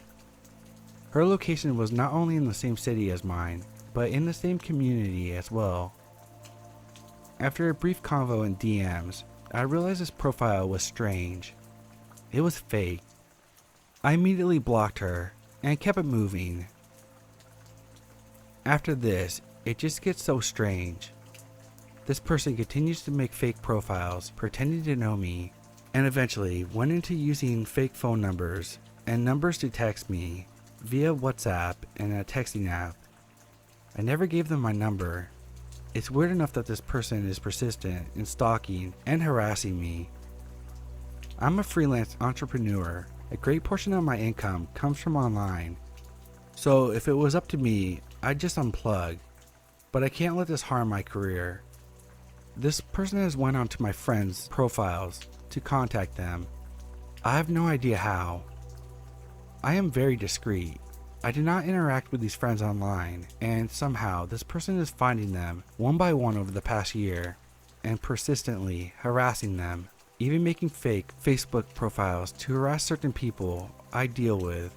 A: Her location was not only in the same city as mine, but in the same community as well. After a brief convo in DMs, I realized this profile was strange. It was fake. I immediately blocked her and kept it moving. After this, it just gets so strange. This person continues to make fake profiles pretending to know me, and eventually went into using fake phone numbers and numbers to text me via WhatsApp and a texting app. I never gave them my number. It's weird enough that this person is persistent in stalking and harassing me. I'm a freelance entrepreneur. A great portion of my income comes from online. So if it was up to me, I'd just unplug. But I can't let this harm my career. This person has went onto my friends' profiles to contact them. I have no idea how. I am very discreet. I do not interact with these friends online, and somehow this person is finding them one by one over the past year, and persistently harassing them, even making fake Facebook profiles to harass certain people I deal with.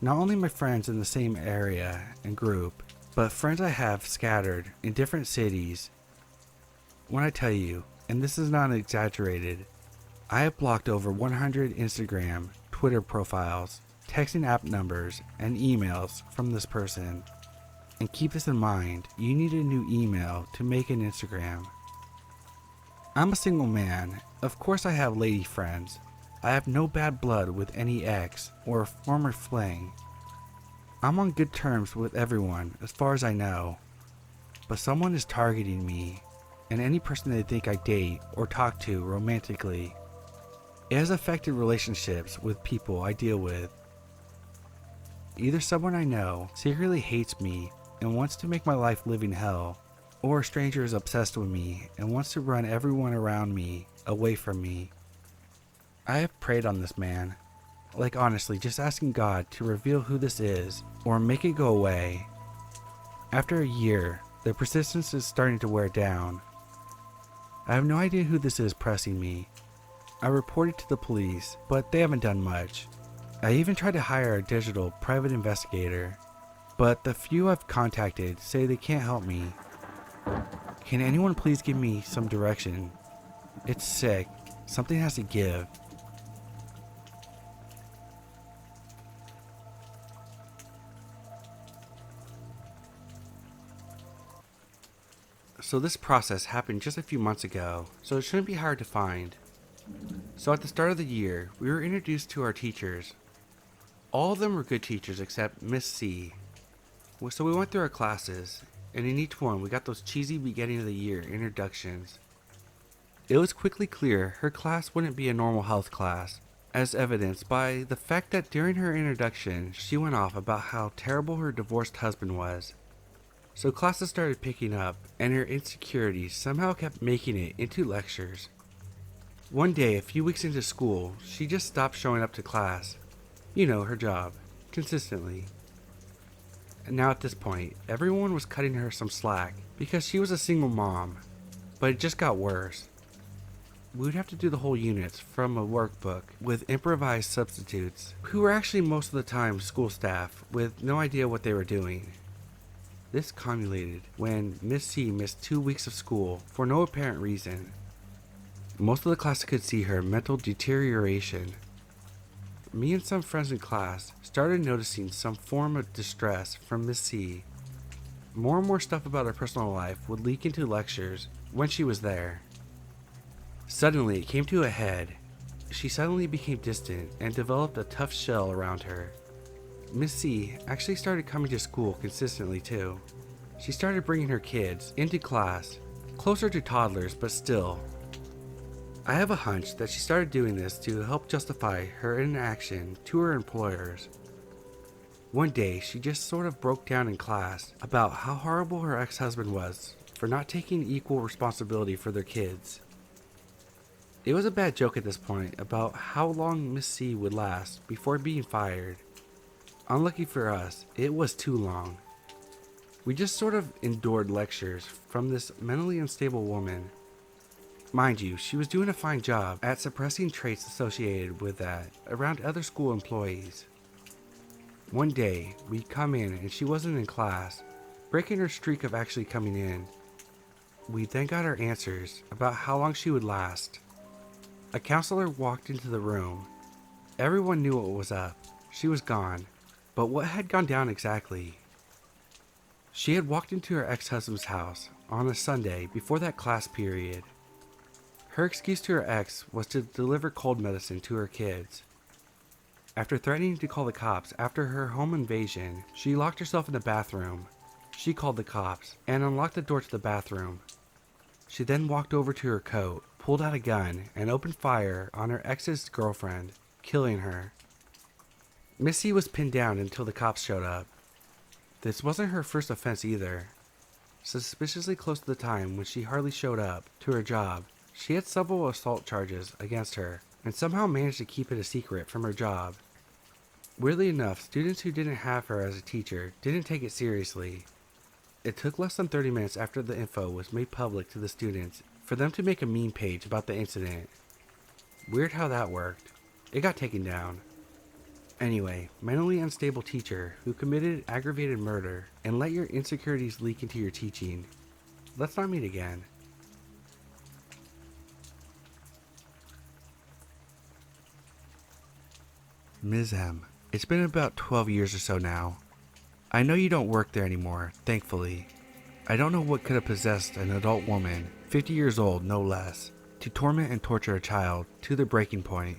A: Not only my friends in the same area and group, but friends I have scattered in different cities. When I tell you, and this is not exaggerated, I have blocked over 100 Instagram, Twitter profiles, texting app numbers, and emails from this person. And keep this in mind, you need a new email to make an Instagram. I'm a single man. Of course I have lady friends. I have no bad blood with any ex or former fling. I'm on good terms with everyone as far as I know. But someone is targeting me, and any person they think I date or talk to romantically. It has affected relationships with people I deal with. Either someone I know secretly hates me and wants to make my life living hell, or a stranger is obsessed with me and wants to run everyone around me away from me. I have prayed on this man, like honestly just asking God to reveal who this is or make it go away. After a year, the persistence is starting to wear down. I have no idea who this is pressing me. I reported to the police, but they haven't done much. I even tried to hire a digital private investigator, but the few I've contacted say they can't help me. Can anyone please give me some direction? It's sick. Something has to give. So this process happened just a few months ago, so it shouldn't be hard to find. So at the start of the year, we were introduced to our teachers. All of them were good teachers except Miss C. So we went through our classes, and in each one we got those cheesy beginning of the year introductions. It was quickly clear her class wouldn't be a normal health class, as evidenced by the fact that during her introduction she went off about how terrible her divorced husband was. So classes started picking up, and her insecurities somehow kept making it into lectures. One day, a few weeks into school, she just stopped showing up to class. You know, her job. Consistently. And now at this point, everyone was cutting her some slack because she was a single mom. But it just got worse. We would have to do the whole units from a workbook with improvised substitutes, who were actually most of the time school staff with no idea what they were doing. This culminated when Miss C missed 2 weeks of school for no apparent reason. Most of the class could see her mental deterioration. Me and some friends in class started noticing some form of distress from Miss C. More and more stuff about her personal life would leak into lectures when she was there. Suddenly it came to a head. She suddenly became distant and developed a tough shell around her. Miss C actually started coming to school consistently too. She started bringing her kids into class, closer to toddlers but still. I have a hunch that she started doing this to help justify her inaction to her employers. One day she just sort of broke down in class about how horrible her ex-husband was for not taking equal responsibility for their kids. It was a bad joke at this point about how long Miss C would last before being fired. Unlucky for us, it was too long. We just sort of endured lectures from this mentally unstable woman. Mind you, she was doing a fine job at suppressing traits associated with that around other school employees. One day, we'd come in and she wasn't in class, breaking her streak of actually coming in. We then got our answers about how long she would last. A counselor walked into the room. Everyone knew what was up. She was gone. But what had gone down exactly? She had walked into her ex-husband's house on a Sunday before that class period. Her excuse to her ex was to deliver cold medicine to her kids. After threatening to call the cops after her home invasion, she locked herself in the bathroom. She called the cops and unlocked the door to the bathroom. She then walked over to her coat, pulled out a gun, and opened fire on her ex's girlfriend, killing her. Missy was pinned down until the cops showed up. This wasn't her first offense either. Suspiciously close to the time when she hardly showed up to her job, she had several assault charges against her and somehow managed to keep it a secret from her job. Weirdly enough, students who didn't have her as a teacher didn't take it seriously. It took less than 30 minutes after the info was made public to the students for them to make a meme page about the incident. Weird how that worked. It got taken down. Anyway, mentally unstable teacher who committed aggravated murder and let your insecurities leak into your teaching. Let's not meet again. Ms. M, it's been about 12 years or so now. I know you don't work there anymore, thankfully. I don't know what could have possessed an adult woman, 50 years old no less, to torment and torture a child to their breaking point.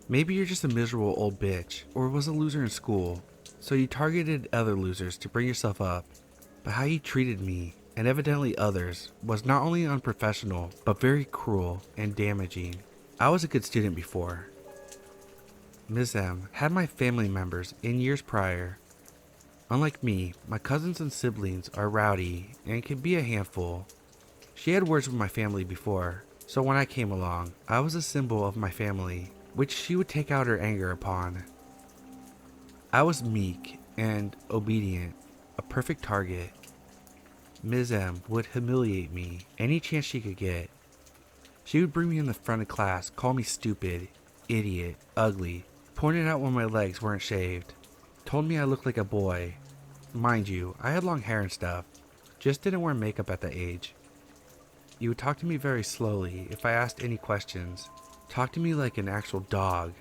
A: Maybe you're just a miserable old bitch, or was a loser in school, so you targeted other losers to bring yourself up. But how you treated me, and evidently others, was not only unprofessional, but very cruel and damaging. I was a good student before. Ms. M had my family members in years prior. Unlike me, my cousins and siblings are rowdy and can be a handful. She had words with my family before, so when I came along, I was a symbol of my family, which she would take out her anger upon. I was meek and obedient, a perfect target. Ms. M would humiliate me any chance she could get. She would bring me in the front of class, call me stupid, idiot, ugly, pointed out when my legs weren't shaved, told me I looked like a boy. Mind you, I had long hair and stuff, just didn't wear makeup at that age. You would talk to me very slowly if I asked any questions. Talk to me like an actual dog.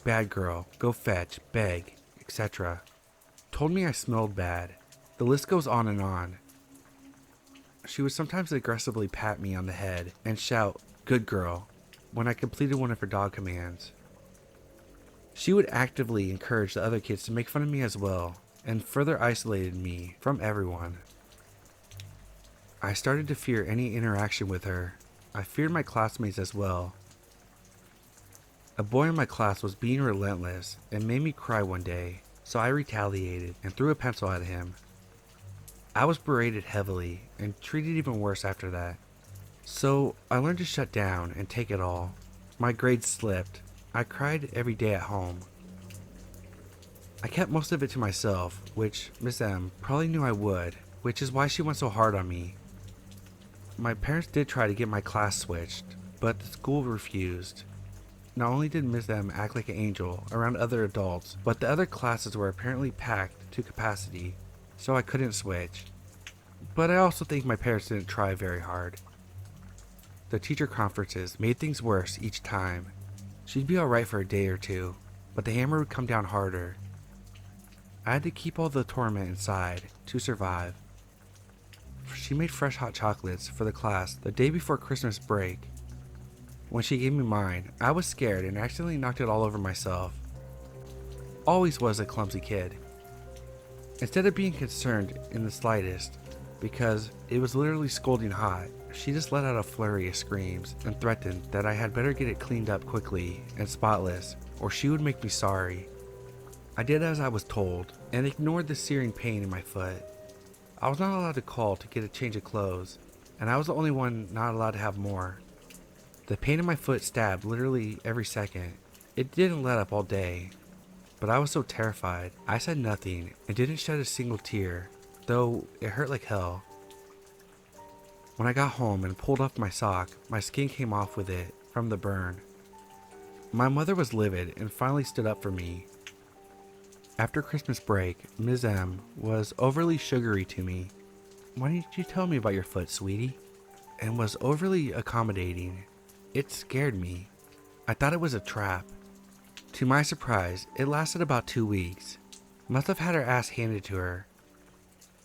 A: Bad girl, go fetch, beg, etc. Told me I smelled bad. The list goes on and on. She would sometimes aggressively pat me on the head and shout, "Good girl," when I completed one of her dog commands. She would actively encourage the other kids to make fun of me as well, and further isolated me from everyone. I started to fear any interaction with her. I feared my classmates as well. A boy in my class was being relentless and made me cry one day, so I retaliated and threw a pencil at him. I was berated heavily and treated even worse after that. So I learned to shut down and take it all. My grades slipped. I cried every day at home. I kept most of it to myself, which Miss M probably knew I would, which is why she went so hard on me. My parents did try to get my class switched, but the school refused. Not only did Miss M act like an angel around other adults, but the other classes were apparently packed to capacity, so I couldn't switch. But I also think my parents didn't try very hard. The teacher conferences made things worse each time. She'd be alright for a day or two, but the hammer would come down harder. I had to keep all the torment inside to survive. She made fresh hot chocolates for the class the day before Christmas break. When she gave me mine, I was scared and accidentally knocked it all over myself. Always was a clumsy kid. Instead of being concerned in the slightest, because it was literally scalding hot, she just let out a flurry of screams and threatened that I had better get it cleaned up quickly and spotless, or she would make me sorry. I did as I was told, and ignored the searing pain in my foot. I was not allowed to call to get a change of clothes, and I was the only one not allowed to have more. The pain in my foot stabbed literally every second. It didn't let up all day, but I was so terrified, I said nothing and didn't shed a single tear, though it hurt like hell. When I got home and pulled off my sock, my skin came off with it from the burn. My mother was livid and finally stood up for me. After Christmas break, Ms. M was overly sugary to me. "Why didn't you tell me about your foot, sweetie?" And was overly accommodating. It scared me. I thought it was a trap. To my surprise, it lasted about 2 weeks. Must have had her ass handed to her.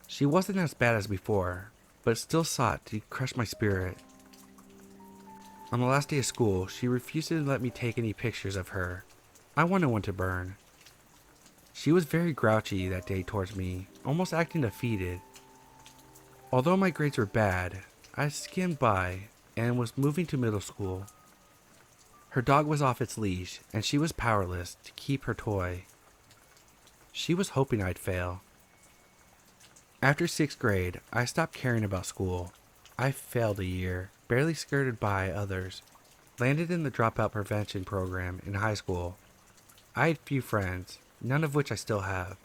A: She wasn't as bad as before, but still sought to crush my spirit. On the last day of school, she refused to let me take any pictures of her. I wanted one to burn. She was very grouchy that day towards me, almost acting defeated. Although my grades were bad, I skimmed by and was moving to middle school. Her dog was off its leash, and she was powerless to keep her toy. She was hoping I'd fail. After 6th grade, I stopped caring about school. I failed a year, barely skirted by others. Landed in the dropout prevention program in high school. I had few friends, none of which I still have.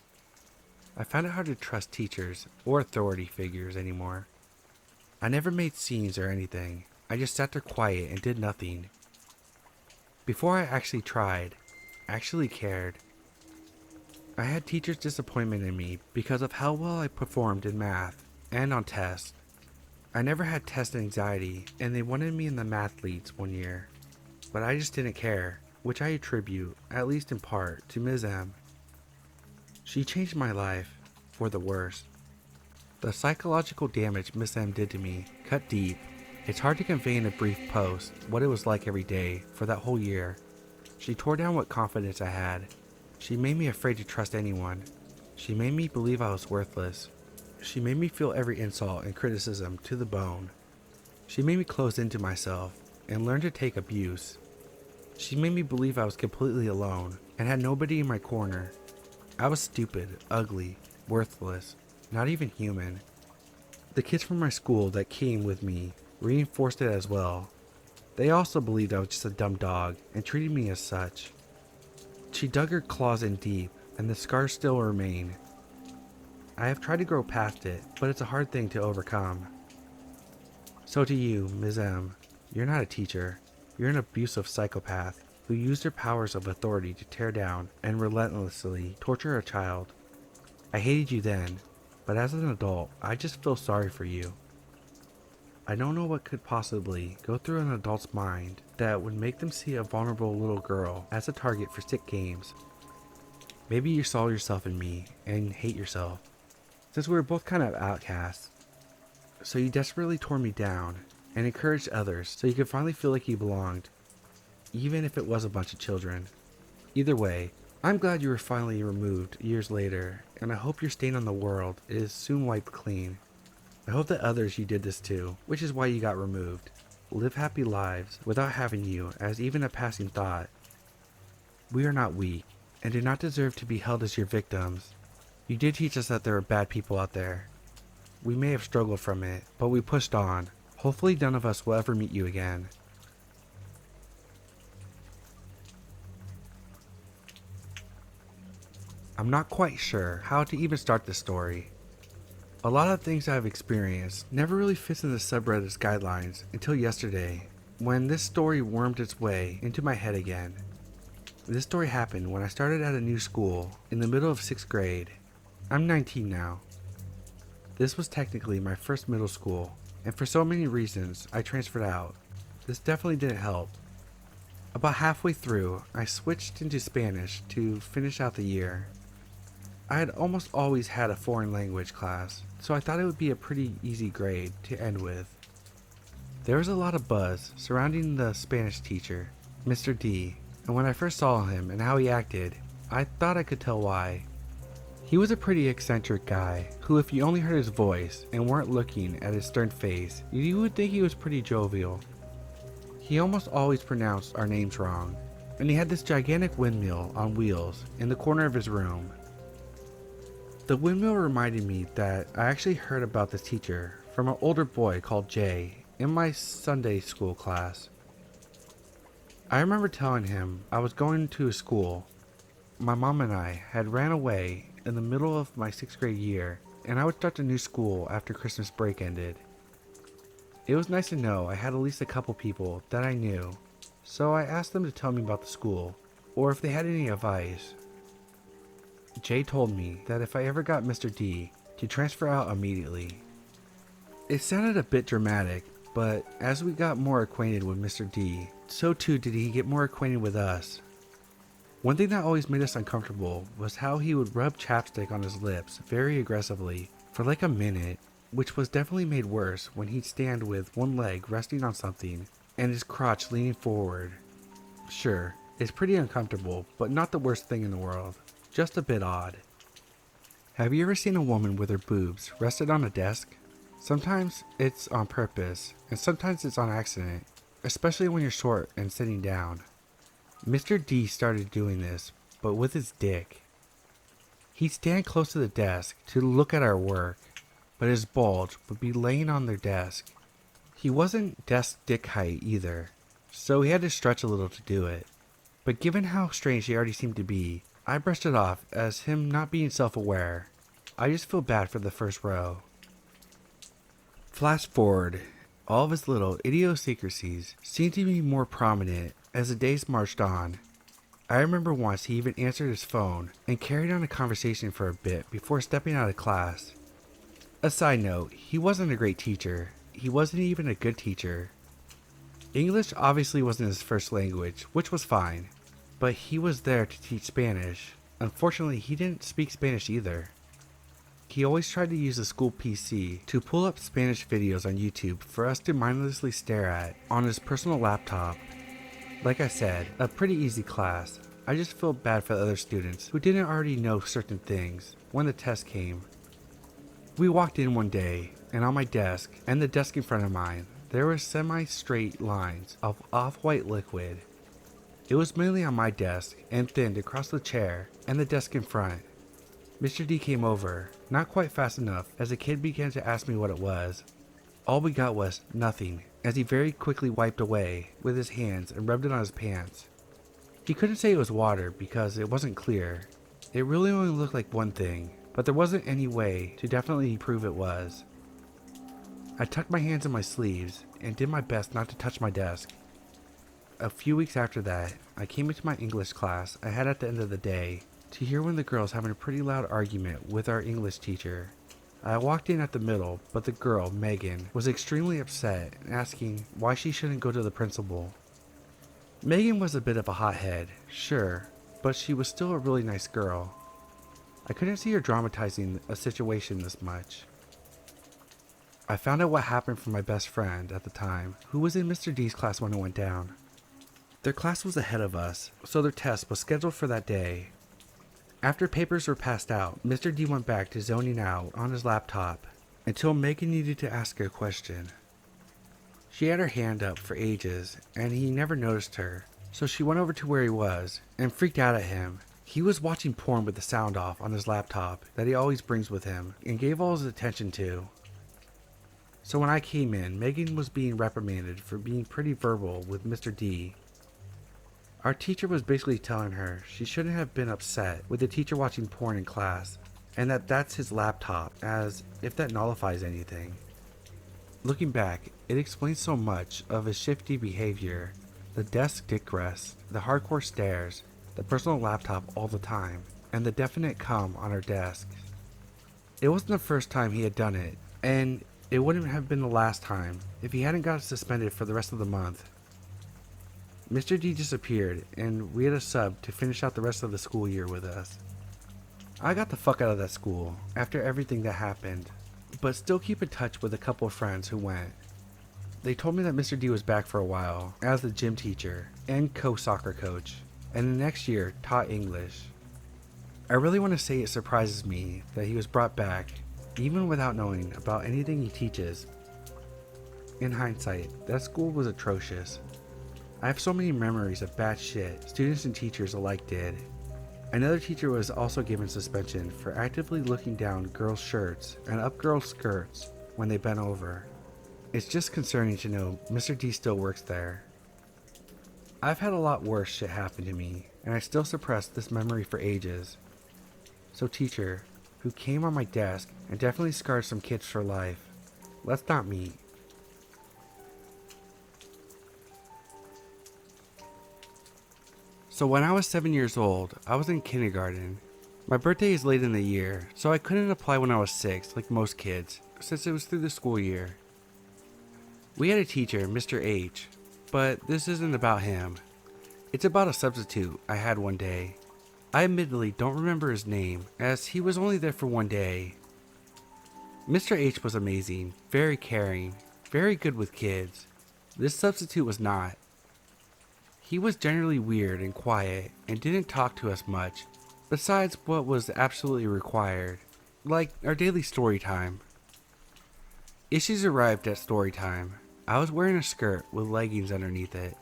A: I found it hard to trust teachers or authority figures anymore. I never made scenes or anything. I just sat there quiet and did nothing. Before I actually tried, actually cared. I had teachers' disappointment in me because of how well I performed in math and on tests. I never had test anxiety, and they wanted me in the MacLeods one year. But I just didn't care, which I attribute, at least in part, to Ms. M. She changed my life for the worse. The psychological damage Miss M did to me cut deep. It's hard to convey in a brief post what it was like every day for that whole year. She tore down what confidence I had. She made me afraid to trust anyone. She made me believe I was worthless. She made me feel every insult and criticism to the bone. She made me close into myself and learn to take abuse. She made me believe I was completely alone and had nobody in my corner. I was stupid, ugly, worthless, not even human. The kids from my school that came with me reinforced it as well. They also believed I was just a dumb dog and treated me as such. She dug her claws in deep, and the scars still remain. I have tried to grow past it, but it's a hard thing to overcome. So to you, Ms. M, You're not a teacher. You're an abusive psychopath who used her powers of authority to tear down and relentlessly torture a child. I hated you then, but as an adult, I just feel sorry for you. I don't know what could possibly go through an adult's mind that would make them see a vulnerable little girl as a target for sick games. Maybe you saw yourself in me and hate yourself, since we were both kind of outcasts. So you desperately tore me down and encouraged others so you could finally feel like you belonged, even if it was a bunch of children. Either way, I'm glad you were finally removed years later, and I hope your stain on the world is soon wiped clean. I hope that others you did this to, which is why you got removed, live happy lives without having you as even a passing thought. We are not weak, and do not deserve to be held as your victims. You did teach us that there are bad people out there. We may have struggled from it, but we pushed on. Hopefully none of us will ever meet you again. I'm not quite sure how to even start this story. A lot of things I've experienced never really fits in the subreddit's guidelines until yesterday, when this story wormed its way into my head again. This story happened when I started at a new school in the middle of 6th grade. I'm 19 now. This was technically my first middle school, and for so many reasons I transferred out. This definitely didn't help. About halfway through, I switched into Spanish to finish out the year. I had almost always had a foreign language class, so I thought it would be a pretty easy grade to end with. There was a lot of buzz surrounding the Spanish teacher, Mr. D, and when I first saw him and how he acted, I thought I could tell why. He was a pretty eccentric guy, who if you only heard his voice and weren't looking at his stern face, you would think he was pretty jovial. He almost always pronounced our names wrong, and he had this gigantic windmill on wheels in the corner of his room. The windmill reminded me that I actually heard about this teacher from an older boy called Jay in my Sunday school class. I remember telling him I was going to a school. My mom and I had ran away in the middle of my 6th grade year, and I would start a new school after Christmas break ended. It was nice to know I had at least a couple people that I knew, so I asked them to tell me about the school, or if they had any advice. Jay told me that if I ever got Mr. D, to transfer out immediately. It sounded a bit dramatic, but as we got more acquainted with Mr. D, so too did he get more acquainted with us. One thing that always made us uncomfortable was how he would rub chapstick on his lips very aggressively for like a minute, which was definitely made worse when he'd stand with one leg resting on something and his crotch leaning forward. Sure, it's pretty uncomfortable, but not the worst thing in the world. Just a bit odd. Have you ever seen a woman with her boobs rested on a desk? Sometimes it's on purpose, and sometimes it's on accident, especially when you're short and sitting down. Mr. D started doing this, but with his dick. He'd stand close to the desk to look at our work, but his bulge would be laying on their desk. He wasn't desk dick height either, so he had to stretch a little to do it. But given how strange he already seemed to be, I brushed it off as him not being self-aware. I just feel bad for the first row. Flash forward, all of his little idiosyncrasies seemed to be more prominent as the days marched on. I remember once he even answered his phone and carried on a conversation for a bit before stepping out of class. A side note, he wasn't a great teacher. He wasn't even a good teacher. English obviously wasn't his first language, which was fine. But he was there to teach Spanish. Unfortunately, he didn't speak Spanish either. He always tried to use the school PC to pull up Spanish videos on YouTube for us to mindlessly stare at on his personal laptop. Like I said, a pretty easy class. I just feel bad for the other students who didn't already know certain things when the test came. We walked in one day, and on my desk, and the desk in front of mine, there were semi-straight lines of off-white liquid. It was mainly on my desk and thinned across the chair and the desk in front. Mr. D came over, not quite fast enough as the kid began to ask me what it was. All we got was nothing, as he very quickly wiped away with his hands and rubbed it on his pants. He couldn't say it was water because it wasn't clear. It really only looked like one thing, but there wasn't any way to definitely prove it was. I tucked my hands in my sleeves and did my best not to touch my desk. A few weeks after that, I came into my English class I had at the end of the day to hear one of the girls having a pretty loud argument with our English teacher. I walked in at the middle, but the girl, Megan, was extremely upset and asking why she shouldn't go to the principal. Megan was a bit of a hothead, sure, but she was still a really nice girl. I couldn't see her dramatizing a situation this much. I found out what happened from my best friend at the time, who was in Mr. D's class when it went down. Their class was ahead of us, so their test was scheduled for that day. After papers were passed out, Mr. D went back to zoning out on his laptop until Megan needed to ask a question. She had her hand up for ages, and he never noticed her, so she went over to where he was and freaked out at him. He was watching porn with the sound off on his laptop that he always brings with him and gave all his attention to. So when I came in, Megan was being reprimanded for being pretty verbal with Mr. D. Our teacher was basically telling her she shouldn't have been upset with the teacher watching porn in class, and that that's his laptop, as if that nullifies anything. Looking back, it explains so much of his shifty behavior: the desk dick rest, the hardcore stares, the personal laptop all the time, and the definite cum on our desk. It wasn't the first time he had done it, and it wouldn't have been the last time if he hadn't got suspended for the rest of the month. Mr. D disappeared, and we had a sub to finish out the rest of the school year with us. I got the fuck out of that school after everything that happened, but still keep in touch with a couple of friends who went. They told me that Mr. D was back for a while as the gym teacher and co-soccer coach, and the next year taught English. I really want to say it surprises me that he was brought back, even without knowing about anything he teaches. In hindsight, that school was atrocious. I have so many memories of bad shit students and teachers alike did. Another teacher was also given suspension for actively looking down girls' shirts and up girls' skirts when they bent over. It's just concerning to know Mr. D still works there. I've had a lot worse shit happen to me, and I still suppress this memory for ages. So teacher, who came on my desk and definitely scarred some kids for life, let's not meet. So when I was 7 years old, I was in kindergarten. My birthday is late in the year, so I couldn't apply when I was 6 like most kids, since it was through the school year. We had a teacher, Mr. H, but this isn't about him. It's about a substitute I had one day. I admittedly don't remember his name, as he was only there for one day. Mr. H was amazing, very caring, very good with kids. This substitute was not. He was generally weird and quiet and didn't talk to us much, besides what was absolutely required, like our daily story time. Issues arrived at story time. I was wearing a skirt with leggings underneath it.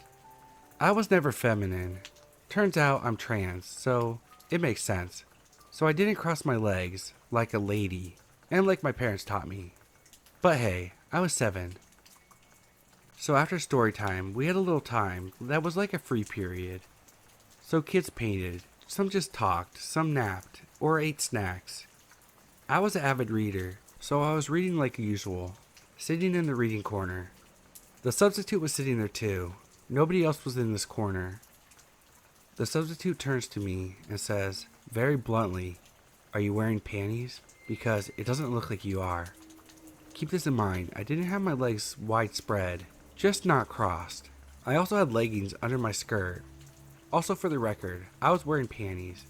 A: I was never feminine. Turns out I'm trans, so it makes sense. So I didn't cross my legs like a lady, and like my parents taught me. But hey, I was 7. So after story time, we had a little time that was like a free period. So kids painted, some just talked, some napped, or ate snacks. I was an avid reader, so I was reading like usual, sitting in the reading corner. The substitute was sitting there too. Nobody else was in this corner. The substitute turns to me and says, very bluntly, "Are you wearing panties? Because it doesn't look like you are." Keep this in mind, I didn't have my legs widespread, just not crossed. I also had leggings under my skirt. Also for the record, I was wearing panties.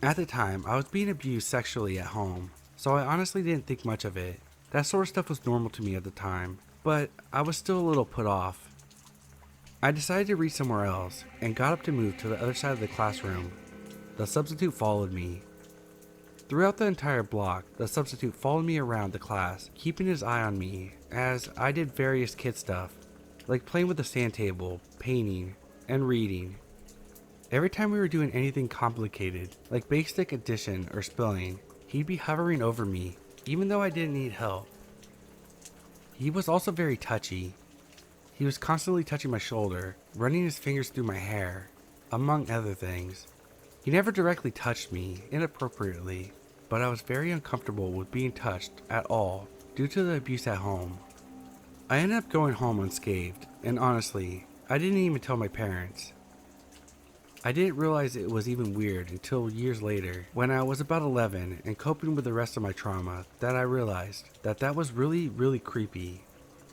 A: At the time, I was being abused sexually at home, so I honestly didn't think much of it. That sort of stuff was normal to me at the time, but I was still a little put off. I decided to read somewhere else and got up to move to the other side of the classroom. The substitute followed me. Throughout the entire block, the substitute followed me around the class, keeping his eye on me as I did various kid stuff, like playing with the sand table, painting, and reading. Every time we were doing anything complicated, like basic addition or spelling, he'd be hovering over me, even though I didn't need help. He was also very touchy. He was constantly touching my shoulder, running his fingers through my hair, among other things. He never directly touched me inappropriately, but I was very uncomfortable with being touched at all due to the abuse at home. I ended up going home unscathed, and honestly, I didn't even tell my parents. I didn't realize it was even weird until years later, when I was about 11 and coping with the rest of my trauma, that I realized that was really creepy.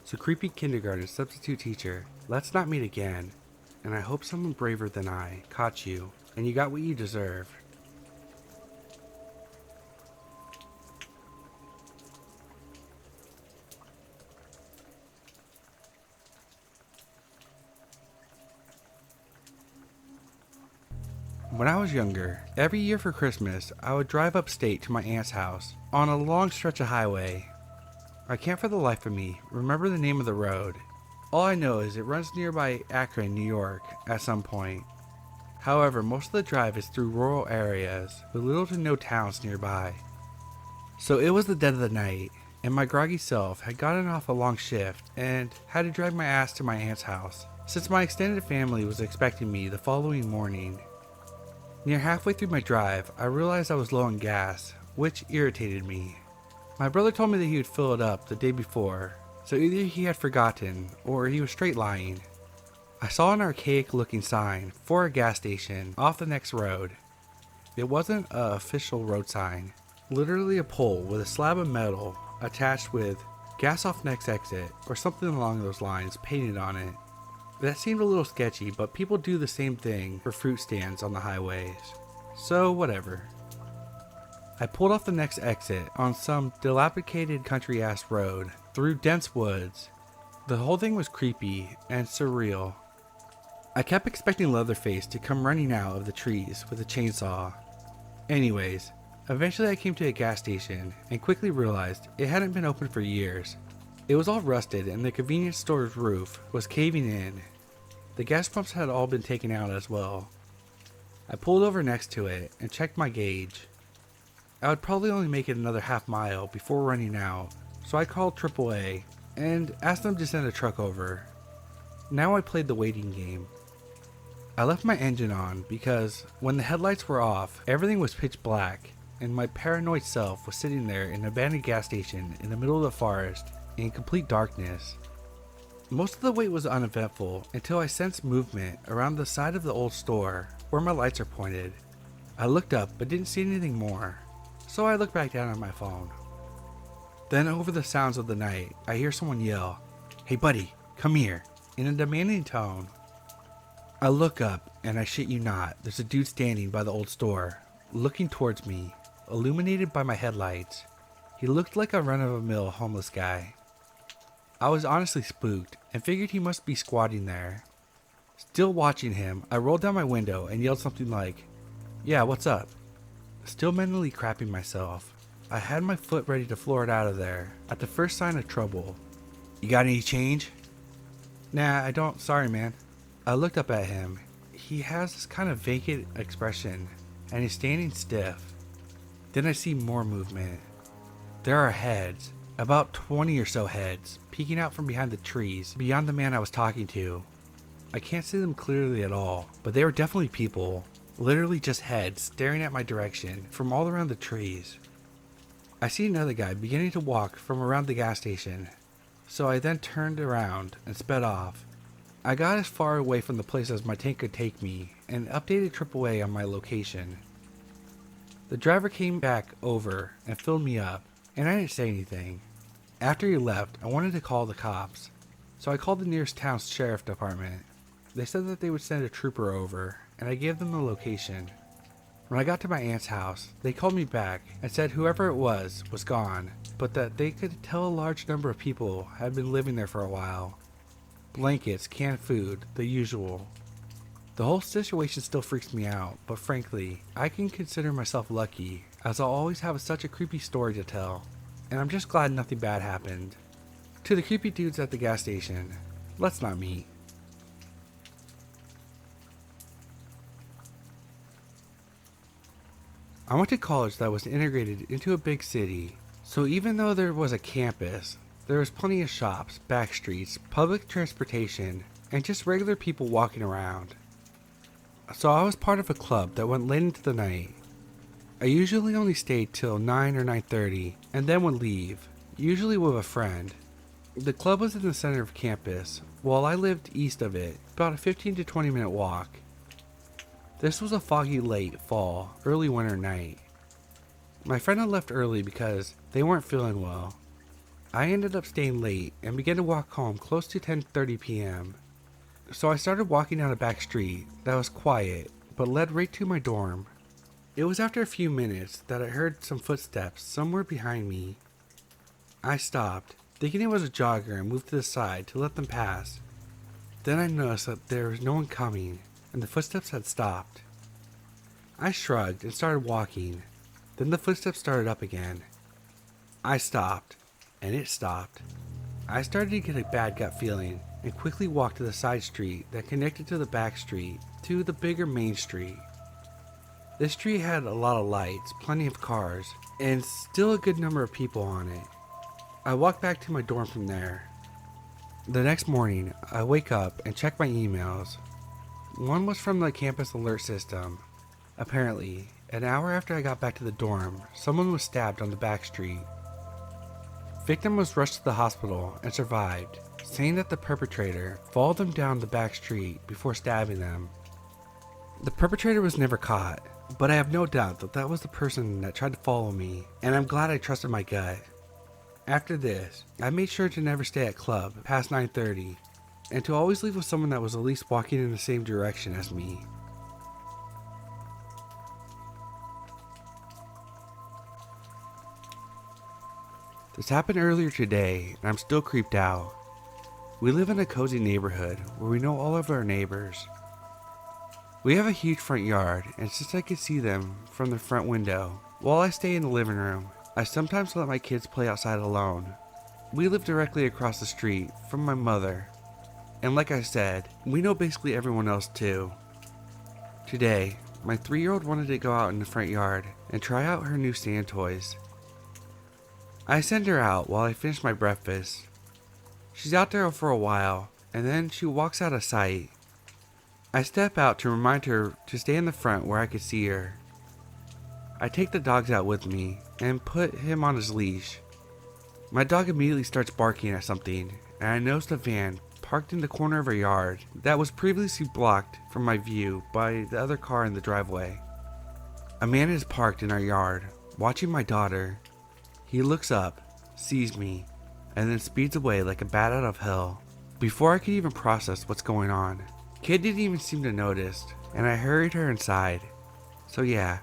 A: So creepy kindergarten substitute teacher, let's not meet again, and I hope someone braver than I caught you, and you got what you deserve. When I was younger, every year for Christmas, I would drive upstate to my aunt's house on a long stretch of highway. I can't for the life of me remember the name of the road. All I know is it runs nearby Akron, New York at some point. However, most of the drive is through rural areas with little to no towns nearby. So it was the dead of the night, and my groggy self had gotten off a long shift and had to drive my ass to my aunt's house, since my extended family was expecting me the following morning. Near halfway through my drive, I realized I was low on gas, which irritated me. My brother told me that he would fill it up the day before, so either he had forgotten or he was straight lying. I saw an archaic looking sign for a gas station off the next road. It wasn't an official road sign, literally a pole with a slab of metal attached with gas off next exit or something along those lines painted on it. That seemed a little sketchy, but people do the same thing for fruit stands on the highways, so whatever. I pulled off the next exit on some dilapidated country-ass road through dense woods. The whole thing was creepy and surreal. I kept expecting Leatherface to come running out of the trees with a chainsaw. Anyways, eventually I came to a gas station and quickly realized it hadn't been open for years. It was all rusted and the convenience store's roof was caving in. The gas pumps had all been taken out as well. I pulled over next to it and checked my gauge. I would probably only make it another half mile before running out, so I called AAA and asked them to send a truck over. Now I played the waiting game. I left my engine on because when the headlights were off, everything was pitch black, and my paranoid self was sitting there in an abandoned gas station in the middle of the forest in complete darkness. Most of the wait was uneventful until I sensed movement around the side of the old store where my lights are pointed. I looked up but didn't see anything more, so I looked back down at my phone. Then over the sounds of the night, I hear someone yell, "Hey buddy, come here," in a demanding tone. I look up and I shit you not, there's a dude standing by the old store, looking towards me, illuminated by my headlights. He looked like a run-of-the-mill homeless guy. I was honestly spooked and figured he must be squatting there. Still watching him, I rolled down my window and yelled something like, "Yeah, what's up?" Still mentally crapping myself, I had my foot ready to floor it out of there at the first sign of trouble. "You got any change?" "Nah, I don't, sorry man." I looked up at him. He has this kind of vacant expression and he's standing stiff. Then I see more movement. There are heads, about 20 or so heads, peeking out from behind the trees beyond the man I was talking to. I can't see them clearly at all, but they were definitely people. Literally just heads staring at my direction from all around the trees. I see another guy beginning to walk from around the gas station, so I then turned around and sped off. I got as far away from the place as my tank could take me and updated AAA on my location. The driver came back over and filled me up, and I didn't say anything. After he left, I wanted to call the cops, so I called the nearest town's sheriff department. They said that they would send a trooper over, and I gave them the location. When I got to my aunt's house, they called me back and said whoever it was gone, but that they could tell a large number of people had been living there for a while. Blankets, canned food, the usual. The whole situation still freaks me out, but frankly, I can consider myself lucky, as I'll always have such a creepy story to tell, and I'm just glad nothing bad happened. To the creepy dudes at the gas station, let's not meet. I went to college that was integrated into a big city, so even though there was a campus, there was plenty of shops, back streets, public transportation, and just regular people walking around. So I was part of a club that went late into the night. I usually only stayed till 9 or 9:30 and then would leave, usually with a friend. The club was in the center of campus, while I lived east of it, about a 15 to 20 minute walk. This was a foggy late fall, early winter night. My friend had left early because they weren't feeling well. I ended up staying late and began to walk home close to 10:30 p.m. So I started walking down a back street that was quiet, but led right to my dorm. It was after a few minutes that I heard some footsteps somewhere behind me. I stopped, thinking it was a jogger, and moved to the side to let them pass. Then I noticed that there was no one coming, and the footsteps had stopped. I shrugged and started walking. Then the footsteps started up again. I stopped, and it stopped. I started to get a bad gut feeling and quickly walked to the side street that connected to the back street to the bigger main street. This street had a lot of lights, plenty of cars, and still a good number of people on it. I walked back to my dorm from there. The next morning, I wake up and check my emails. One was from the campus alert system. Apparently, an hour after I got back to the dorm, someone was stabbed on the back street. Victim was rushed to the hospital and survived, saying that the perpetrator followed them down the back street before stabbing them. The perpetrator was never caught, but I have no doubt that that was the person that tried to follow me, and I'm glad I trusted my gut. After this, I made sure to never stay at club past 9:30, and to always leave with someone that was at least walking in the same direction as me. This happened earlier today, and I'm still creeped out. We live in a cozy neighborhood where we know all of our neighbors. We have a huge front yard, and since I could see them from the front window, while I stay in the living room, I sometimes let my kids play outside alone. We live directly across the street from my mother, and like I said, we know basically everyone else too. Today, my 3-year-old wanted to go out in the front yard and try out her new sand toys. I send her out while I finish my breakfast. She's out there for a while, and then she walks out of sight. I step out to remind her to stay in the front where I could see her. I take the dogs out with me and put him on his leash. My dog immediately starts barking at something, and I notice a van parked in the corner of our yard that was previously blocked from my view by the other car in the driveway. A man is parked in our yard, watching my daughter. He looks up, sees me, and then speeds away like a bat out of hell. Before I could even process what's going on, Kid didn't even seem to notice, and I hurried her inside. So yeah,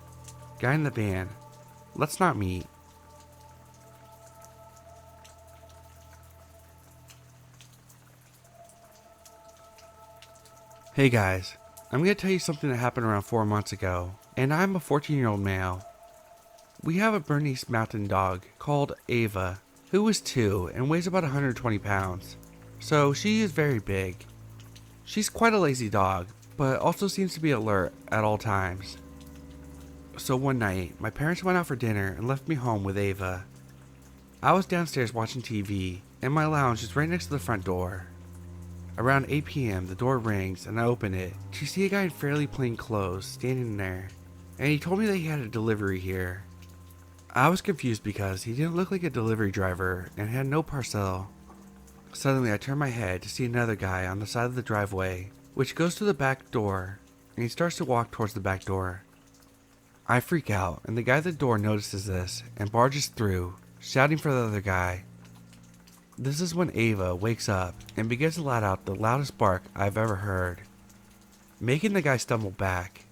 A: guy in the van, let's not meet. Hey guys, I'm going to tell you something that happened around 4 months ago, and I'm a 14-year-old male. We have a Bernese mountain dog called Ava, who is 2 and weighs about 120 pounds, so she is very big. She's quite a lazy dog, but also seems to be alert at all times. So one night, my parents went out for dinner and left me home with Ava. I was downstairs watching TV, and my lounge is right next to the front door. Around 8 p.m., the door rings and I open it to see a guy in fairly plain clothes standing there, and he told me that he had a delivery here. I was confused because he didn't look like a delivery driver and had no parcel. Suddenly I turn my head to see another guy on the side of the driveway, which goes to the back door, and he starts to walk towards the back door. I freak out, and the guy at the door notices this and barges through, shouting for the other guy. This is when Ava wakes up and begins to let out the loudest bark I've ever heard, making the guy stumble back.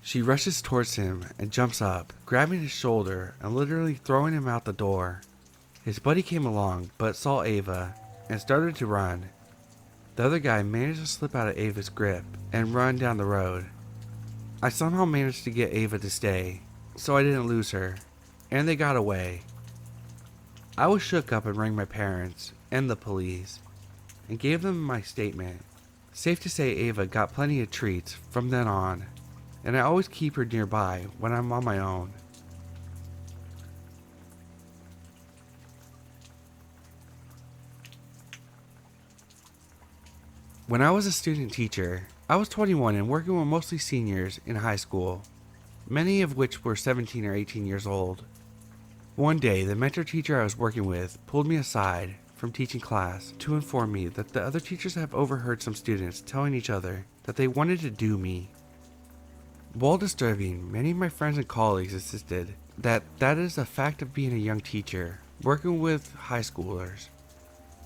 A: She rushes towards him and jumps up, grabbing his shoulder and literally throwing him out the door. His buddy came along but saw Ava and started to run. The other guy managed to slip out of Ava's grip and run down the road. I somehow managed to get Ava to stay, so I didn't lose her, and they got away. I was shook up and rang my parents and the police and gave them my statement. Safe to say Ava got plenty of treats from then on, and I always keep her nearby when I'm on my own. When I was a student teacher, I was 21 and working with mostly seniors in high school, many of which were 17 or 18 years old. One day, the mentor teacher I was working with pulled me aside from teaching class to inform me that the other teachers have overheard some students telling each other that they wanted to do me. While disturbing, many of my friends and colleagues insisted that is a fact of being a young teacher, working with high schoolers.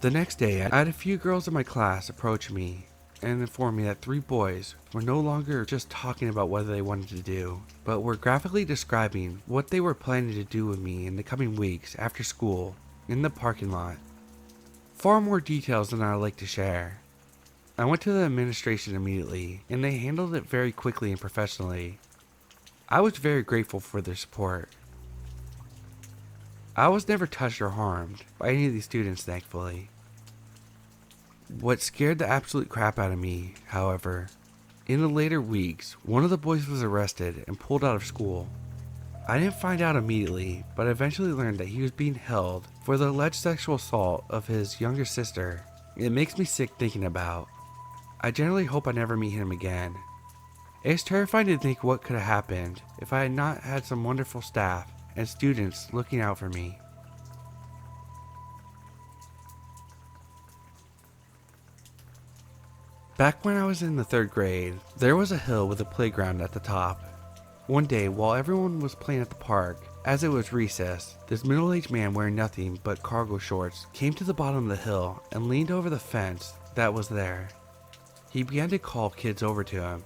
A: The next day, I had a few girls in my class approach me and informed me that 3 boys were no longer just talking about what they wanted to do, but were graphically describing what they were planning to do with me in the coming weeks after school in the parking lot. Far more details than I would like to share. I went to the administration immediately, and they handled it very quickly and professionally. I was very grateful for their support. I was never touched or harmed by any of these students, thankfully. What scared the absolute crap out of me, however, in the later weeks, one of the boys was arrested and pulled out of school. I didn't find out immediately, but eventually learned that he was being held for the alleged sexual assault of his younger sister. It makes me sick thinking about. I generally hope I never meet him again. It's terrifying to think what could have happened if I had not had some wonderful staff and students looking out for me. Back when I was in the 3rd grade, there was a hill with a playground at the top. One day, while everyone was playing at the park, as it was recess, this middle-aged man wearing nothing but cargo shorts came to the bottom of the hill and leaned over the fence that was there. He began to call kids over to him.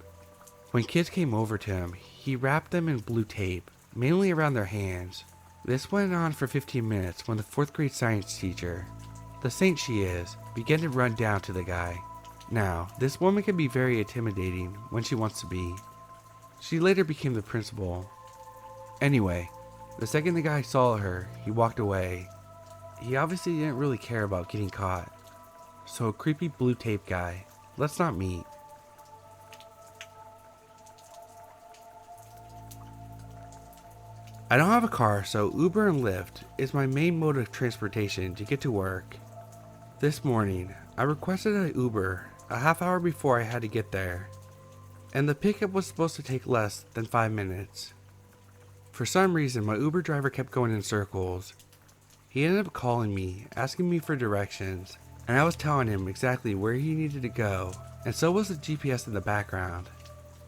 A: When kids came over to him, he wrapped them in blue tape, mainly around their hands. This went on for 15 minutes when the 4th grade science teacher, the saint she is, began to run down to the guy. Now, this woman can be very intimidating when she wants to be. She later became the principal. Anyway, the second the guy saw her, he walked away. He obviously didn't really care about getting caught. So, creepy blue tape guy, let's not meet. I don't have a car, so Uber and Lyft is my main mode of transportation to get to work. This morning, I requested an Uber a half hour before I had to get there, and the pickup was supposed to take less than 5 minutes. For some reason, my Uber driver kept going in circles. He ended up calling me, asking me for directions, and I was telling him exactly where he needed to go, and so was the GPS in the background.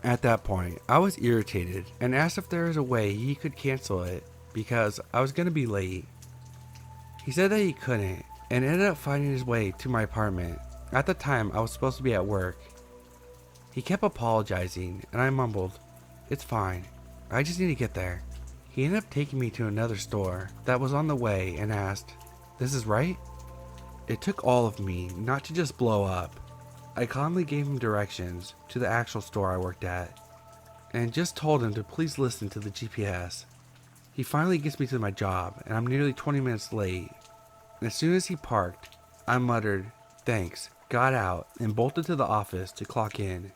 A: At that point, I was irritated and asked if there was a way he could cancel it because I was going to be late. He said that he couldn't and ended up finding his way to my apartment. At the time, I was supposed to be at work. He kept apologizing and I mumbled, "It's fine, I just need to get there." He ended up taking me to another store that was on the way and asked, "This is right?" It took all of me not to just blow up. I calmly gave him directions to the actual store I worked at, and just told him to please listen to the GPS. He finally gets me to my job, and I'm nearly 20 minutes late. As soon as he parked, I muttered, "Thanks," got out, and bolted to the office to clock in.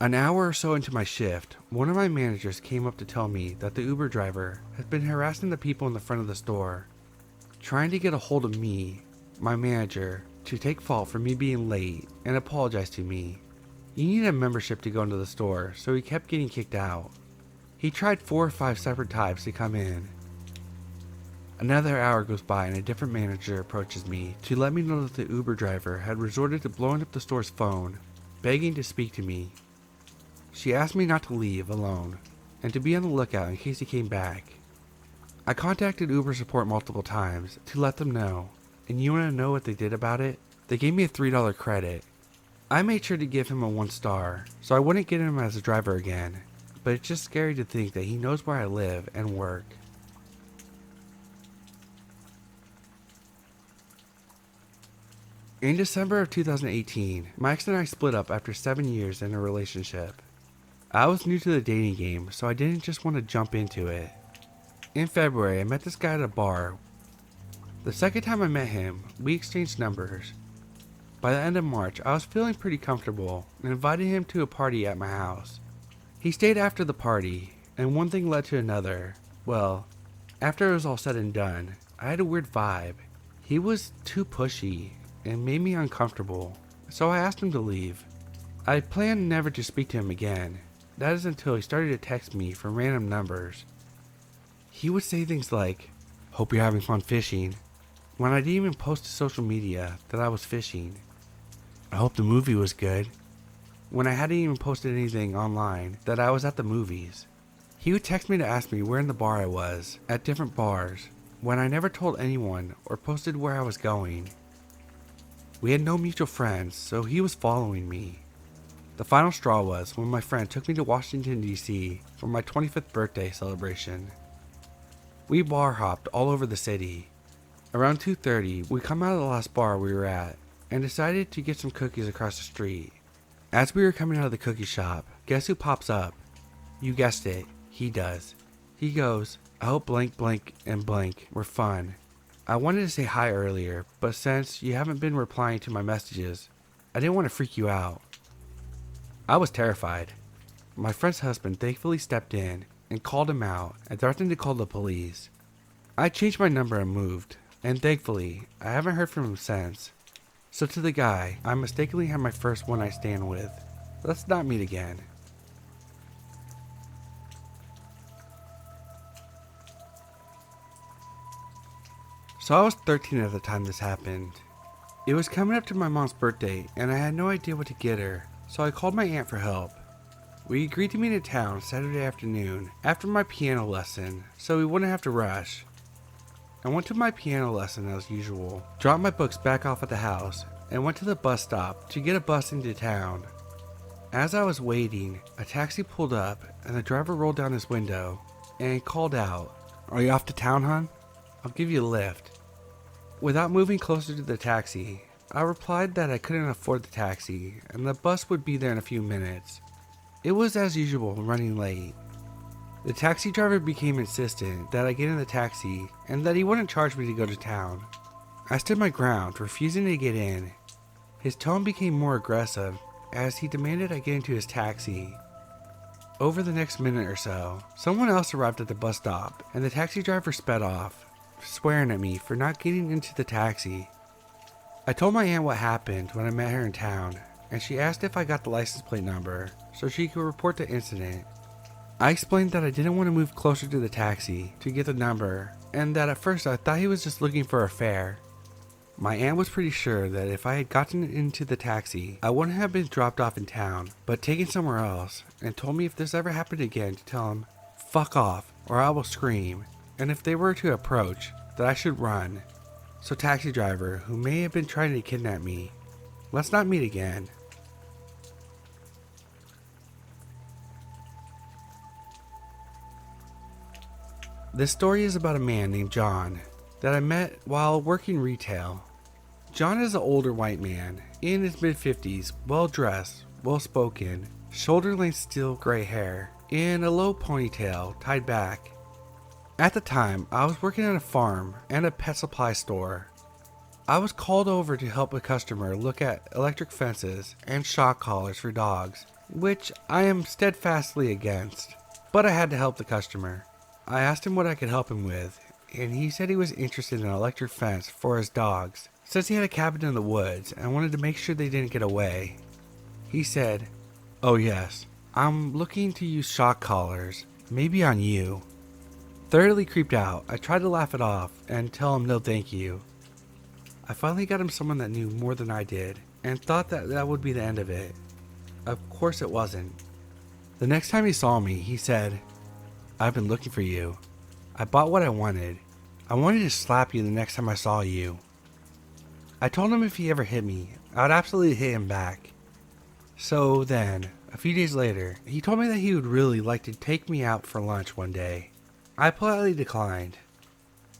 A: An hour or so into my shift, one of my managers came up to tell me that the Uber driver had been harassing the people in the front of the store, trying to get a hold of me, my manager, to take fault for me being late and apologize to me. He needed a membership to go into the store, so he kept getting kicked out. He tried 4 or 5 separate times to come in. Another hour goes by and a different manager approaches me to let me know that the Uber driver had resorted to blowing up the store's phone, begging to speak to me. She asked me not to leave alone and to be on the lookout in case he came back. I contacted Uber support multiple times to let them know, and you want to know what they did about it? They gave me a $3 credit. I made sure to give him a 1 star, so I wouldn't get him as a driver again, but it's just scary to think that he knows where I live and work. In December of 2018, my ex and I split up after 7 years in a relationship. I was new to the dating game, so I didn't just want to jump into it. In February, I met this guy at a bar. The second time I met him, we exchanged numbers. By the end of March, I was feeling pretty comfortable and invited him to a party at my house. He stayed after the party, and one thing led to another. Well, after it was all said and done, I had a weird vibe. He was too pushy and made me uncomfortable, so I asked him to leave. I planned never to speak to him again. That is until he started to text me from random numbers. He would say things like, Hope you're having fun fishing. When I didn't even post to social media that I was fishing. I hope the movie was good. When I hadn't even posted anything online that I was at the movies. He would text me to ask me where in the bar I was, at different bars, when I never told anyone or posted where I was going. We had no mutual friends, so he was following me. The final straw was when my friend took me to Washington, D.C. for my 25th birthday celebration. We bar hopped all over the city. Around 2:30, we come out of the last bar we were at and decided to get some cookies across the street. As we were coming out of the cookie shop, guess who pops up? You guessed it, he does. He goes, I hope blank blank and blank were fun. I wanted to say hi earlier, but since you haven't been replying to my messages, I didn't want to freak you out. I was terrified. My friend's husband thankfully stepped in and called him out and threatened to call the police. I changed my number and moved, and thankfully, I haven't heard from him since. So to the guy I mistakenly had my first one-night stand with, let's not meet again. So I was 13 at the time this happened. It was coming up to my mom's birthday and I had no idea what to get her, so I called my aunt for help. We agreed to meet in town Saturday afternoon after my piano lesson so we wouldn't have to rush. I went to my piano lesson as usual, dropped my books back off at the house, and went to the bus stop to get a bus into town. As I was waiting, a taxi pulled up and the driver rolled down his window and called out, Are you off to town, hon? I'll give you a lift. Without moving closer to the taxi, I replied that I couldn't afford the taxi and the bus would be there in a few minutes. It was as usual running late. The taxi driver became insistent that I get in the taxi and that he wouldn't charge me to go to town. I stood my ground, refusing to get in. His tone became more aggressive as he demanded I get into his taxi. Over the next minute or so, someone else arrived at the bus stop and the taxi driver sped off, swearing at me for not getting into the taxi. I told my aunt what happened when I met her in town, and she asked if I got the license plate number so she could report the incident. I explained that I didn't want to move closer to the taxi to get the number, and that at first I thought he was just looking for a fare. My aunt was pretty sure that if I had gotten into the taxi, I wouldn't have been dropped off in town, but taken somewhere else, and told me if this ever happened again to tell him, fuck off, or I will scream, and if they were to approach, that I should run. So taxi driver, who may have been trying to kidnap me, let's not meet again. This story is about a man named John that I met while working retail. John is an older white man, in his mid-50s, well-dressed, well-spoken, shoulder-length steel gray hair, and a low ponytail tied back. At the time, I was working at a farm and a pet supply store. I was called over to help a customer look at electric fences and shock collars for dogs, which I am steadfastly against, but I had to help the customer. I asked him what I could help him with, and he said he was interested in an electric fence for his dogs, since he had a cabin in the woods and wanted to make sure they didn't get away. He said, "Oh yes, I'm looking to use shock collars, maybe on you." Thoroughly creeped out, I tried to laugh it off and tell him no thank you. I finally got him someone that knew more than I did, and thought that that would be the end of it. Of course it wasn't. The next time he saw me, he said, "I've been looking for you. I bought what I wanted. I wanted to slap you the next time I saw you." I told him if he ever hit me, I would absolutely hit him back. So then, a few days later, he told me that he would really like to take me out for lunch one day. I politely declined.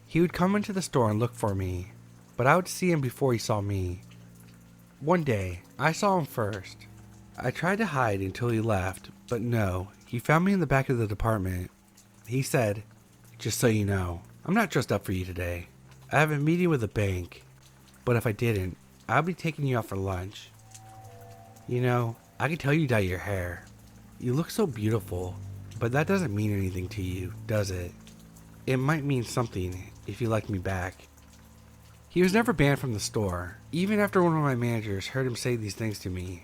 A: He would come into the store and look for me, but I would see him before he saw me. One day, I saw him first. I tried to hide until he left, but no, he found me in the back of the department. He said, "Just so you know, I'm not dressed up for you today. I have a meeting with the bank, but if I didn't, I'll be taking you out for lunch. You know, I can tell you dye your hair. You look so beautiful, but that doesn't mean anything to you, does it? It might mean something if you like me back." He was never banned from the store, even after one of my managers heard him say these things to me.